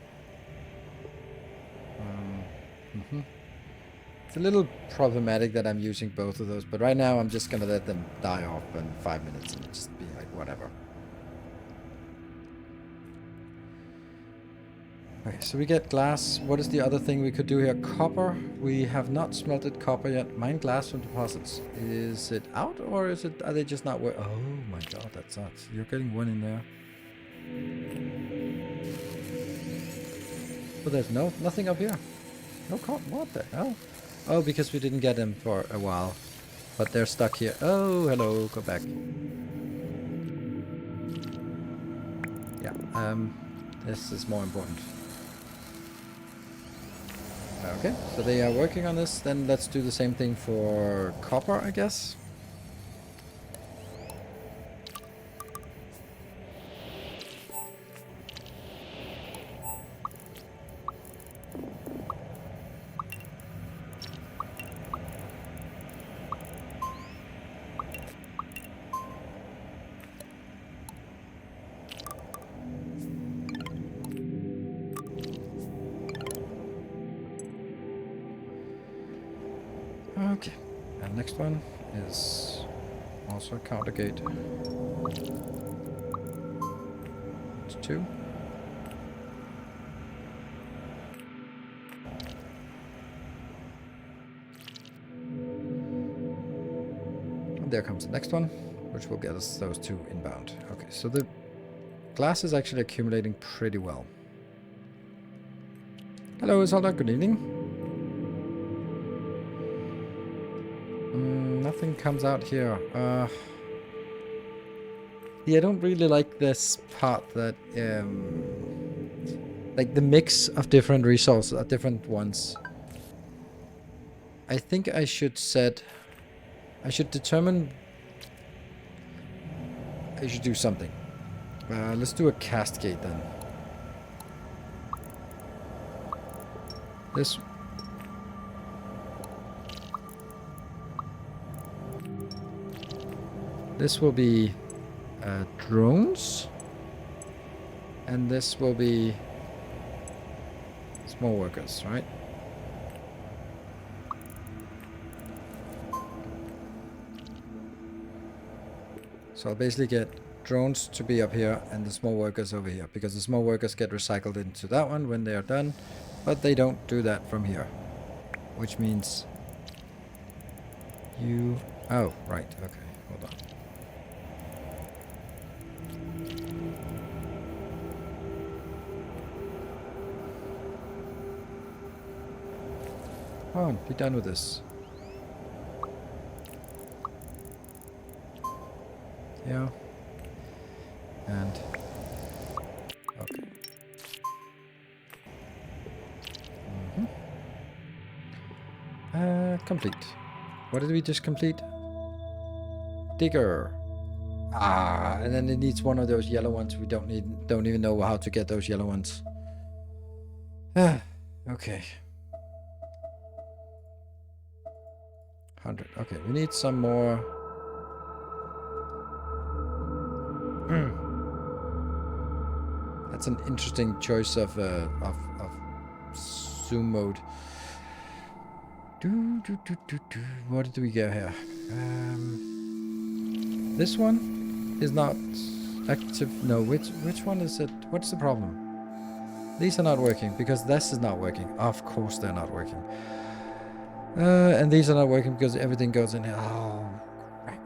Speaker 1: It's a little problematic that I'm using both of those, but right now I'm just gonna let them die off in 5 minutes and just be like, whatever. Okay, so we get glass. What is the other thing we could do here? Copper. We have not smelted copper yet. Mine glass from deposits. Is it out or is it? Are they just not working? Oh my god, that sucks. You're getting one in there. But there's nothing up here. No copper. What the hell? Oh, because we didn't get them for a while. But they're stuck here. Oh, hello. Go back. Yeah. This is more important. Okay, so they are working on this. Then let's do the same thing for copper, I guess. Okay, and next one is also a counter gate. It's 2. And there comes the next one, which will get us those 2 inbound. Okay, so the glass is actually accumulating pretty well. Hello, Isolde, good evening. Nothing comes out here. Yeah, I don't really like this part that, like the mix of different resources, different ones. I think I should determine, I should do something. Let's do a cast gate then. This will be drones, and this will be small workers, right? So I'll basically get drones to be up here and the small workers over here, because the small workers get recycled into that one when they are done, but they don't do that from here, which means you... Oh, right, okay, hold on. Come on, be done with this. Yeah. And... Okay. Complete. What did we just complete? Digger. Ah, and then it needs one of those yellow ones. We don't even know how to get those yellow ones. Ah, okay. 100. Okay, we need some more. That's an interesting choice of zoom mode. What did we get here? This one is not active. No, which one is it? What's the problem? These are not working because this is not working. Of course they're not working. And these are not working because everything goes in here. Oh, right.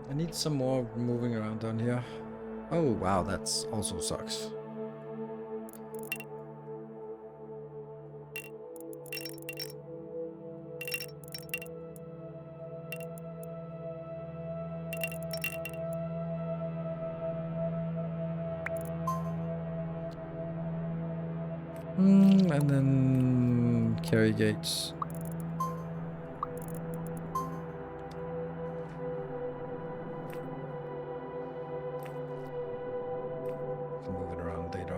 Speaker 1: I need some more moving around down here. Oh, wow, that's also sucks. And then carry gates. Move it around later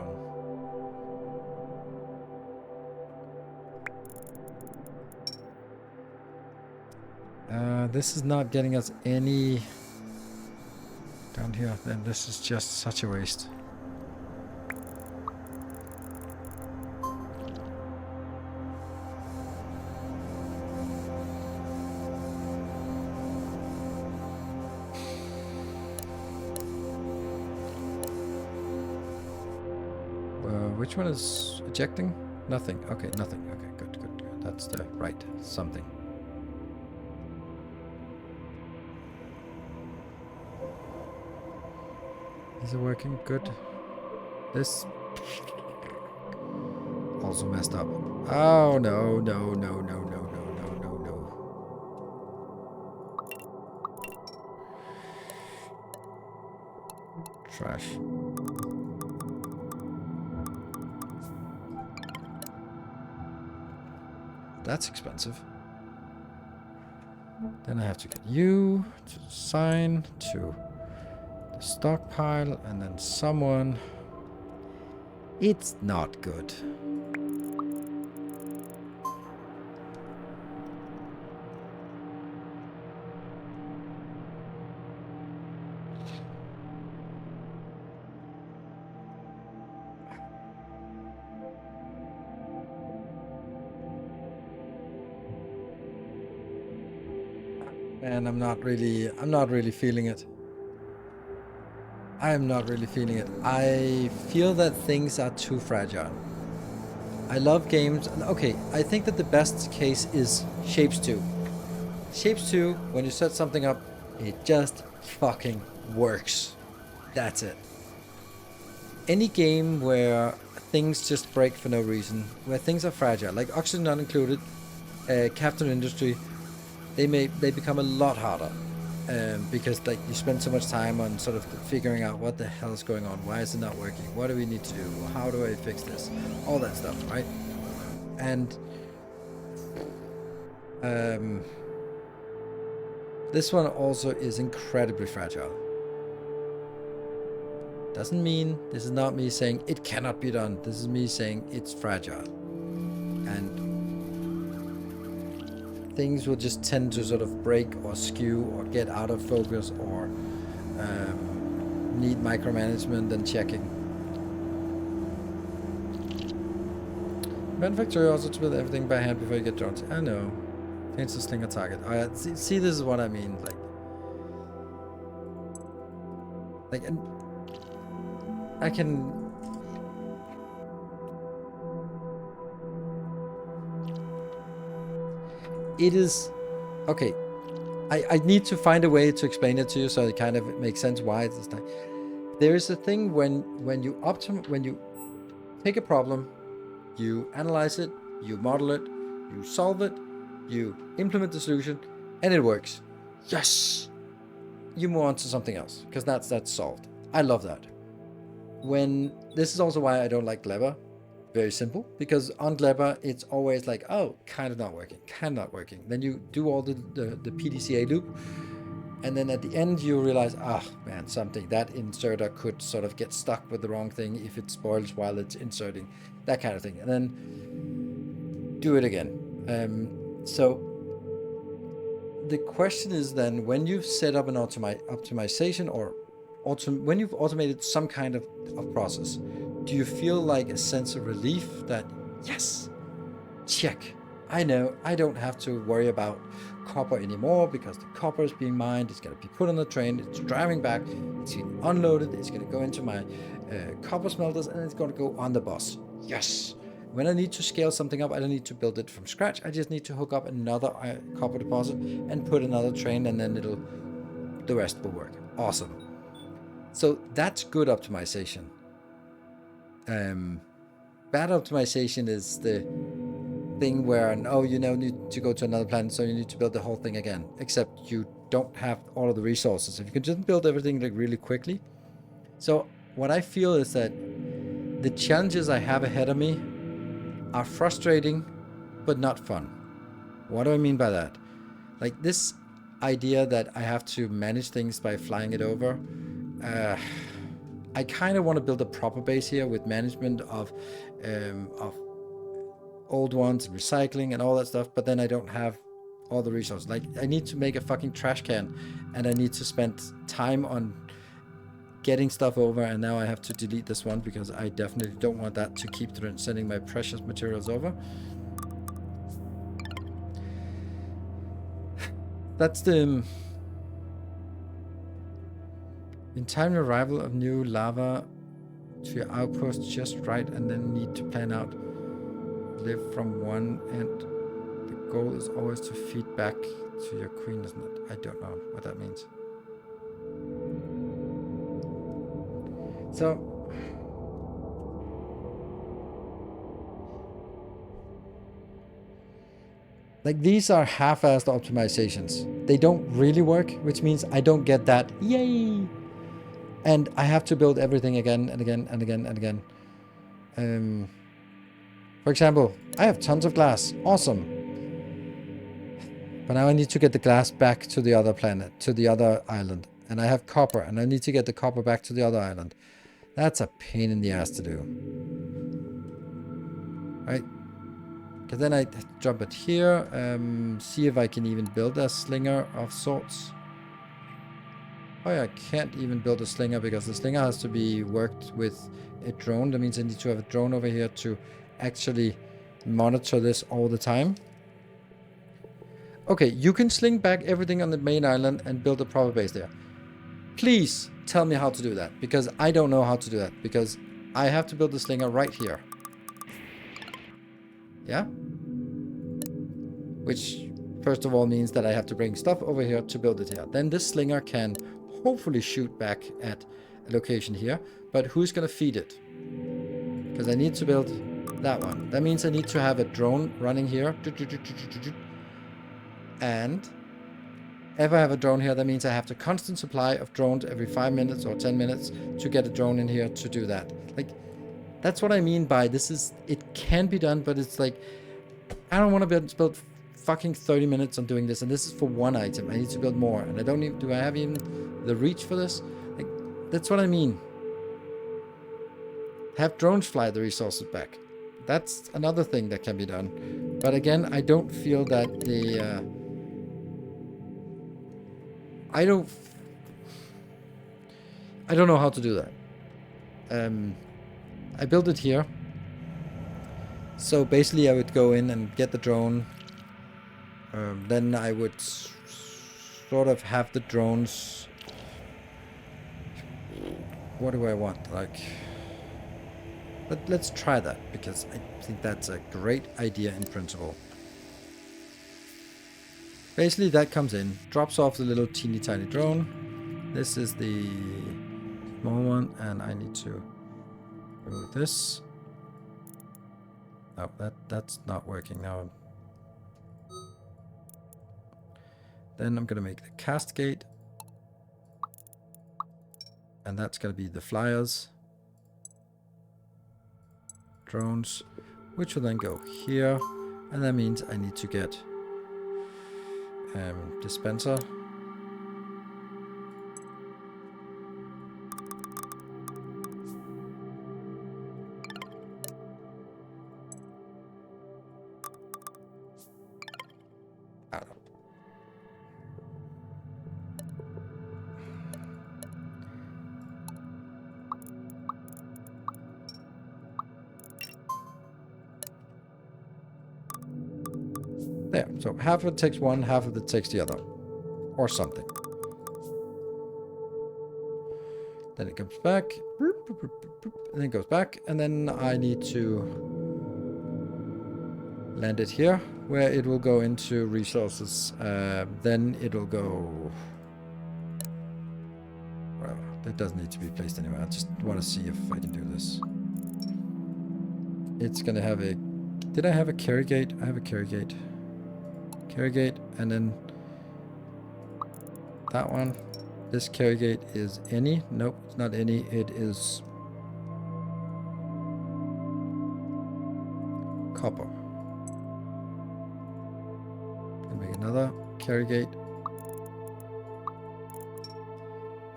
Speaker 1: on. This is not getting us any down here. Then this is just such a waste. Which one is ejecting? Nothing. Okay, nothing. Okay, good. That's the right something. Is it working? Good. This also messed up. Oh no. Trash. That's expensive. Then I have to get you to sign to the stockpile and then someone. It's not good. And I'm not really feeling it. I am not really feeling it. I feel that things are too fragile. I love games. Okay, I think that the best case is Shapes 2. Shapes 2, when you set something up, it just fucking works. That's it. Any game where things just break for no reason, where things are fragile, like Oxygen Not Included, Captain Industry, they become a lot harder. Because like you spend so much time on sort of figuring out what the hell is going on, why is it not working, what do we need to do, how do I fix this, all that stuff, right? And this one also is incredibly fragile. Doesn't mean, this is not me saying it cannot be done, this is me saying it's fragile. And things will just tend to sort of break or skew or get out of focus or need micromanagement and checking. Manufacturer also to build everything by hand before you get drones. I know. Change the slinger target. Alright, see, this is what I mean. And I can. It is okay. I need to find a way to explain it to you so it kind of makes sense why it's like. There is a thing when you take a problem, you analyze it, you model it, you solve it, you implement the solution, and it works. Yes. You move on to something else because that's solved. I love that. This is also why I don't like Clever. Very simple, because on Clever it's always like, oh, kind of not working. Then you do all the PDCA loop, and then at the end you realize, man, that inserter could sort of get stuck with the wrong thing if it spoils while it's inserting, that kind of thing, and then do it again. So the question is then, when you've set up an optimization or when you've automated some kind of process, do you feel like a sense of relief that, yes, check, I know I don't have to worry about copper anymore because the copper is being mined, it's going to be put on the train, it's driving back, it's getting unloaded, it's going to go into my copper smelters, and it's going to go on the bus. Yes. When I need to scale something up, I don't need to build it from scratch. I just need to hook up another copper deposit and put another train, and then the rest will work. Awesome. So that's good optimization. Bad optimization is the thing where, you now need to go to another planet, so you need to build the whole thing again, except you don't have all of the resources. If you can just build everything like really quickly. So what I feel is that the challenges I have ahead of me are frustrating, but not fun. What do I mean by that? Like this idea that I have to manage things by flying it over. I kind of want to build a proper base here with management of old ones, recycling and all that stuff, but then I don't have all the resources. Like I need to make a fucking trash can, and I need to spend time on getting stuff over, and now I have to delete this one because I definitely don't want that to keep sending my precious materials over. That's the in time arrival of new lava to your outpost just right, and then need to plan out live from one end. The goal is always to feed back to your queen, isn't it? I don't know what that means. So like these are half-assed optimizations. They don't really work, which means I don't get that yay, and I have to build everything again and again and again and again. For example, I have tons of glass. Awesome. But now I need to get the glass back to the other planet, to the other island. And I have copper, and I need to get the copper back to the other island. That's a pain in the ass to do. Right? Because then I drop it here. See if I can even build a slinger of sorts. Oh yeah, I can't even build a slinger because the slinger has to be worked with a drone. That means I need to have a drone over here to actually monitor this all the time. Okay, you can sling back everything on the main island and build a proper base there. Please tell me how to do that, because I don't know how to do that, because I have to build the slinger right here. Yeah? Which, first of all, means that I have to bring stuff over here to build it here. Then this slinger can hopefully shoot back at a location here, but who's going to feed it? Because I need to build that one. That means I need to have a drone running here. And if I have a drone here, that means I have the constant supply of drones every 5 minutes or 10 minutes to get a drone in here to do that. Like, that's what I mean by this is, it can be done, but it's like, I don't want to build fucking 30 minutes on doing this, and this is for one item. I need to build more, and I don't need, do I have even the reach for this? Like, that's what I mean. Have drones fly the resources back. That's another thing that can be done. But again, I don't feel that the... I don't know how to do that. I built it here. So basically I would go in and get the drone. Then I would sort of have the drones. What do I want? Like, let's try that, because I think that's a great idea in principle. Basically that comes in, drops off the little teeny tiny drone. This is the small one, and I need to remove this. No, that's not working now. Then I'm gonna make the cast gate, and that's gonna be the flyers, drones, which will then go here, and that means I need to get dispenser. I don't know. There, so half of it takes one, half of it takes the other. Or something. Then it comes back. And then it goes back. And then I need to land it here, where it will go into resources. Then it'll go... Well, that doesn't need to be placed anywhere. I just want to see if I can do this. It's going to have a... Did I have a carry gate? I have a carry gate. Carry gate, and then that one. This carry gate is any. Nope, it's not any. It is copper. I'll make another carry gate.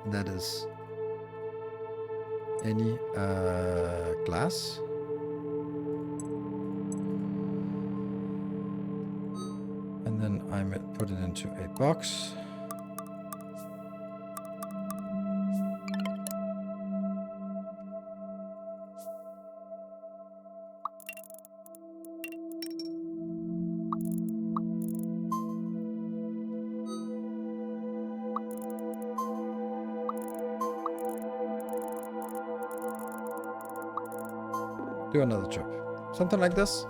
Speaker 1: And that is any glass. And then I put it into a box. Do another trip. Something like this.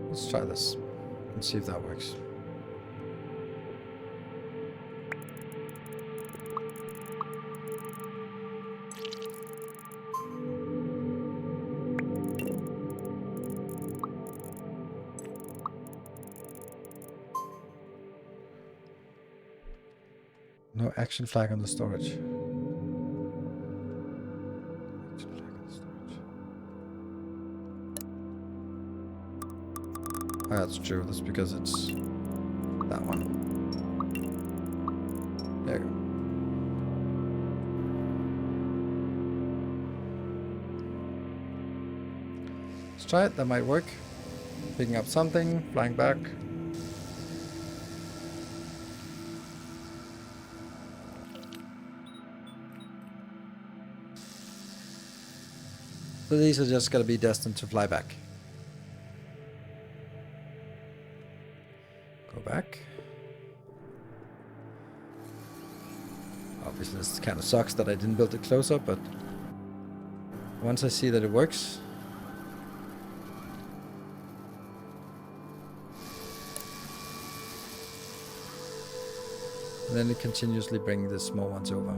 Speaker 1: Let's try this and see if that works. No action flag on the storage. Action flag on the storage. Oh, that's true. That's because it's that one. There you go. Let's try it. That might work. Picking up something, flying back. So these are just going to be destined to fly back. Go back. Obviously this kind of sucks that I didn't build it closer, but once I see that it works, then it continuously brings the small ones over.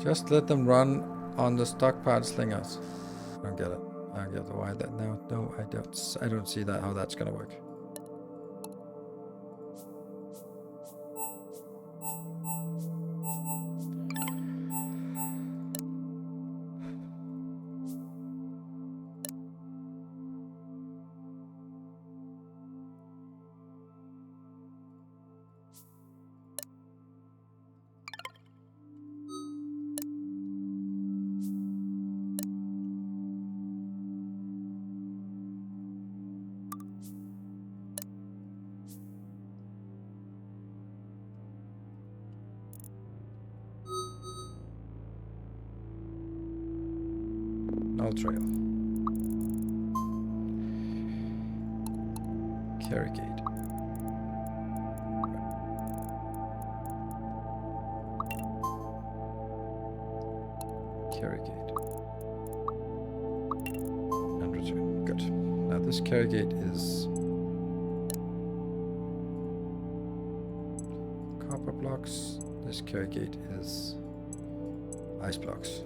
Speaker 1: Just let them run on the stockpile slingers. I don't get it. I don't get why that now. No, I don't see that how that's gonna work. Null trail. Carrigate. Carrigate. And return. Good. Now this carrigate is copper blocks. This carrigate is ice blocks.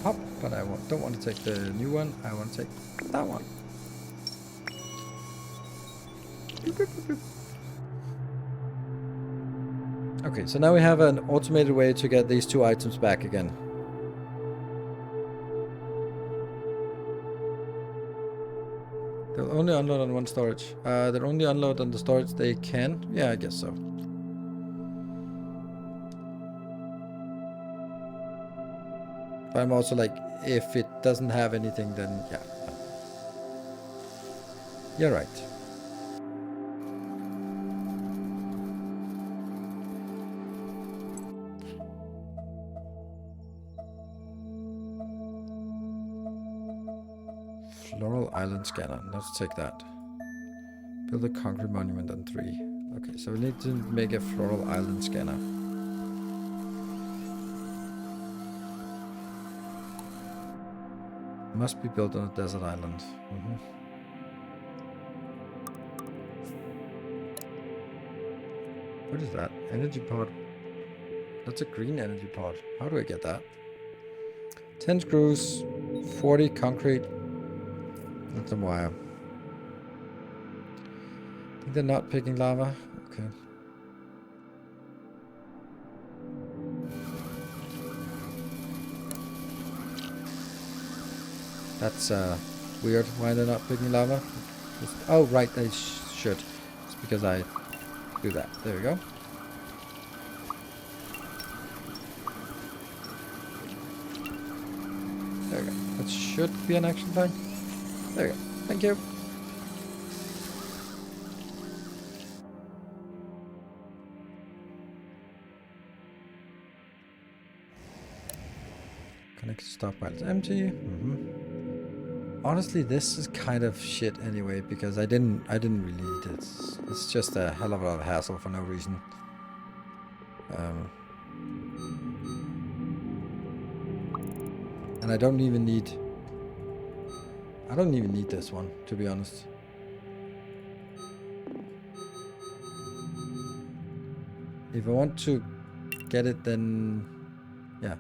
Speaker 1: Pop, but I don't want to take the new one. I want to take that one. Okay, so now we have an automated way to get these two items back again. They'll only unload on one storage. They'll only unload on the storage they can. Yeah, I guess so. But I'm also like, if it doesn't have anything, then yeah. You're right. Floral Island Scanner. Let's take that. Build a concrete monument on 3. Okay, so we need to make a Floral Island Scanner. Must be built on a desert island. What is that? Energy pod. That's a green energy pod. How do I get that? 10 screws, 40 concrete, and some wire. I think they're not picking lava. Okay. That's weird. Why they're not picking lava? Oh, right, they should. It's because I do that. There we go. There we go. That should be an action flag. There we go. Thank you. Connect to stockpile. It's empty. Honestly, this is kind of shit anyway because I didn't really need it. It's just a hell of a lot of hassle for no reason. And I don't even need this one, to be honest. If I want to get it, then yeah.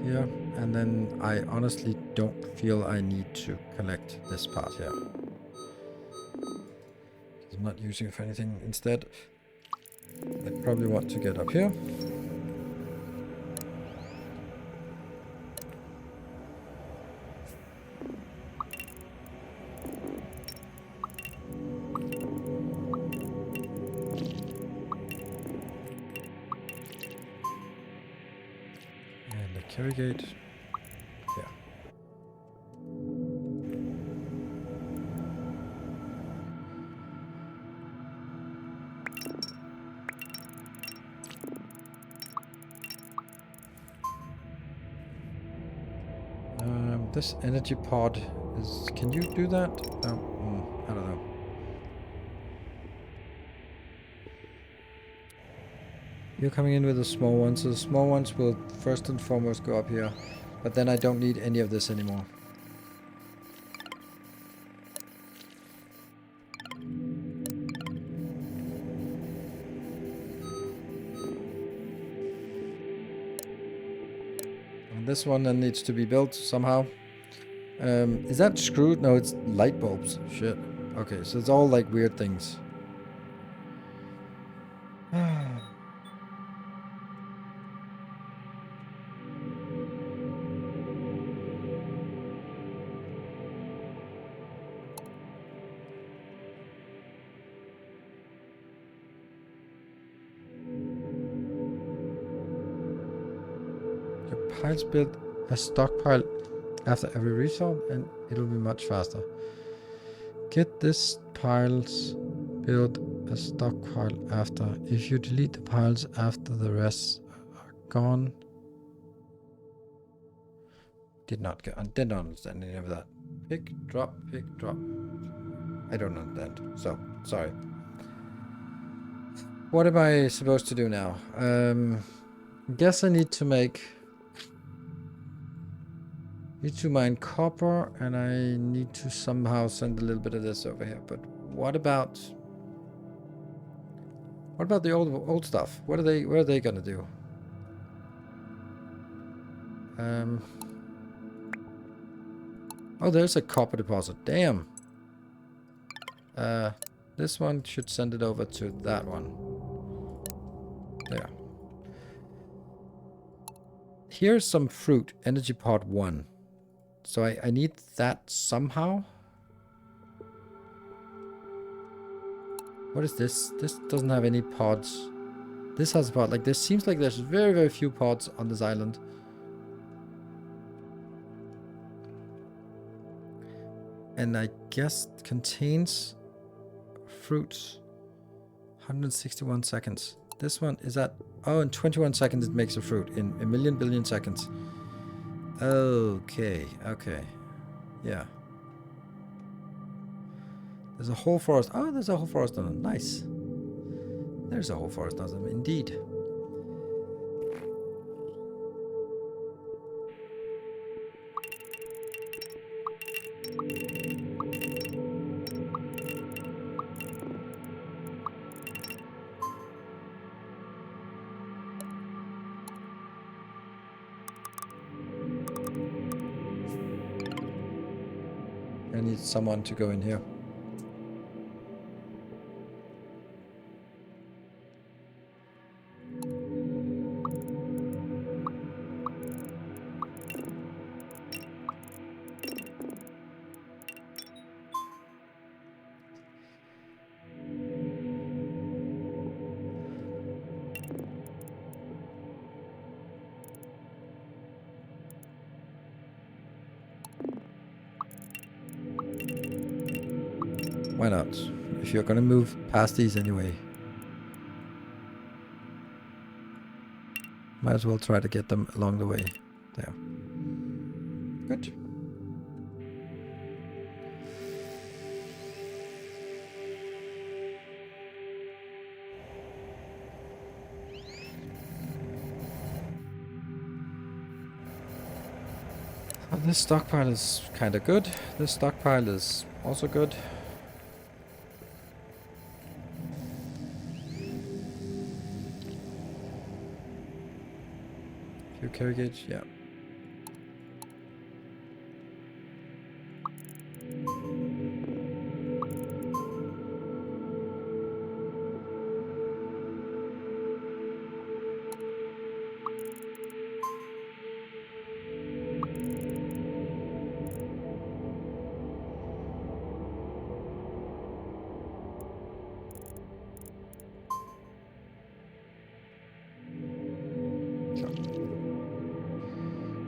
Speaker 1: Here, and then I honestly don't feel I need to collect this part here. I'm not using it for anything. Instead, I probably want to get up here. Carrigate. Yeah. This energy pod is... Can you do that? No. I don't know. You're coming in with the small ones, so the small ones will first and foremost go up here. But then I don't need any of this anymore. this one then needs to be built somehow. Is that screwed? No, it's light bulbs. Shit. Okay, so it's all like weird things. Piles build a stockpile after every resource and it'll be much faster. Get this piles build a stockpile after. If you delete the piles after the rest are gone. Did not understand any of that. Pick, drop, pick, drop. I don't understand. So, sorry. What am I supposed to do now? Guess I need to mine copper, and I need to somehow send a little bit of this over here. But what about the old stuff? What are they gonna do? Oh, there's a copper deposit. Damn. This one should send it over to that one. There. Here's some fruit. Energy pod 1. So I need that somehow. What is this? This doesn't have any pods. This has a pod. Like, this seems like there's very, very few pods on this island. And I guess it contains fruits. 161 seconds. This one is at... Oh, in 21 seconds it makes a fruit. In a million billion seconds. Okay, okay. Yeah. There's a whole forest. Oh, there's a whole forest on them. Nice. There's a whole forest on them, indeed. I need someone to go in here. Why not? If you're gonna move past these anyway. Might as well try to get them along the way. There. Good. Well, this stockpile is kind of good. This stockpile is also good. Carry gauge, yeah.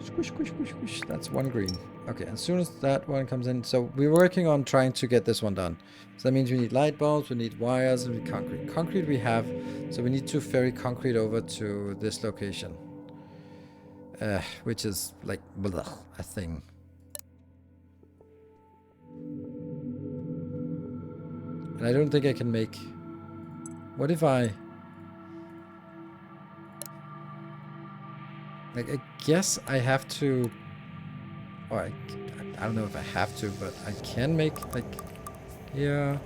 Speaker 1: Squish, squish, squish, squish. That's one green. Okay, as soon as that one comes in. So we're working on trying to get this one done. So that means we need light bulbs, we need wires, and we need concrete. Concrete we have, so we need to ferry concrete over to this location. Which is like blah, a thing. And I don't think I can make... What if I... Like, I guess I have to... Or I don't know if I have to, but I can make, like... Yeah.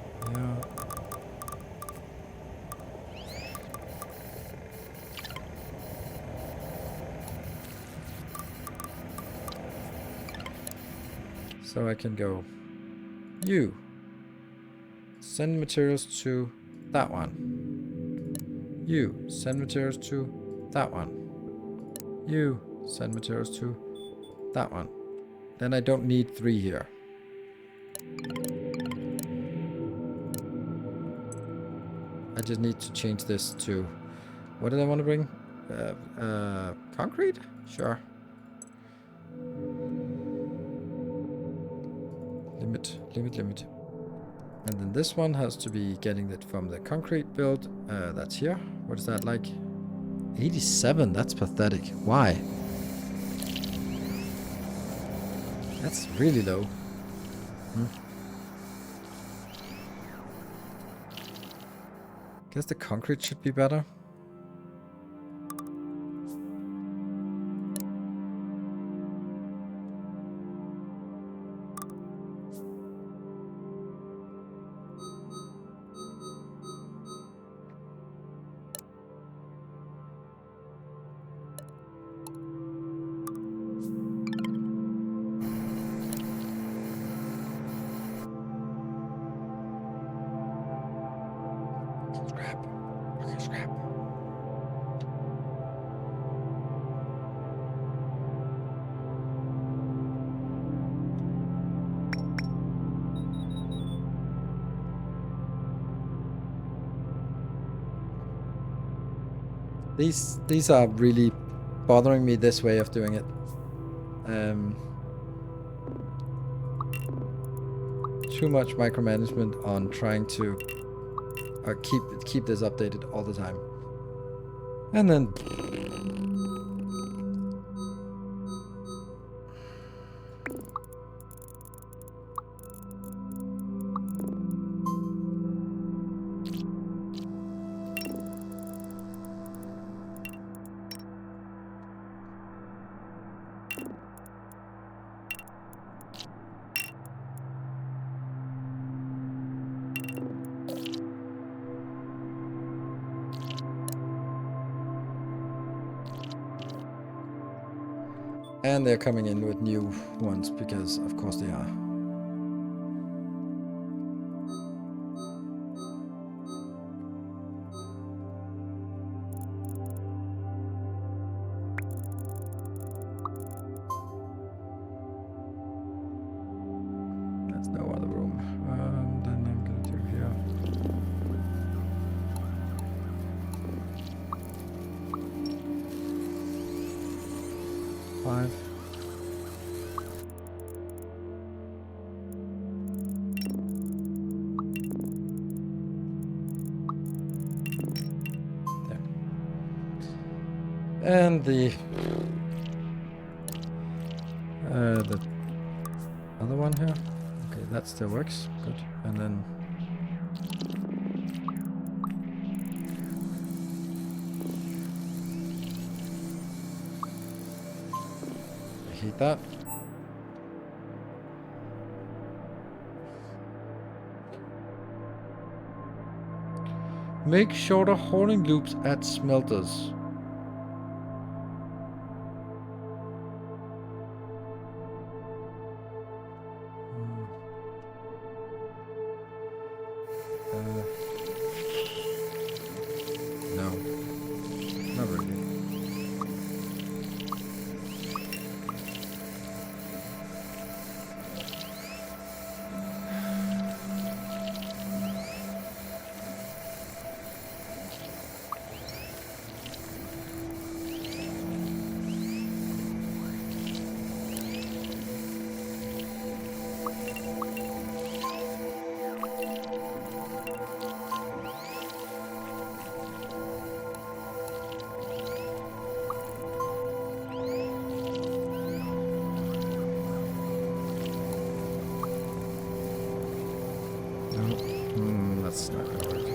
Speaker 1: So I can go, you, send materials to that one. You, send materials to that one. You, send materials to that one. Then I don't need 3 here. I just need to change this to, what did I want to bring? Concrete? Sure. Limit. And then this one has to be getting it from the concrete build. That's here. What is that like? 87, that's pathetic. Why? That's really low. Guess the concrete should be better. Scrap. These are really bothering me, this way of doing it. Too much micromanagement on trying to keep this updated all the time. And then and they're coming in with new ones, because of course they are. That's no other room. Then I'm gonna do here. Five. There. And the other one here. Okay, that still works. Good. And then heat that. Make shorter hauling loops at smelters. No, not really. That's not gonna work.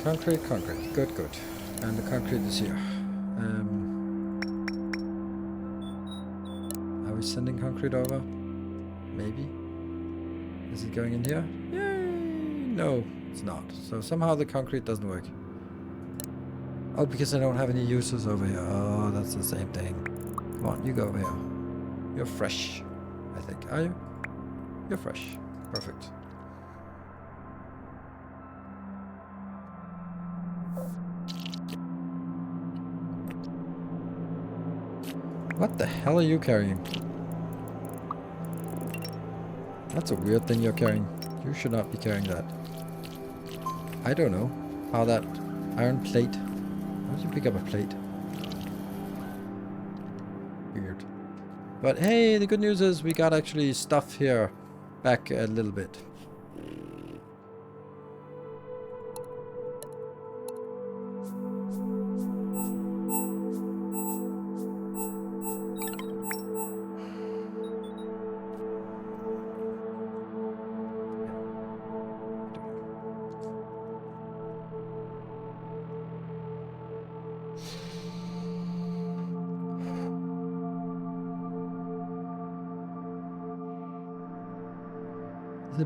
Speaker 1: Okay, concrete. Good. And the concrete is here. Are we sending concrete over? Maybe. Is it going in here? Yay! No, it's not. So somehow the concrete doesn't work. Oh, because I don't have any users over here. Oh, that's the same thing. Come on, you go over here. You're fresh, I think. Are you? You're fresh. Perfect. What the hell are you carrying? That's a weird thing you're carrying. You should not be carrying that. I don't know how that iron plate. How did you pick up a plate? Weird. But hey, the good news is we got actually stuff here back a little bit.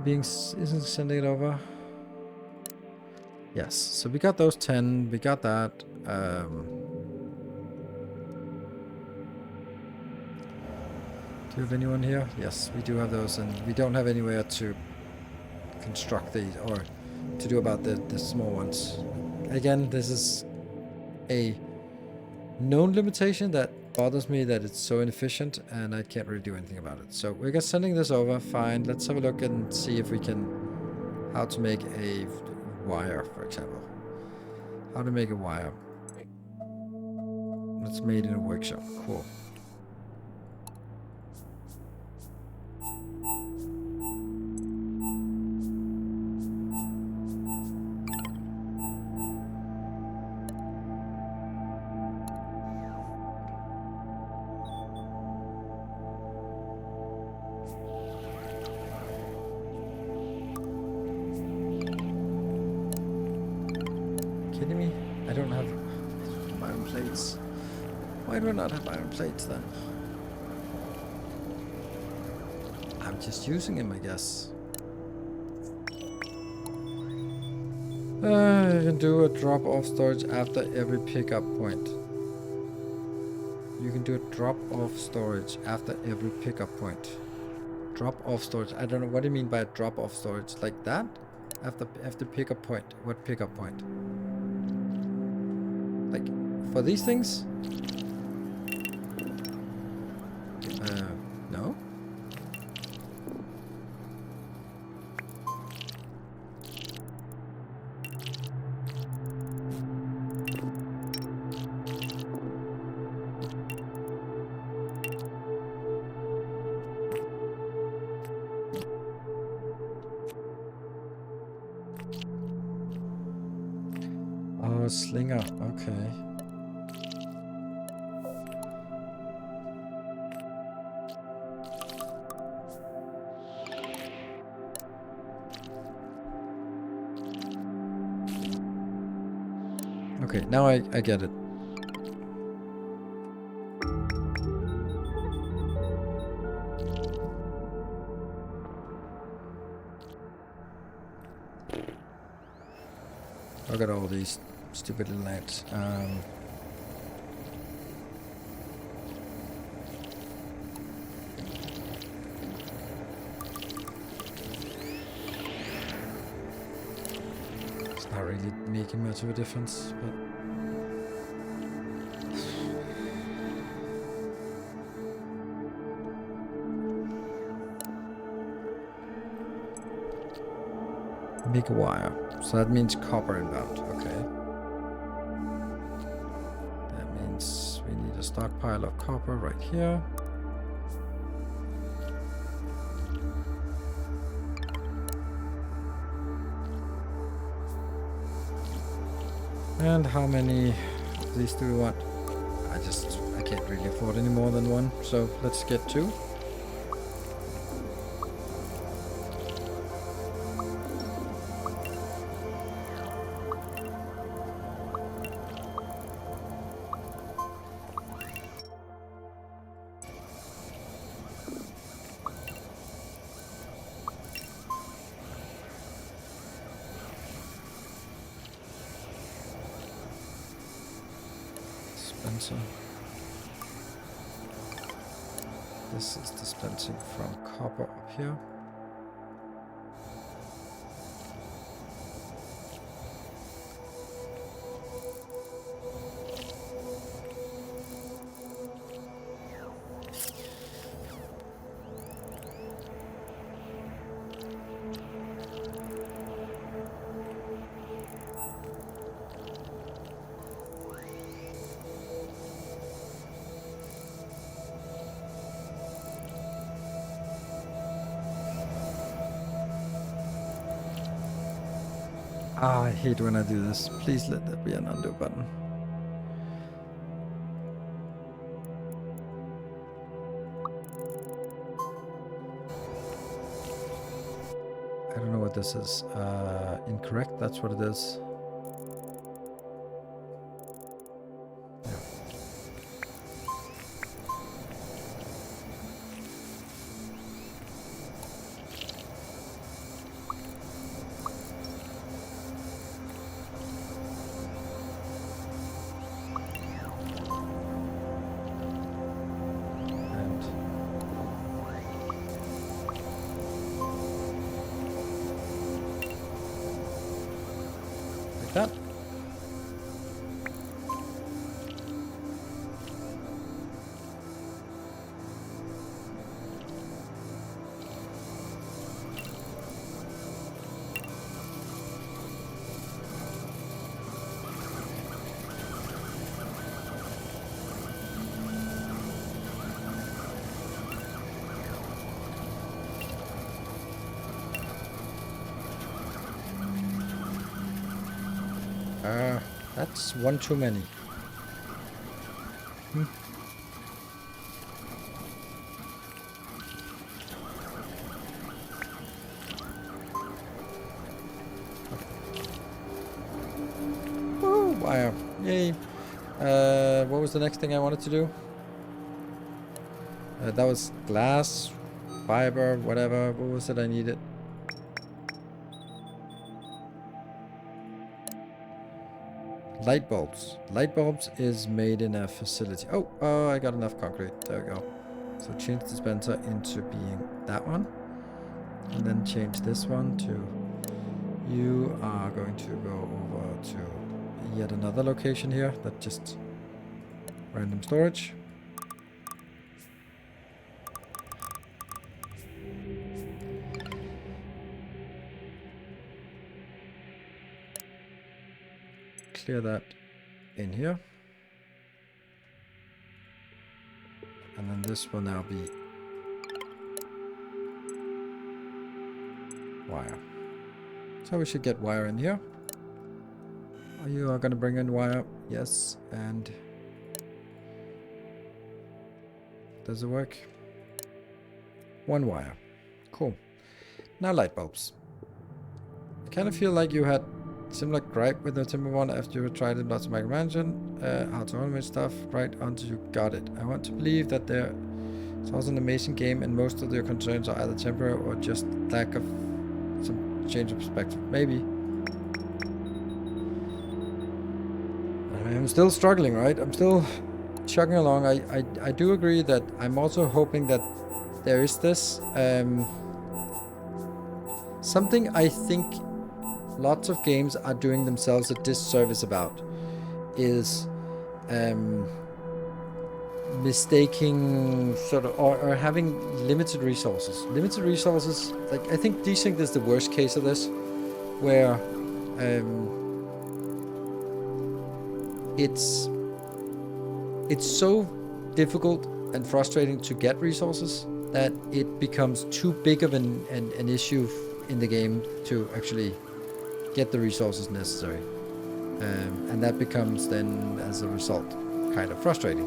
Speaker 1: Isn't sending it over? Yes, so we got those 10, we got that. Do you have anyone here? Yes, we do have those, and we don't have anywhere to construct these, or to do about the small ones. Again, this is a known limitation that bothers me, that it's so inefficient and I can't really do anything about it. So we're just sending this over. Fine, let's have a look and see if we can, how to make a wire, for example. How to make a wire. It's made in a workshop. Cool. Kidding me? I don't have iron plates. Why do I not have iron plates then? I'm just using them, I guess. You can do a drop-off storage after every pickup point. You can do a drop-off storage after every pickup point. Drop-off storage. I don't know. What do you mean by a drop-off storage? Like that? After pickup point. What pickup point? Like, for these things? No? Oh, slinger. Okay. Okay, now I get it. Look at all these stupid little ants. It's not really making much of a difference, but make a wire. So that means copper inbound. Okay. That means we need a stockpile of copper right here. And how many of these do we want? I can't really afford any more than one, so let's get two. dispenser. This is dispensing from copper up here. Ah, I hate when I do this. Please let there be an undo button. I don't know what this is. Incorrect, that's what it is. That. That's one too many. Woo, wire. Yay. What was the next thing I wanted to do? That was glass, fiber, whatever. What was it I needed? Light bulbs. Light bulbs is made in a facility. Oh, I got enough concrete. There we go. So change dispenser into being that one. And then change this one to... You are going to go over to yet another location here. That just... Random storage. Clear that in here. And then this will now be wire. So we should get wire in here. Are you going to bring in wire? Yes. And does it work? One wire. Cool. Now light bulbs. I kind of feel like you had similar gripe with the Timber one after you tried it lots of micromanagement, how to automate stuff right until you got it. I want to believe that there is also an amazing game and most of your concerns are either temporary or just lack of some change of perspective. Maybe. I'm still struggling, right? I'm still chugging along. I do agree that I'm also hoping that there is this something I think lots of games are doing themselves a disservice about is mistaking sort of or having limited resources. Limited resources, like I think Desync is the worst case of this, where it's so difficult and frustrating to get resources that it becomes too big of an issue in the game to actually get the resources necessary, and that becomes then as a result kind of frustrating.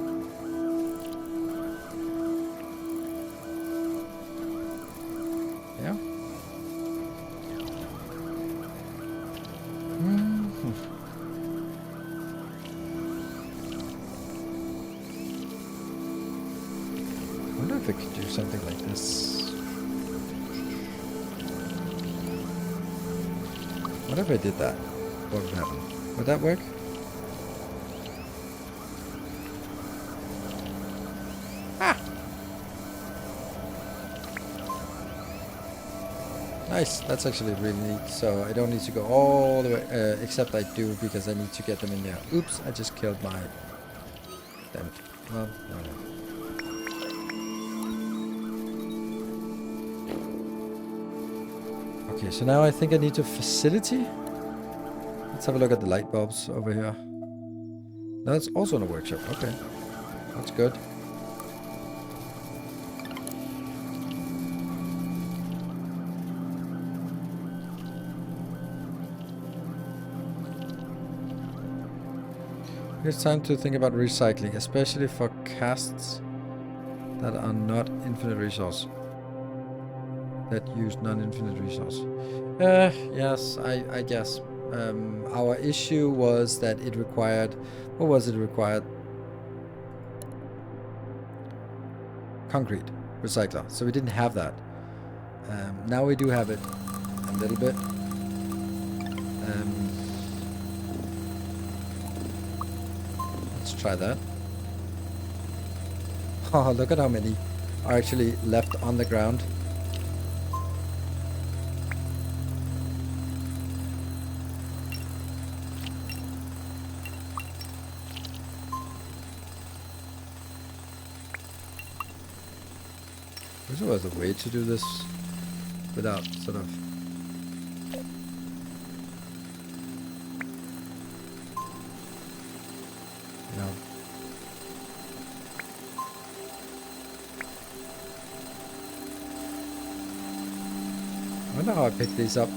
Speaker 1: Yeah. I wonder if I could do something like this. What if I did that? What would happen? Would that work? Nice, that's actually really neat. So I don't need to go all the way, except I do because I need to get them in there. Oops, I just killed my... Damn it. Well, no. Okay, so now I think I need a facility. Let's have a look at the light bulbs over here. No, that's also in a workshop. Okay, that's good. It's time to think about recycling, especially for casts that are not infinite resource. That use non-infinite resource. Yes, I guess. Our issue was that it required... What was it required? Concrete recycler. So we didn't have that. Now we do have it a little bit. Let's try that. Oh, look at how many are actually left on the ground. There's always a way to do this without sort of... You know... I wonder how I picked these up.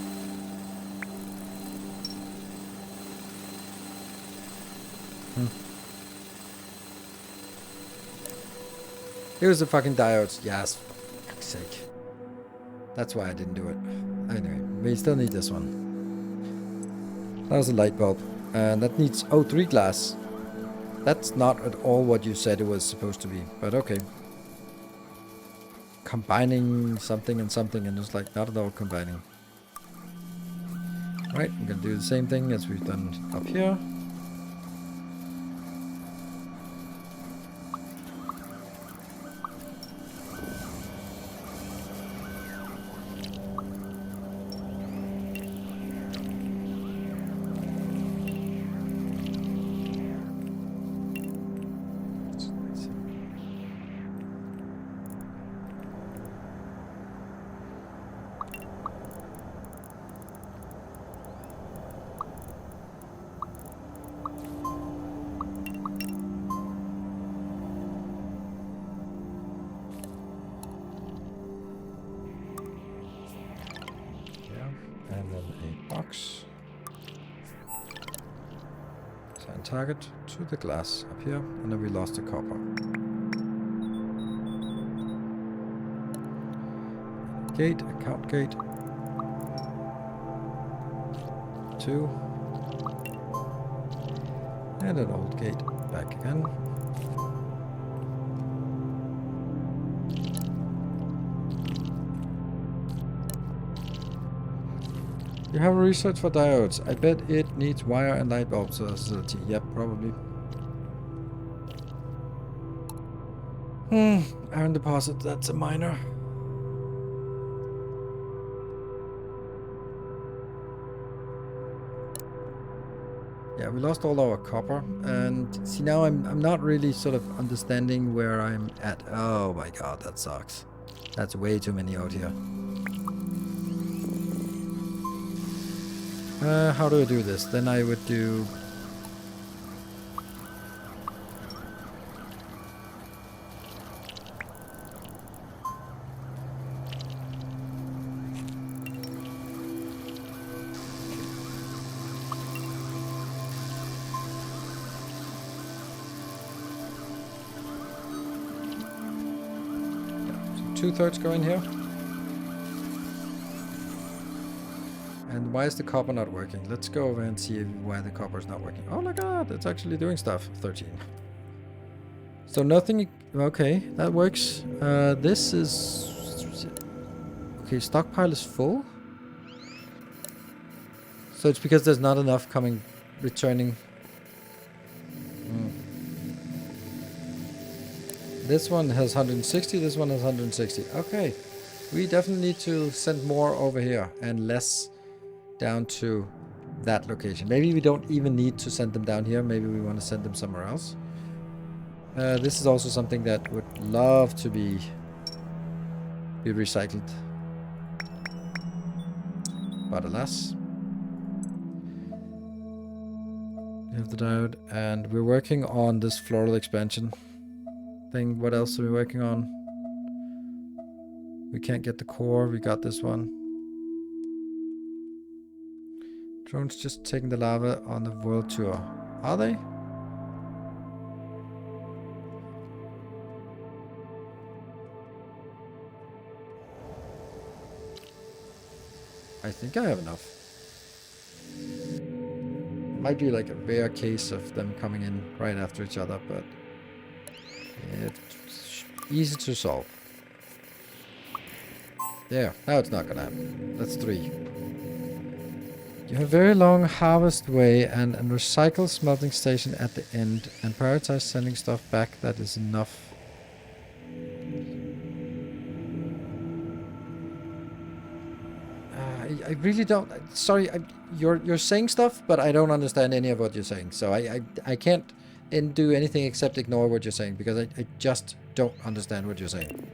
Speaker 1: Here's the fucking diodes. Yes. For fuck's sake. That's why I didn't do it. Anyway, we still need this one. That was a light bulb. And that needs O3 glass. That's not at all what you said it was supposed to be. But okay. Combining something and something and it's like not at all combining. Right, I'm gonna do the same thing as we've done up here. And then a box. Assign target to the glass up here, and then we lost the copper. Gate, a count gate. 2. And an old gate back again. You have a research for diodes. I bet it needs wire and light bulbs facility. Yep, probably. Iron deposit, that's a minor. Yeah, we lost all our copper. And see, now I'm not really sort of understanding where I'm at. Oh my god, that sucks. That's way too many out here. How do I do this? Then I would do... So 2/3 go in here. And why is the copper not working? Let's go over and see why the copper is not working. Oh my god, it's actually doing stuff. 13. So nothing... Okay, that works. This is... Okay, stockpile is full. So it's because there's not enough coming... Returning. This one has 160, this one has 160. Okay. We definitely need to send more over here and less down to that location. Maybe we don't even need to send them down here. Maybe we want to send them somewhere else. This is also something that would love to be recycled. But alas. We have the diode, and we're working on this floral expansion thing. What else are we working on? We can't get the core. We got this one. Drones just taking the lava on the world tour. Are they? I think I have enough. Might be like a rare case of them coming in right after each other, but it's easy to solve. There, now it's not gonna happen. That's 3. You have very long harvest way and a recycle smelting station at the end, and prioritize sending stuff back. That is enough. I really don't. Sorry, you're saying stuff, but I don't understand any of what you're saying. So I can't do anything except ignore what you're saying, because I just don't understand what you're saying.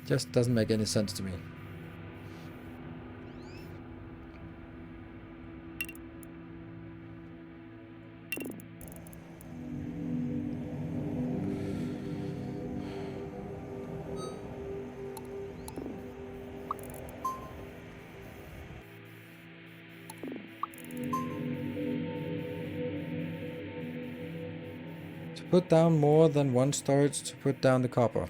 Speaker 1: Just doesn't make any sense to me. To put down more than one storage to put down the copper.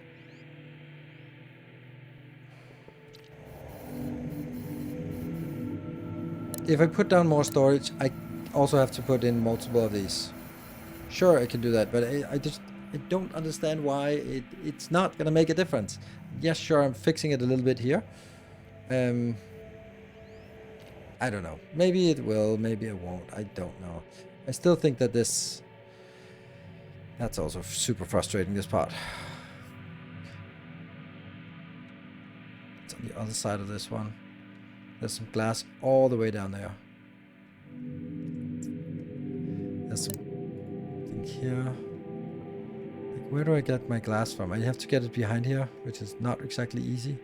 Speaker 1: If I put down more storage, I also have to put in multiple of these. Sure, I can do that, but I don't understand why it's not gonna make a difference. Yes, sure, I'm fixing it a little bit here. I don't know. Maybe it will, maybe it won't. I don't know. I still think that this... That's also super frustrating, this part. It's on the other side of this one. There's some glass all the way down there. There's something here. Like, where do I get my glass from? I have to get it behind here, which is not exactly easy.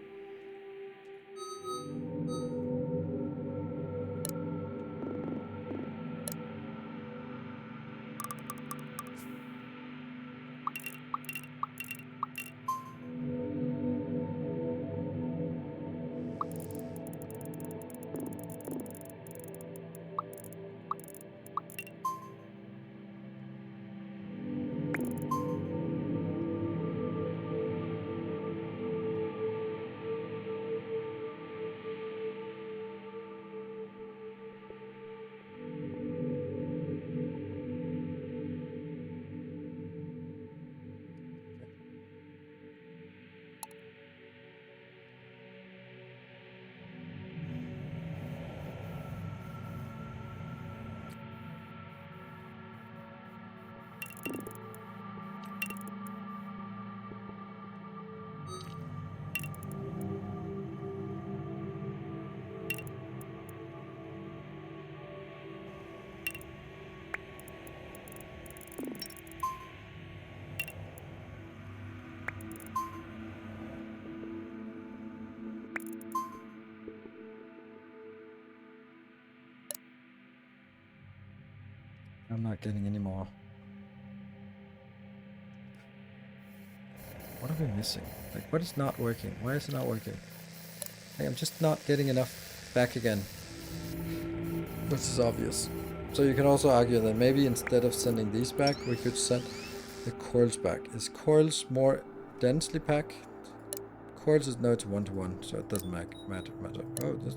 Speaker 1: I'm not getting any more. What are we missing? Like, what is not working? Why is it not working? Like, I'm just not getting enough back again. Which is obvious. So you can also argue that maybe instead of sending these back, we could send the coils back. Is coils more densely packed? Coils is no, it's 1-to-1, so it doesn't matter. Oh, this...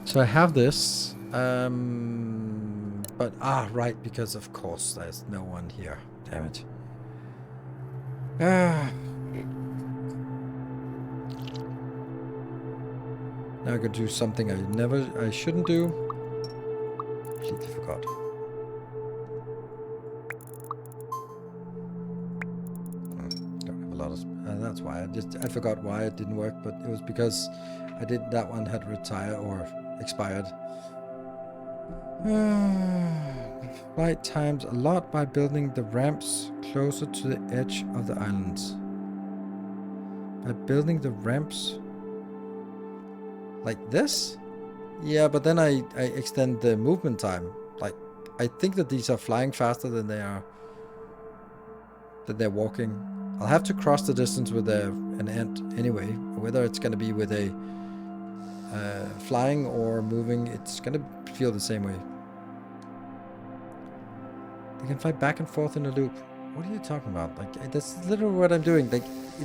Speaker 1: So I have this, but right, because of course there's no one here. Damn it. Now I could do something I shouldn't do. Completely forgot. Don't have a lot of. That's why I forgot why it didn't work, but it was because that one had retired or expired. Flight times a lot by building the ramps closer to the edge of the islands. By building the ramps like this? Yeah, but then I extend the movement time. Like, I think that these are flying faster than they're walking. I'll have to cross the distance with an ant anyway. Whether it's going to be with a flying or moving, it's going to feel the same way. They can fly back and forth in a loop. What are you talking about? Like, that's literally what I'm doing. Like,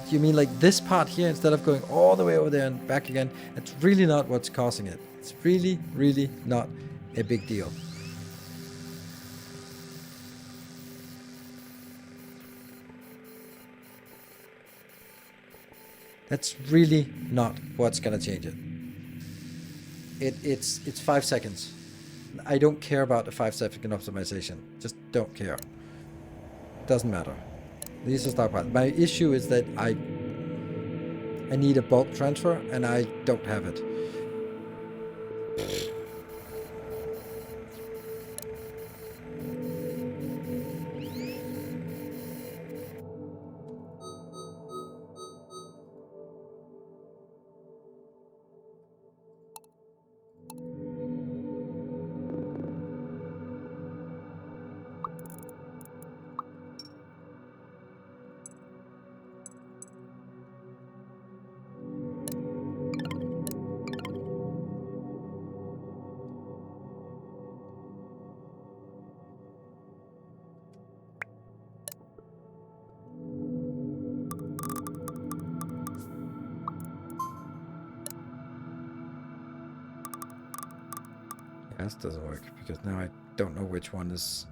Speaker 1: you mean like this part here instead of going all the way over there and back again? That's really not what's causing it. It's really, really not a big deal. That's really not what's gonna change it. It's 5 seconds. I don't care about the 5-second optimization. Just don't care. Doesn't matter. These are stockpiles. My issue is that I need a bulk transfer and I don't have it. This doesn't work because now I don't know which one is.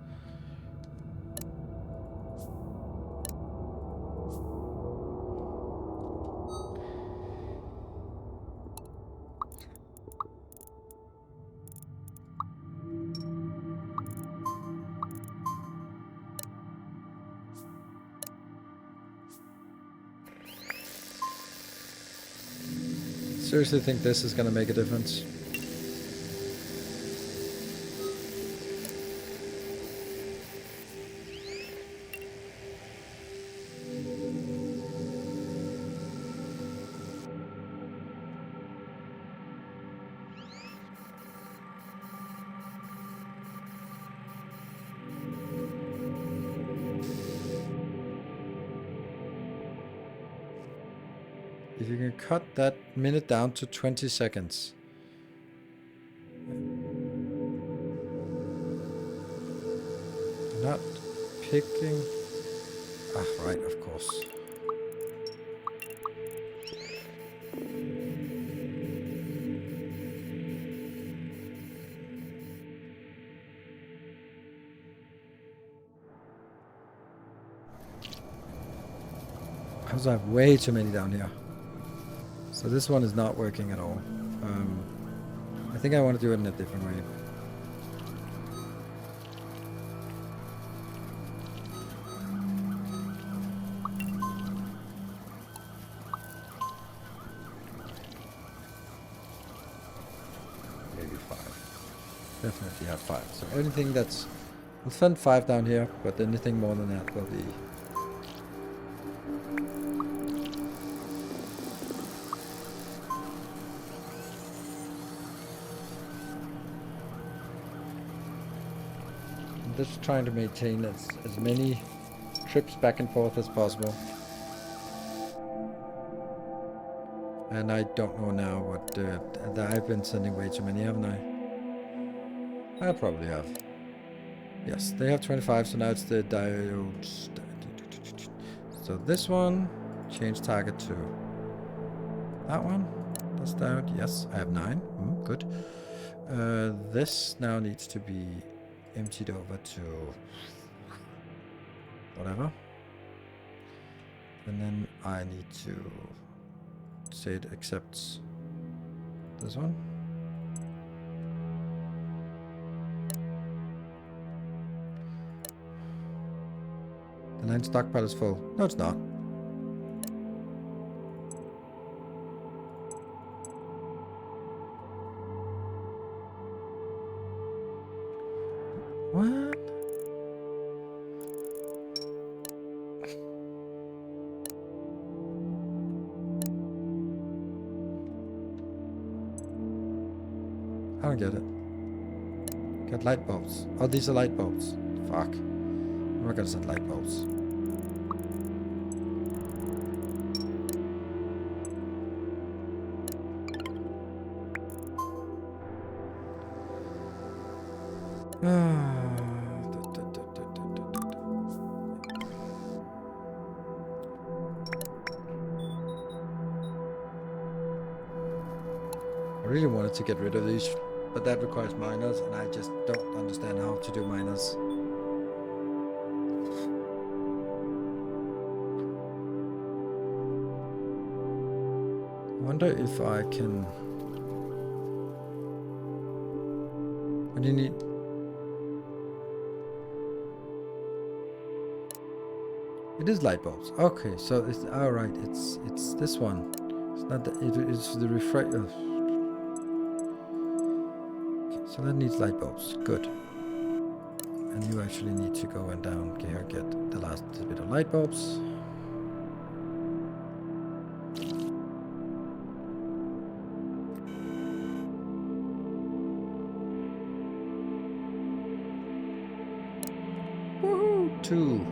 Speaker 1: Seriously think this is gonna make a difference? If you can cut that minute down to 20 seconds. Not picking. Right, of course. Because I have way too many down here. So this one is not working at all. I think I want to do it in a different way. Maybe 5. Definitely have 5. So anything that's... We'll send 5 down here, but anything more than that will be... Just trying to maintain as many trips back and forth as possible. And I don't know now what I've been sending way too many, haven't I? I probably have. Yes, they have 25, so now it's the diodes. So this one, change target to that one. That's diode. Yes, I have 9. Good. This now needs to be emptied over to whatever. And then I need to say it accepts this one. The land stockpile is full. No, it's not. What? I don't get it. Got light bulbs. Oh, these are light bulbs. Fuck. I'm not gonna send light bulbs. I really wanted to get rid of these, but that requires miners, and I just don't understand how to do miners. I wonder if I can... What do you need? It is light bulbs. Okay, so it's alright. It's this one. It's not the. It's the refresh. Okay, so that needs light bulbs. Good. And you actually need to go and down here get the last bit of light bulbs. Woohoo! 2.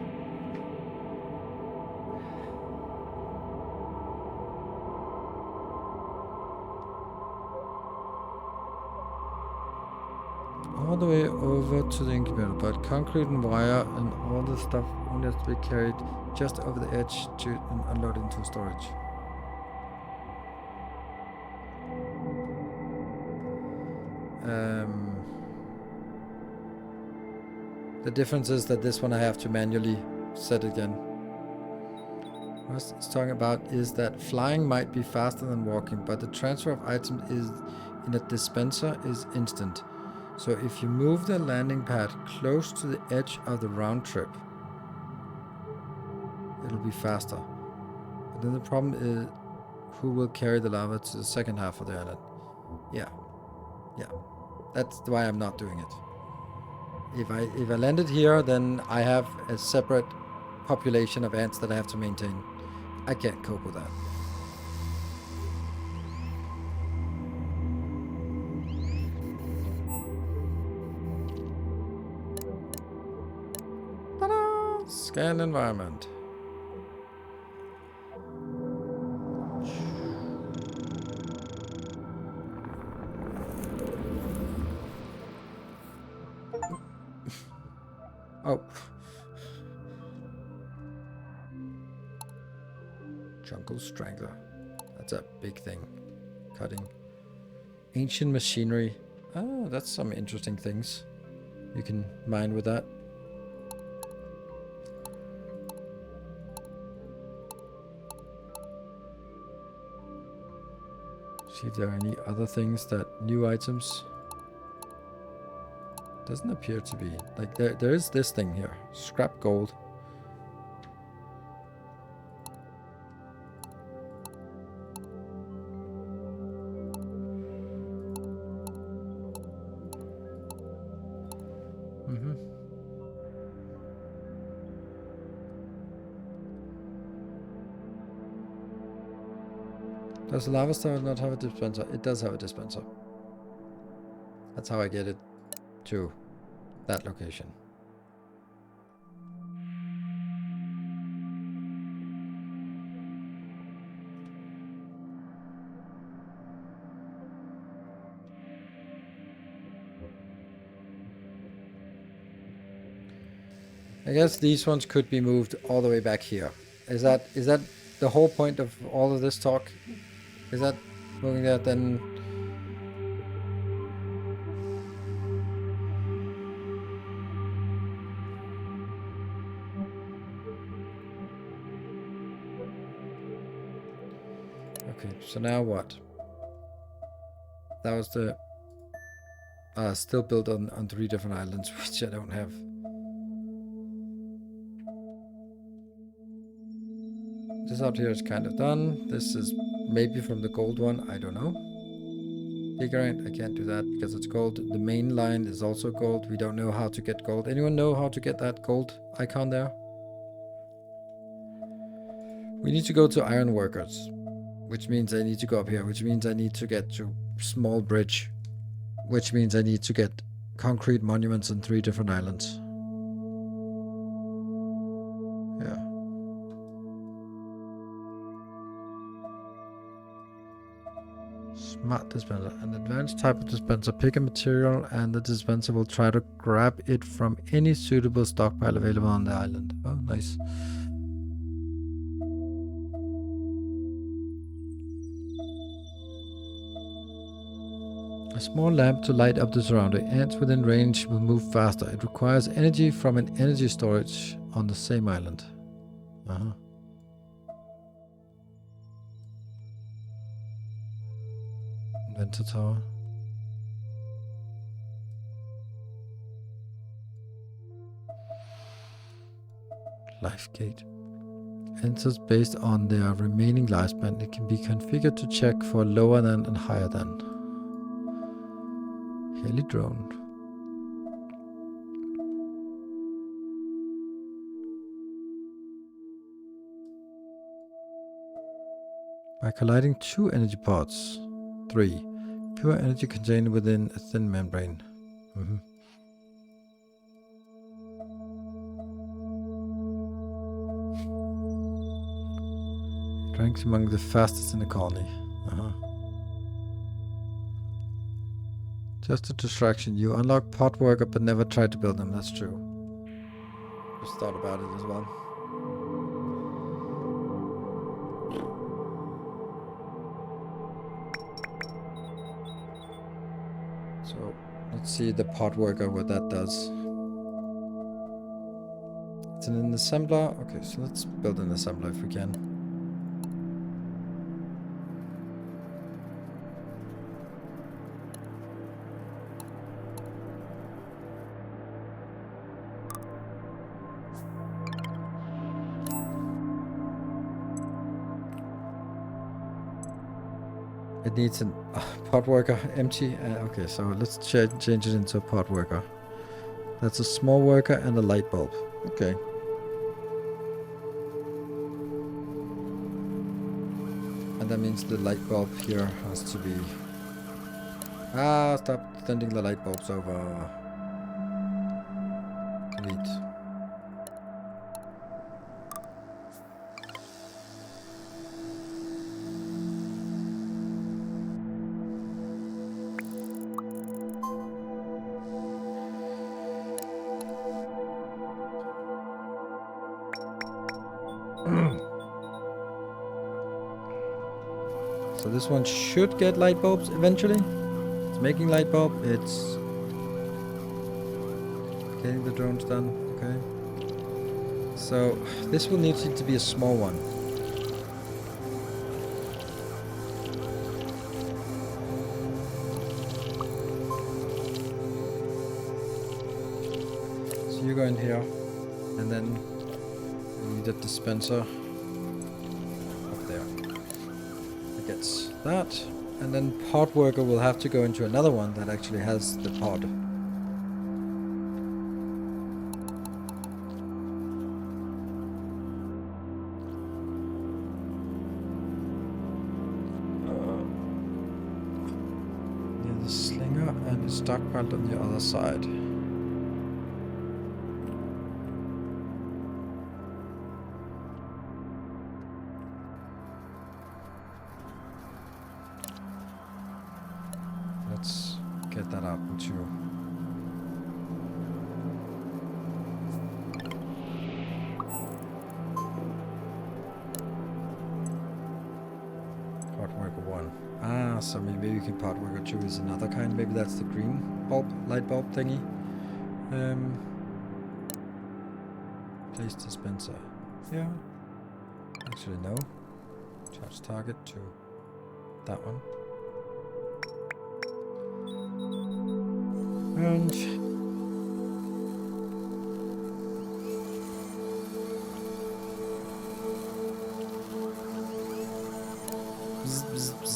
Speaker 1: All the way over to the incubator, but concrete and wire and all the stuff only has to be carried just over the edge to unload into storage. The difference is that this one I have to manually set again. What it's talking about is that flying might be faster than walking, but the transfer of items is in a dispenser is instant. So if you move the landing pad close to the edge of the round trip, it'll be faster. But then the problem is who will carry the lava to the second half of the island. Yeah. That's why I'm not doing it. If I landed here, then I have a separate population of ants that I have to maintain. I can't cope with that. Ta-da! Scan environment. Oh. Jungle Strangler. That's a big thing. Cutting. Ancient machinery. Oh, that's some interesting things. You can mine with that. See if there are any other things that new items. Doesn't appear to be. Like there is this thing here. Scrap gold. Does the lava star not have a dispenser? It does have a dispenser. That's how I get it to that location. I guess these ones could be moved all the way back here. Is that the whole point of all of this talk? Is that moving that then? Okay, so now what? That was the... still built on 3 different islands, which I don't have. This out here is kind of done. This is maybe from the gold one, I don't know. Figurant, I can't do that because it's gold. The main line is also gold. We don't know how to get gold. Anyone know how to get that gold icon there? We need to go to iron workers, which means I need to go up here, which means I need to get to small bridge, which means I need to get concrete monuments on 3 different islands. Yeah. Smart dispenser. An advanced type of dispenser. Pick a material and the dispenser will try to grab it from any suitable stockpile available on the island. Oh, nice. A small lamp to light up the surrounding. Ants within range will move faster. It requires energy from an energy storage on the same island. Uh-huh. Inventor tower. Life gate. Enters based on their remaining lifespan. It can be configured to check for lower than and higher than. Heli drone. By colliding 2 energy pods. 3. Pure energy contained within a thin membrane. Ranks among the fastest in the colony. Just a distraction. You unlock pot worker but never tried to build them. That's true. Just thought about it as well. So let's see the pot worker, what that does. It's an assembler. Okay, so let's build an assembler if we can. It needs a pot worker, empty. Okay, so let's change it into a pot worker. That's a small worker and a light bulb. Okay. And that means the light bulb here has to be... stop sending the light bulbs over. Delete. So this one should get light bulbs eventually. It's making light bulb. It's getting the drones done. Okay. So this will need to be a small one. So you go in here, and then you need a dispenser. Gets that, and then pod worker will have to go into another one that actually has the pod. Near the slinger, and it's stockpiled on the other side. Let's get that out into pot worker 1. So maybe we can pot worker 2 is another kind. Maybe that's the green bulb, light bulb thingy. Place dispenser. Yeah. Actually no. Charge target 2. that one. And bzz, bzz, bzz.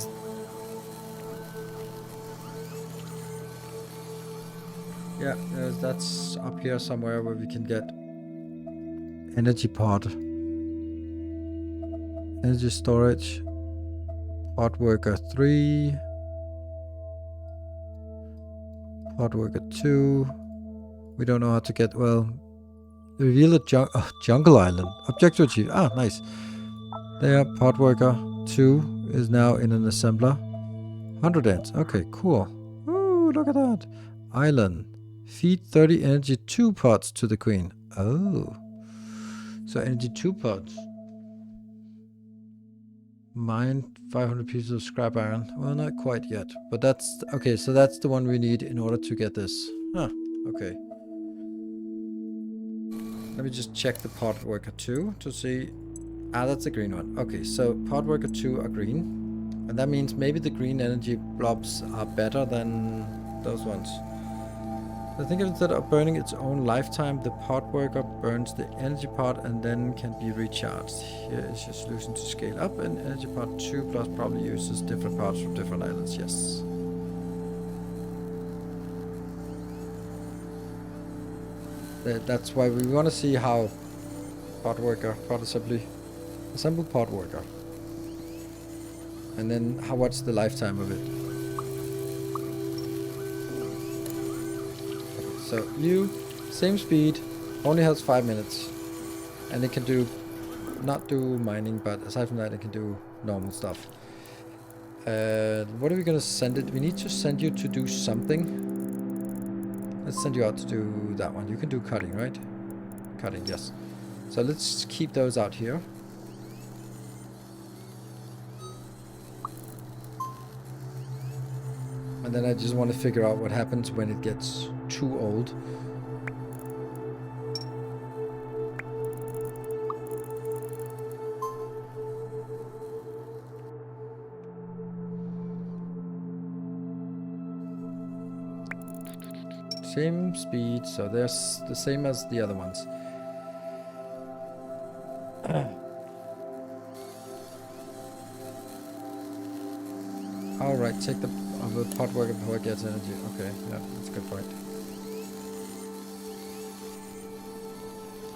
Speaker 1: Yeah, that's up here somewhere where we can get energy pod, energy storage, pod worker 3, pod worker 2. We don't know how to get, well, reveal a jungle island. Objective achieved. Ah, nice. There, pod worker 2 is now in an assembler. 100 ants. Okay, cool. Ooh, look at that. Island. Feed 30 energy 2 pods to the queen. Oh. So energy 2 pods. Mine 500 pieces of scrap iron. Well, not quite yet. But that's... Okay, so that's the one we need in order to get this. Huh. Okay. Let me just check the pod worker 2 to see... Ah, that's the green one. Okay, so pod worker 2 are green. And that means maybe the green energy blobs are better than those ones. I think instead of burning its own lifetime, the pod worker burns the energy pod and then can be recharged. Here is your solution to scale up, and energy pod 2 plus probably uses different parts from different islands. Yes. That's why we want to see how pod worker, pod assembly, assemble pod worker. And then what's the lifetime of it? So new, same speed, only has 5 minutes, and it can do, not do mining, but aside from that it can do normal stuff. What are we gonna send it? We need to send you to do something. Let's send you out to do that one. You can do cutting, right? Cutting, yes. So let's keep those out here. And then I just want to figure out what happens when it gets too old. Same speed, so they're the same as the other ones. Alright, take the pot worker before it gets energy. Okay, yeah, that's a good point.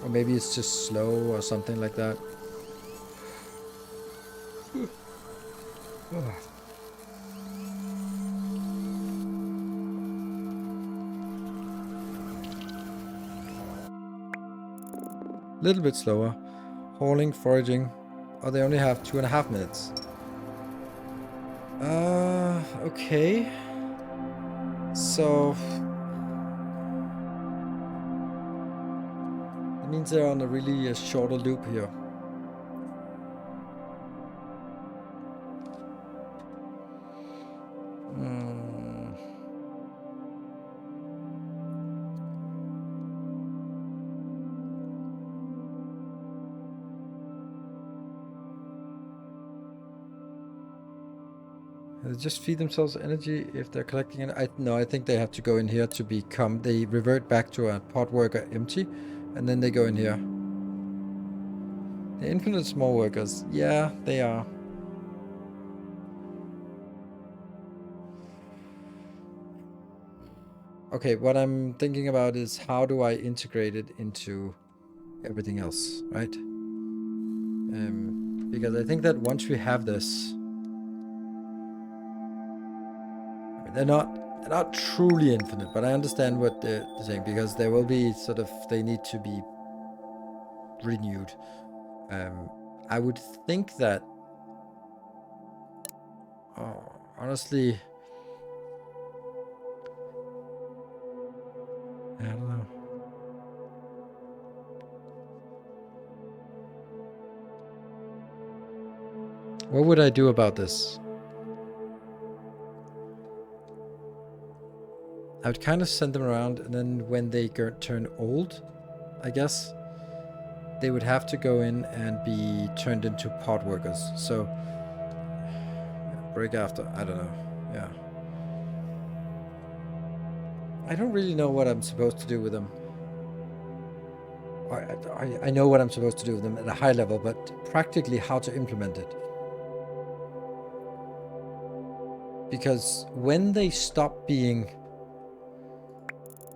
Speaker 1: Or maybe it's just slow or something like that. Little bit slower. Hauling, foraging. Oh, they only have 2.5 minutes. Okay. So that means they're on a really shorter loop here. They just feed themselves energy if they're collecting it. No, I think they have to go in here to become... They revert back to a pod worker empty, and then they go in here. The infinite small workers. Yeah, they are. Okay, what I'm thinking about is how do I integrate it into everything else, right? Because I think that once we have this... They're not truly infinite, but I understand what they're saying, because there will be sort of, they need to be renewed. I would think that, honestly, I don't know. What would I do about this? I would kind of send them around, and then when they turn old, I guess, they would have to go in and be turned into pod workers. So break after? I don't know. Yeah. I don't really know what I'm supposed to do with them. I know what I'm supposed to do with them at a high level, but practically how to implement it. Because when they stop being...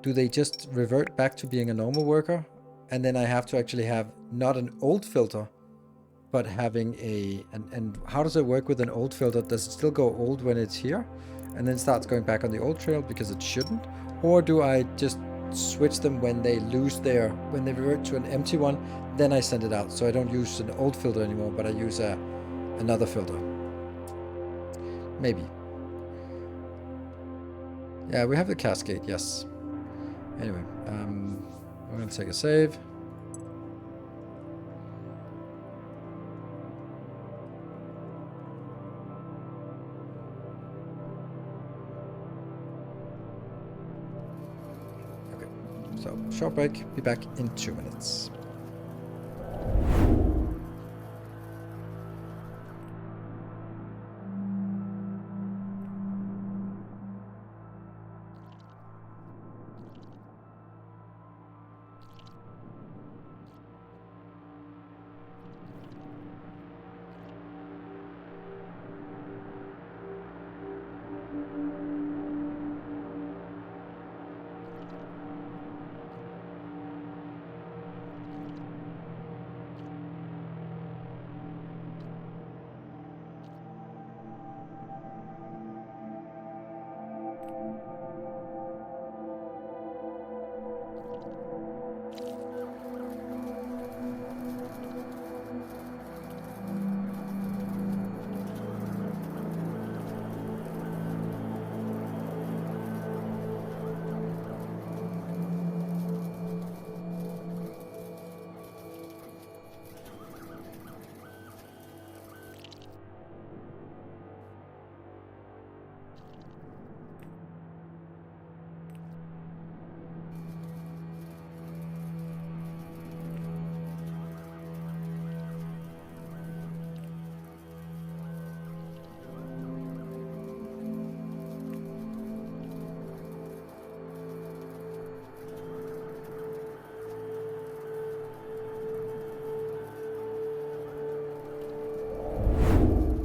Speaker 1: Do they just revert back to being a normal worker? And then I have to actually have not an old filter, but having a... And how does it work with an old filter? Does it still go old when it's here? And then starts going back on the old trail because it shouldn't? Or do I just switch them when they lose their... When they revert to an empty one, then I send it out. So I don't use an old filter anymore, but I use another filter. Maybe. Yeah, we have the cascade, yes. Anyway, we're going to take a save. Okay, so short break, be back in 2 minutes.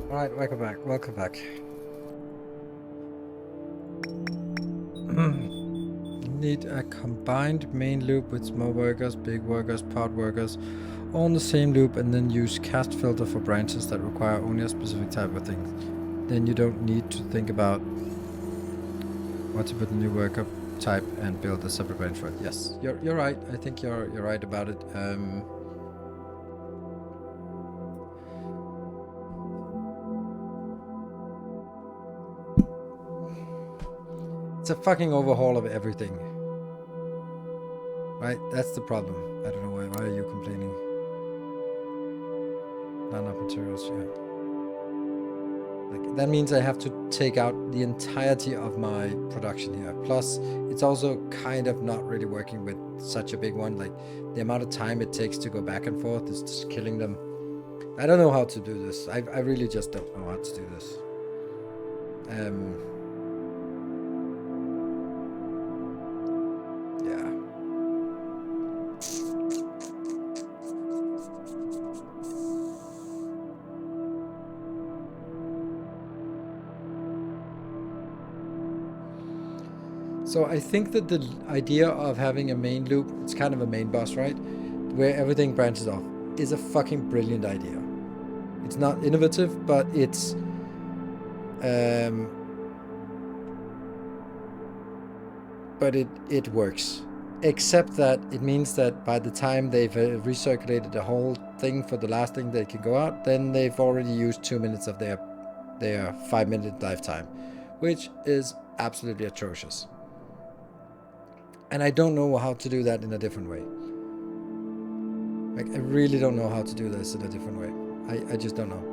Speaker 1: Alright, welcome back, welcome back. Need a combined main loop with small workers, big workers, part workers, all in the same loop, and then use cast filter for branches that require only a specific type of thing. Then you don't need to think about what to put in the new worker type and build a separate branch for it. Yes, you're right. I think you're right about it. It's a fucking overhaul of everything. Right? That's the problem. I don't know why. Why are you complaining? Not enough materials, yeah. Like, that means I have to take out the entirety of my production here. Plus, it's also kind of not really working with such a big one. Like, the amount of time it takes to go back and forth is just killing them. I don't know how to do this. I really just don't know how to do this. So I think that the idea of having a main loop, it's kind of a main boss, right? Where everything branches off, is a fucking brilliant idea. It's not innovative, but it's... but it works. Except that it means that by the time they've recirculated the whole thing for the last thing they can go out, then they've already used 2 minutes of their 5-minute lifetime, which is absolutely atrocious. And I don't know how to do that in a different way. Like, I really don't know how to do this in a different way. I just don't know.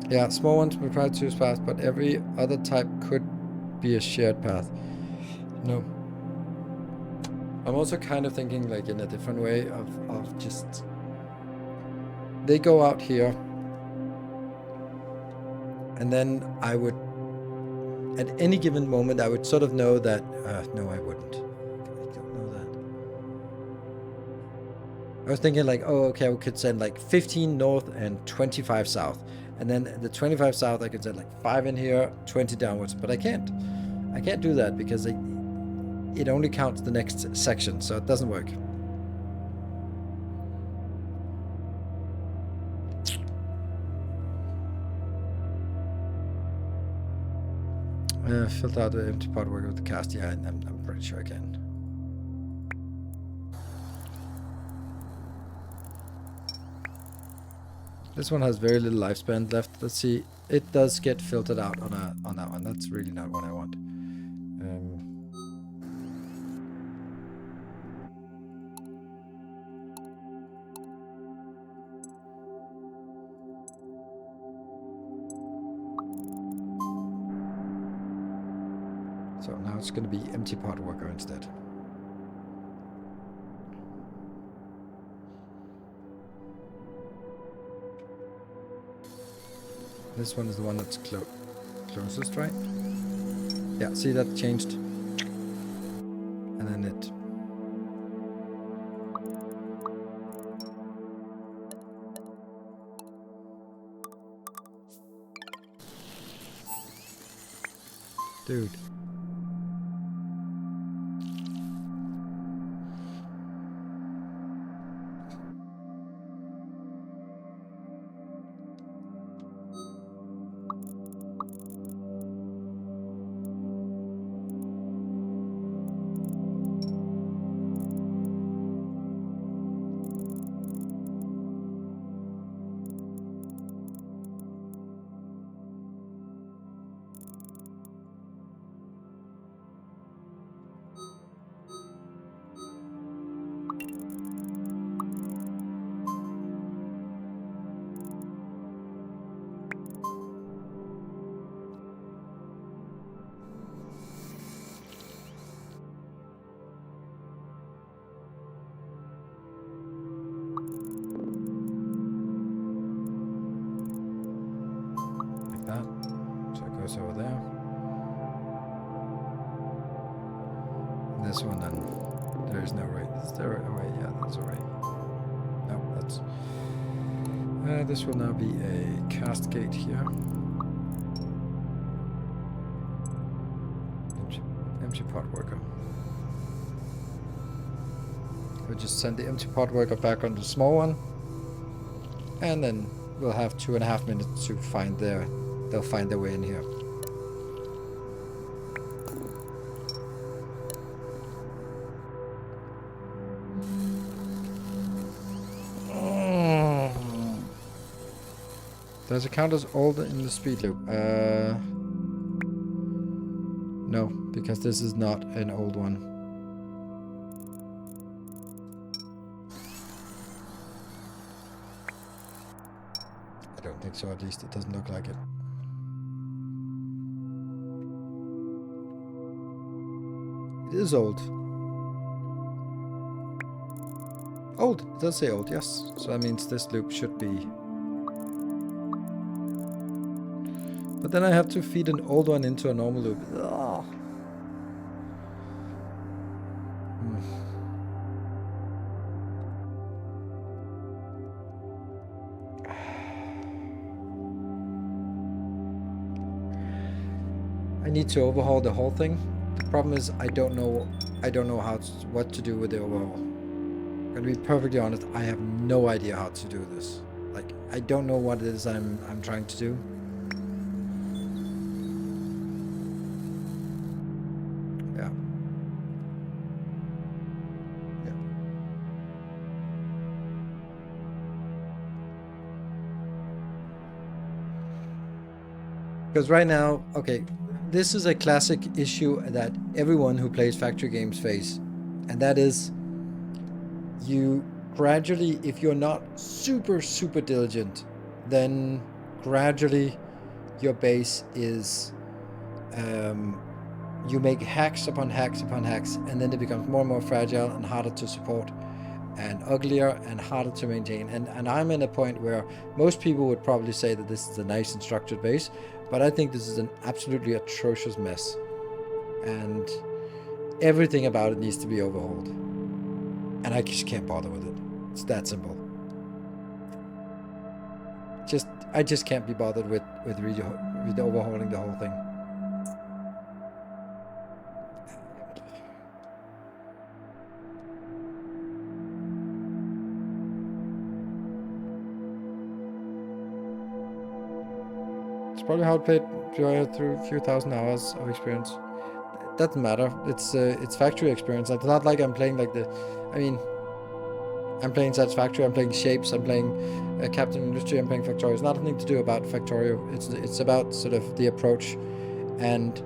Speaker 1: Yeah, small ones will try to choose path, but every other type could be a shared path. No. I'm also kind of thinking like in a different way of just... They go out here. And then I would... At any given moment, I would sort of know that... no, I wouldn't. I don't know that. I was thinking like, oh, okay, we could send like 15 north and 25 south. And then the 25 south, I could send like 5 in here, 20 downwards. But I can't. I can't do that because it only counts the next section, so it doesn't work. Filled out the empty part work with the cast. Yeah, I'm pretty sure I can. This one has very little lifespan left. Let's see. It does get filtered out on that one. That's really not what I want. So now it's going to be empty part worker instead. This one is the one that's closest, right? Yeah, see that changed? And then it... Dude. Over there. And this one, then there is no way. Is there a way? Yeah, there's a way. No, that's... this will now be a cast gate here. Empty part worker. We'll just send the empty part worker back on the small one. And then we'll have 2.5 minutes to find their... They'll find their way in here. Does it count as old in the speed loop? No, because this is not an old one. I don't think so, at least it doesn't look like it. It is old. Old, it does say old, yes. So that means this loop should be... But then I have to feed an old one into a normal loop. Ugh. I need to overhaul the whole thing. The problem is I don't know what to do with the overhaul. I'm gonna be perfectly honest, I have no idea how to do this. Like, I don't know what it is I'm trying to do. Because right now, okay, this is a classic issue that everyone who plays factory games face. And that is, you gradually, if you're not super diligent, then gradually your base is, you make hacks upon hacks upon hacks, and then it becomes more and more fragile and harder to support, and uglier and harder to maintain. And I'm in a point where most people would probably say that this is a nice and structured base, but I think this is an absolutely atrocious mess, and everything about it needs to be overhauled. And I just can't bother with it. It's that simple. I just can't be bothered with overhauling the whole thing. It's probably how I played through a few thousand hours of experience. It doesn't matter. It's factory experience. It's not like I'm playing like I'm playing Satisfactory, I'm playing Shapes, I'm playing Captain Industry, I'm playing Factorio. It's nothing to do about Factorio. It's about sort of the approach, and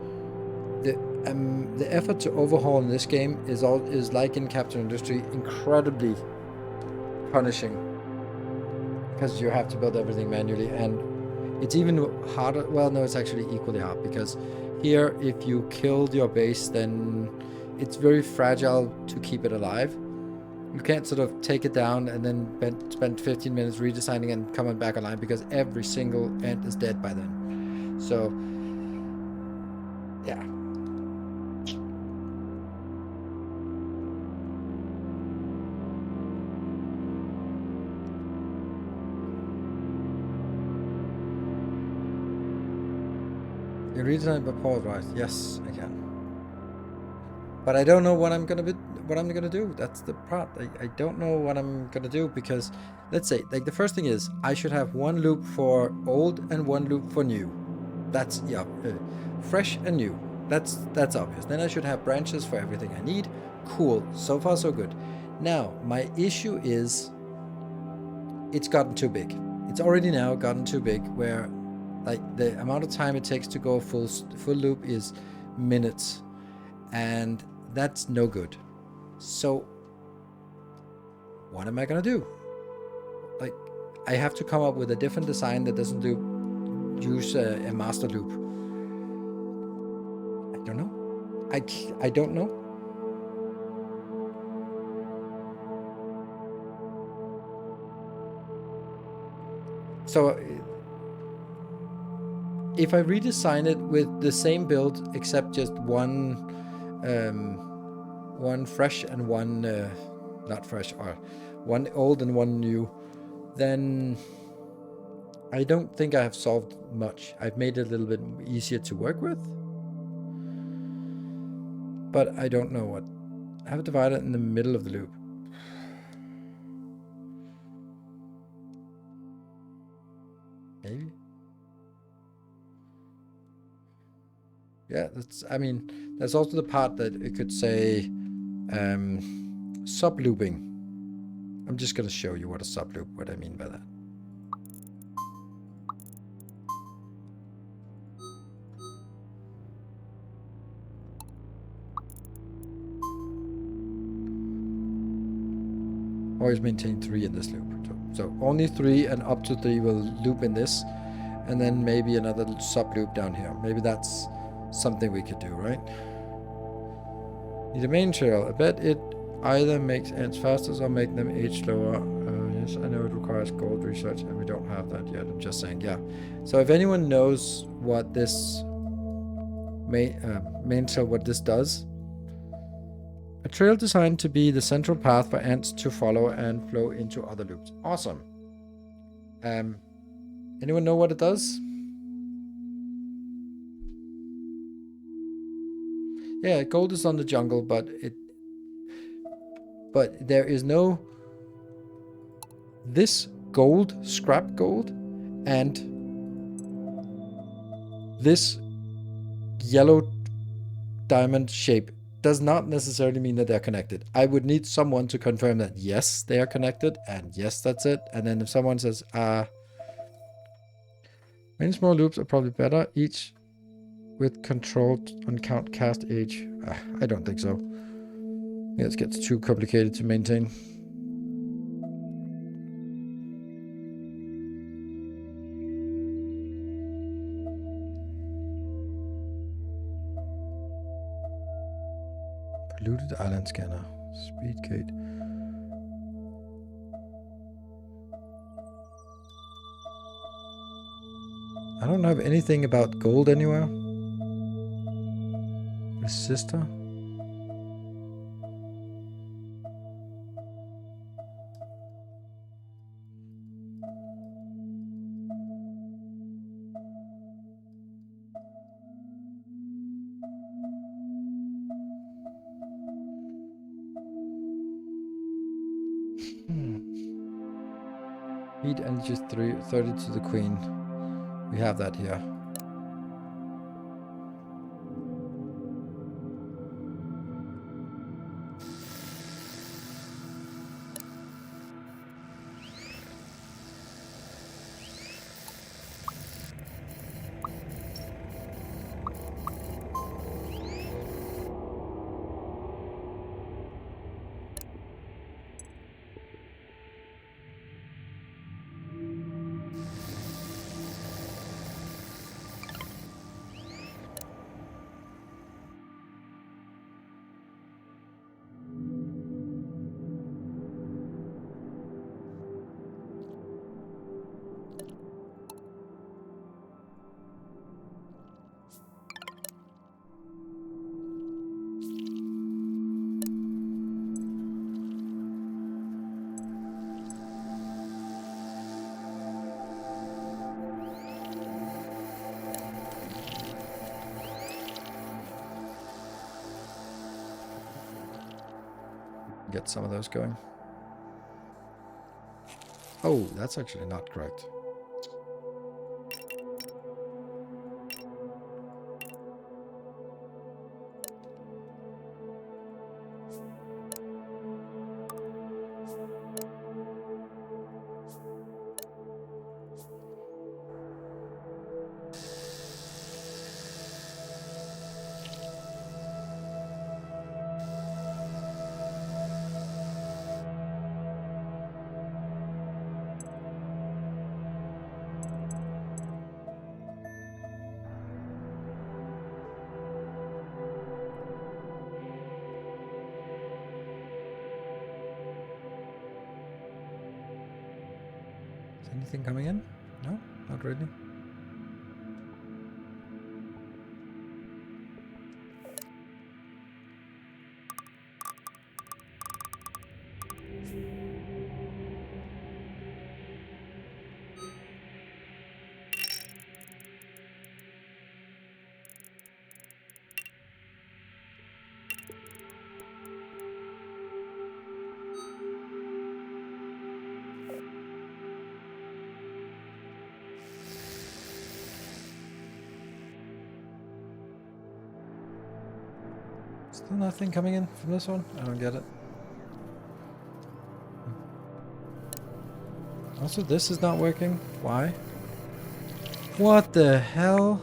Speaker 1: the effort to overhaul in this game is like in Captain Industry, incredibly punishing, because you have to build everything manually, and it's even harder. Well, no, it's actually equally hard, because here, if you killed your base, then it's very fragile to keep it alive. You can't sort of take it down and then spend 15 minutes redesigning and coming back online, because every single ant is dead by then. So, yeah. You redesign but pause, right? Yes, I can. But I don't know what I'm gonna do. That's the part. I don't know what I'm gonna do, because let's say, like, the first thing is I should have one loop for old and one loop for new. That's fresh and new. That's obvious. Then I should have branches for everything I need. Cool. So far so good. Now my issue is it's gotten too big. It's already now gotten too big, where like the amount of time it takes to go full loop is minutes. And that's no good. So what am I gonna do? Like, I have to come up with a different design that doesn't use a master loop. I don't know. I don't know. So if I redesign it with the same build, except just one fresh and one not fresh, or one old and one new, then I don't think I have solved much. I've made it a little bit easier to work with, but I don't know what. I have it divided in the middle of the loop. Maybe. Yeah, that's also the part that it could say sub-looping. I'm just going to show you what I mean by that. Always maintain 3 in this loop. So only 3 and up to 3 will loop in this, and then maybe another sub-loop down here. Maybe that's something we could do, right? Need a main trail. I bet it either makes ants faster or make them age slower. Yes, I know it requires gold research, and we don't have that yet. I'm just saying, yeah. So if anyone knows what this main trail, what this does, a trail designed to be the central path for ants to follow and flow into other loops. Awesome. Anyone know what it does? Yeah, gold is on the jungle, but there is no this gold, scrap gold, and this yellow diamond shape does not necessarily mean that they're connected. I would need someone to confirm that yes, they are connected, and yes, that's it. And then if someone says, many small loops are probably better, each with controlled on count cast age. I don't think so. It gets too complicated to maintain. Looted island scanner. Speed gate. I don't have anything about gold anywhere. Resistor. Heat energy 30 to the queen. We have that here. Get some of those going. Oh, that's actually not correct. Anything coming in? No, not really. Still nothing coming in from this one? I don't get it. Also, this is not working. Why? What the hell?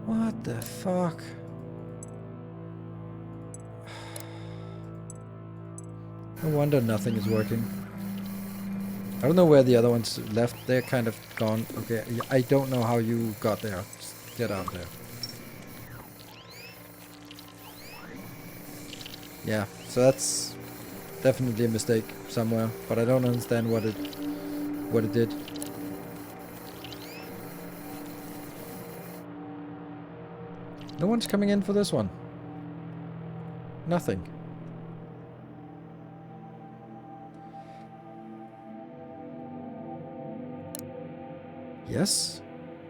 Speaker 1: What the fuck? No wonder nothing is working. I don't know where the other ones left. They're kind of gone. Okay, I don't know how you got there. Just get out there. Yeah, so that's definitely a mistake somewhere, but I don't understand what it did. No one's coming in for this one. Nothing. Yes.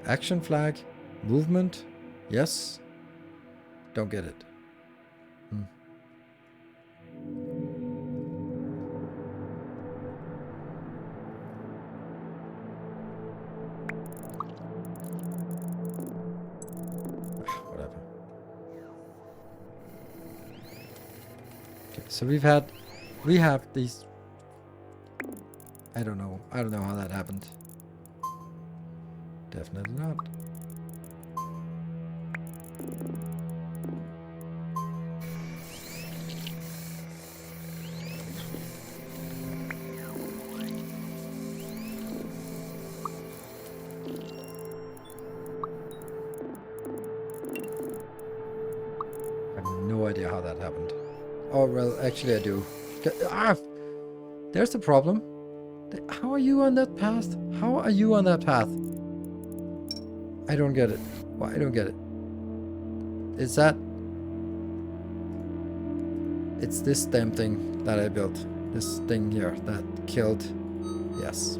Speaker 1: Action flag. Movement. Yes. Don't get it. Whatever. Okay, so we have these. I don't know how that happened. Definitely not. I have no no idea how that happened. Oh, well, actually I do. There's the problem. How are you on that path? How are you on that path? I don't get it. Why I don't get it. Is that... It's this damn thing that I built. This thing here that killed... Yes.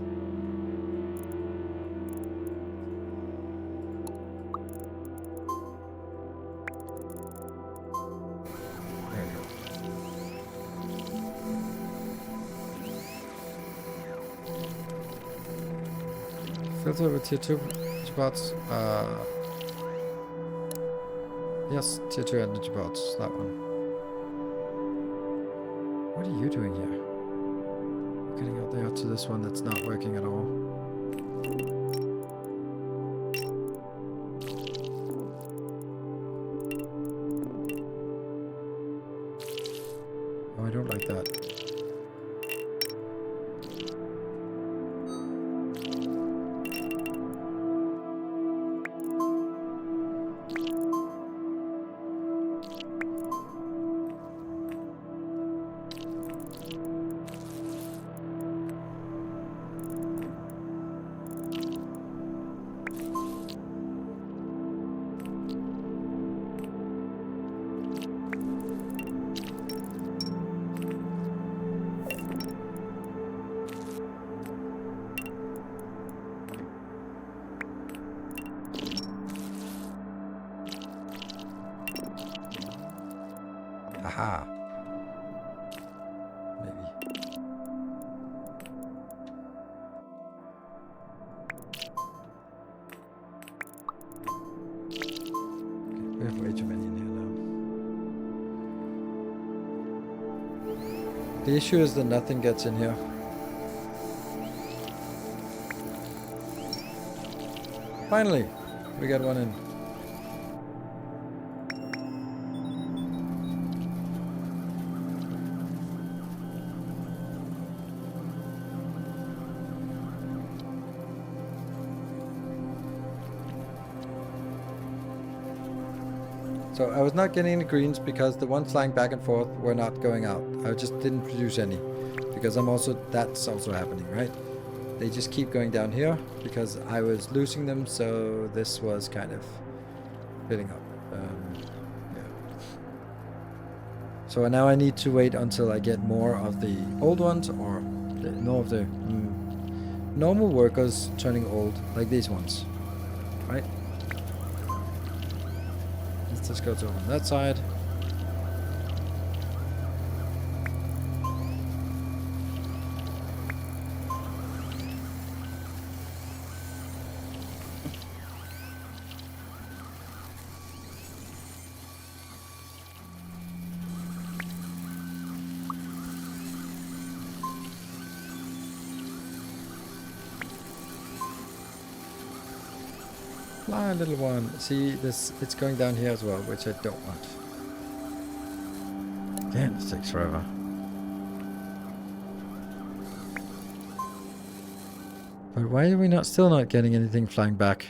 Speaker 1: There we go. Filter with tier 2 spots. Yes, tier 2 energy bots. That one. What are you doing here? Getting out there to this one that's not working at all. Oh, I don't like that. Aha. Maybe. Okay, we have way too many in here now. The issue is that nothing gets in here. Finally, we got one in. So I was not getting any greens because the ones flying back and forth were not going out. I just didn't produce any because that's also happening, right? They just keep going down here because I was losing them, so this was kind of filling up. Yeah. So now I need to wait until I get more of the old ones or more of the normal workers turning old, like these ones, right? Let's just go to on that side. Fly, little one. See, it's going down here as well, which I don't want. Again, it takes forever. But why are we still not getting anything flying back?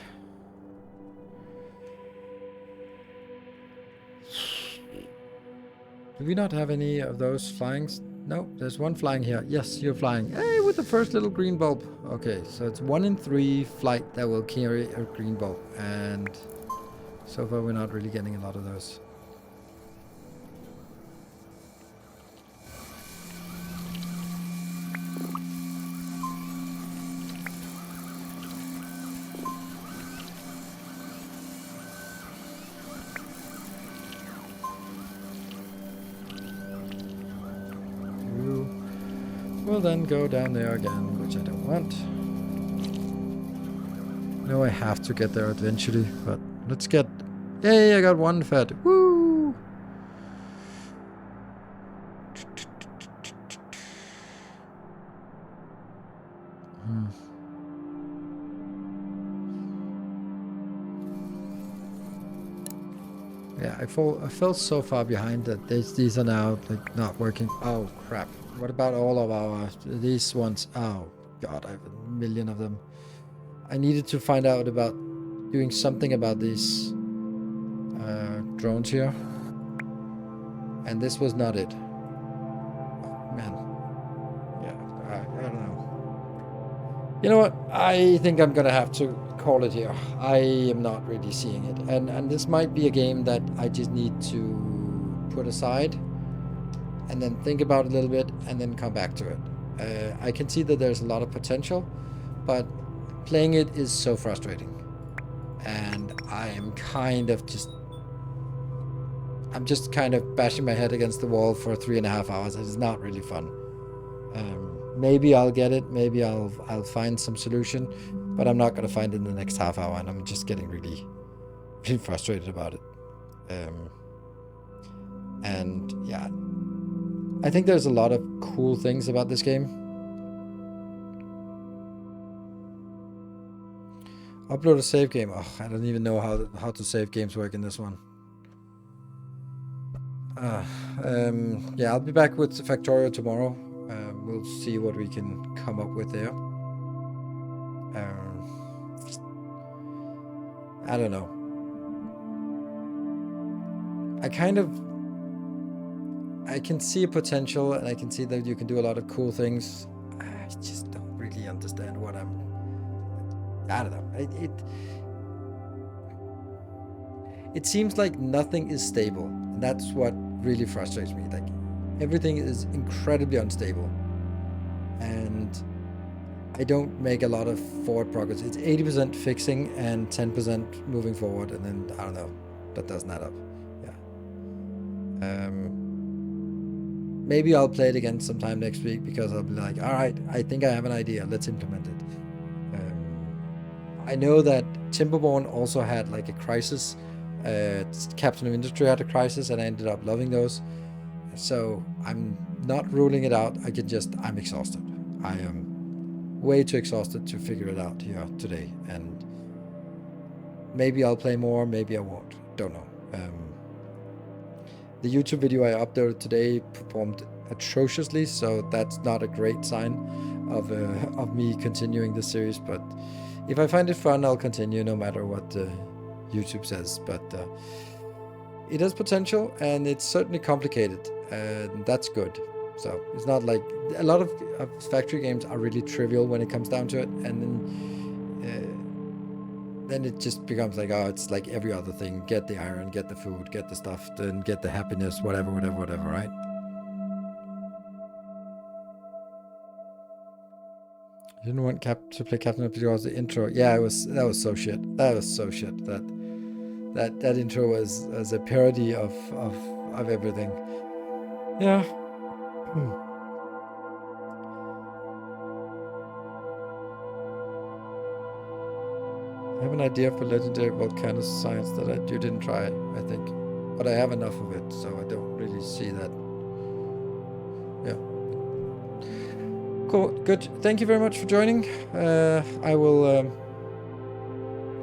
Speaker 1: Do we not have any of those flying? No, there's one flying here. Yes, you're flying. Hey, with the first little green bulb. Okay, so it's 1 in 3 flight that will carry a green bulb. And so far we're not really getting a lot of those. We'll then go down there again, which I don't want. No, I have to get there eventually, but let's get... Yay, I got one fed. Woo! Yeah, I fell so far behind that these are now like not working. Oh crap. What about all of these ones? Oh god, I have a million of them. I needed to find out about doing something about these drones here. And this was not it. Oh, man. Yeah, I don't know. You know what? I think I'm gonna have to call it here. I am not really seeing it. And this might be a game that I just need to put aside and then think about it a little bit and then come back to it. I can see that there's a lot of potential, but playing it is so frustrating. And I am kind of just... I'm just kind of bashing my head against the wall for 3.5 hours. It is not really fun. Maybe I'll get it. Maybe I'll find some solution, but I'm not going to find it in the next half hour, and I'm just getting really, really frustrated about it. And yeah, I think there's a lot of cool things about this game. Upload a save game. Oh, I don't even know how to save games work in this one. Yeah, I'll be back with Factorio tomorrow. We'll see what we can come up with there. I don't know. I can see a potential, and I can see that you can do a lot of cool things. I just don't really understand what I don't know. It seems like nothing is stable. And that's what really frustrates me. Like, everything is incredibly unstable. And I don't make a lot of forward progress. It's 80% fixing and 10% moving forward. And then, I don't know, that doesn't add up. Yeah. Maybe I'll play it again sometime next week, because I'll be like, all right, I think I have an idea. Let's implement it. I know that Timberborn also had like a crisis. Captain of Industry had a crisis, and I ended up loving those. So I'm not ruling it out. I'm exhausted. I am way too exhausted to figure it out here today. And maybe I'll play more, maybe I won't. Don't know. The YouTube video I uploaded today performed atrociously, so that's not a great sign of me continuing the series. But if I find it fun, I'll continue no matter what YouTube says. But it has potential, and it's certainly complicated, and that's good. So it's not like a lot of factory games are really trivial when it comes down to it, and then it just becomes like, oh, it's like every other thing. Get the iron, get the food, get the stuff, then get the happiness, whatever, right? You didn't want to play Captain of because the intro. Yeah, that was so shit. That was so shit. That intro was a parody of everything. Yeah. I have an idea for legendary volcano science that you didn't try, I think. But I have enough of it, so I don't really see that. Yeah. Cool, good. Thank you very much for joining.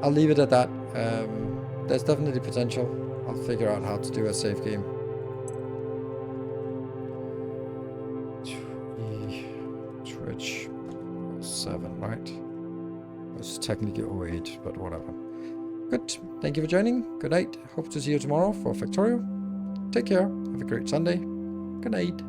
Speaker 1: I'll leave it at that. There's definitely potential. I'll figure out how to do a save game. Twitch 7, right? It's technically 08, but whatever. Good. Thank you for joining. Good night. Hope to see you tomorrow for Factorio. Take care. Have a great Sunday. Good night.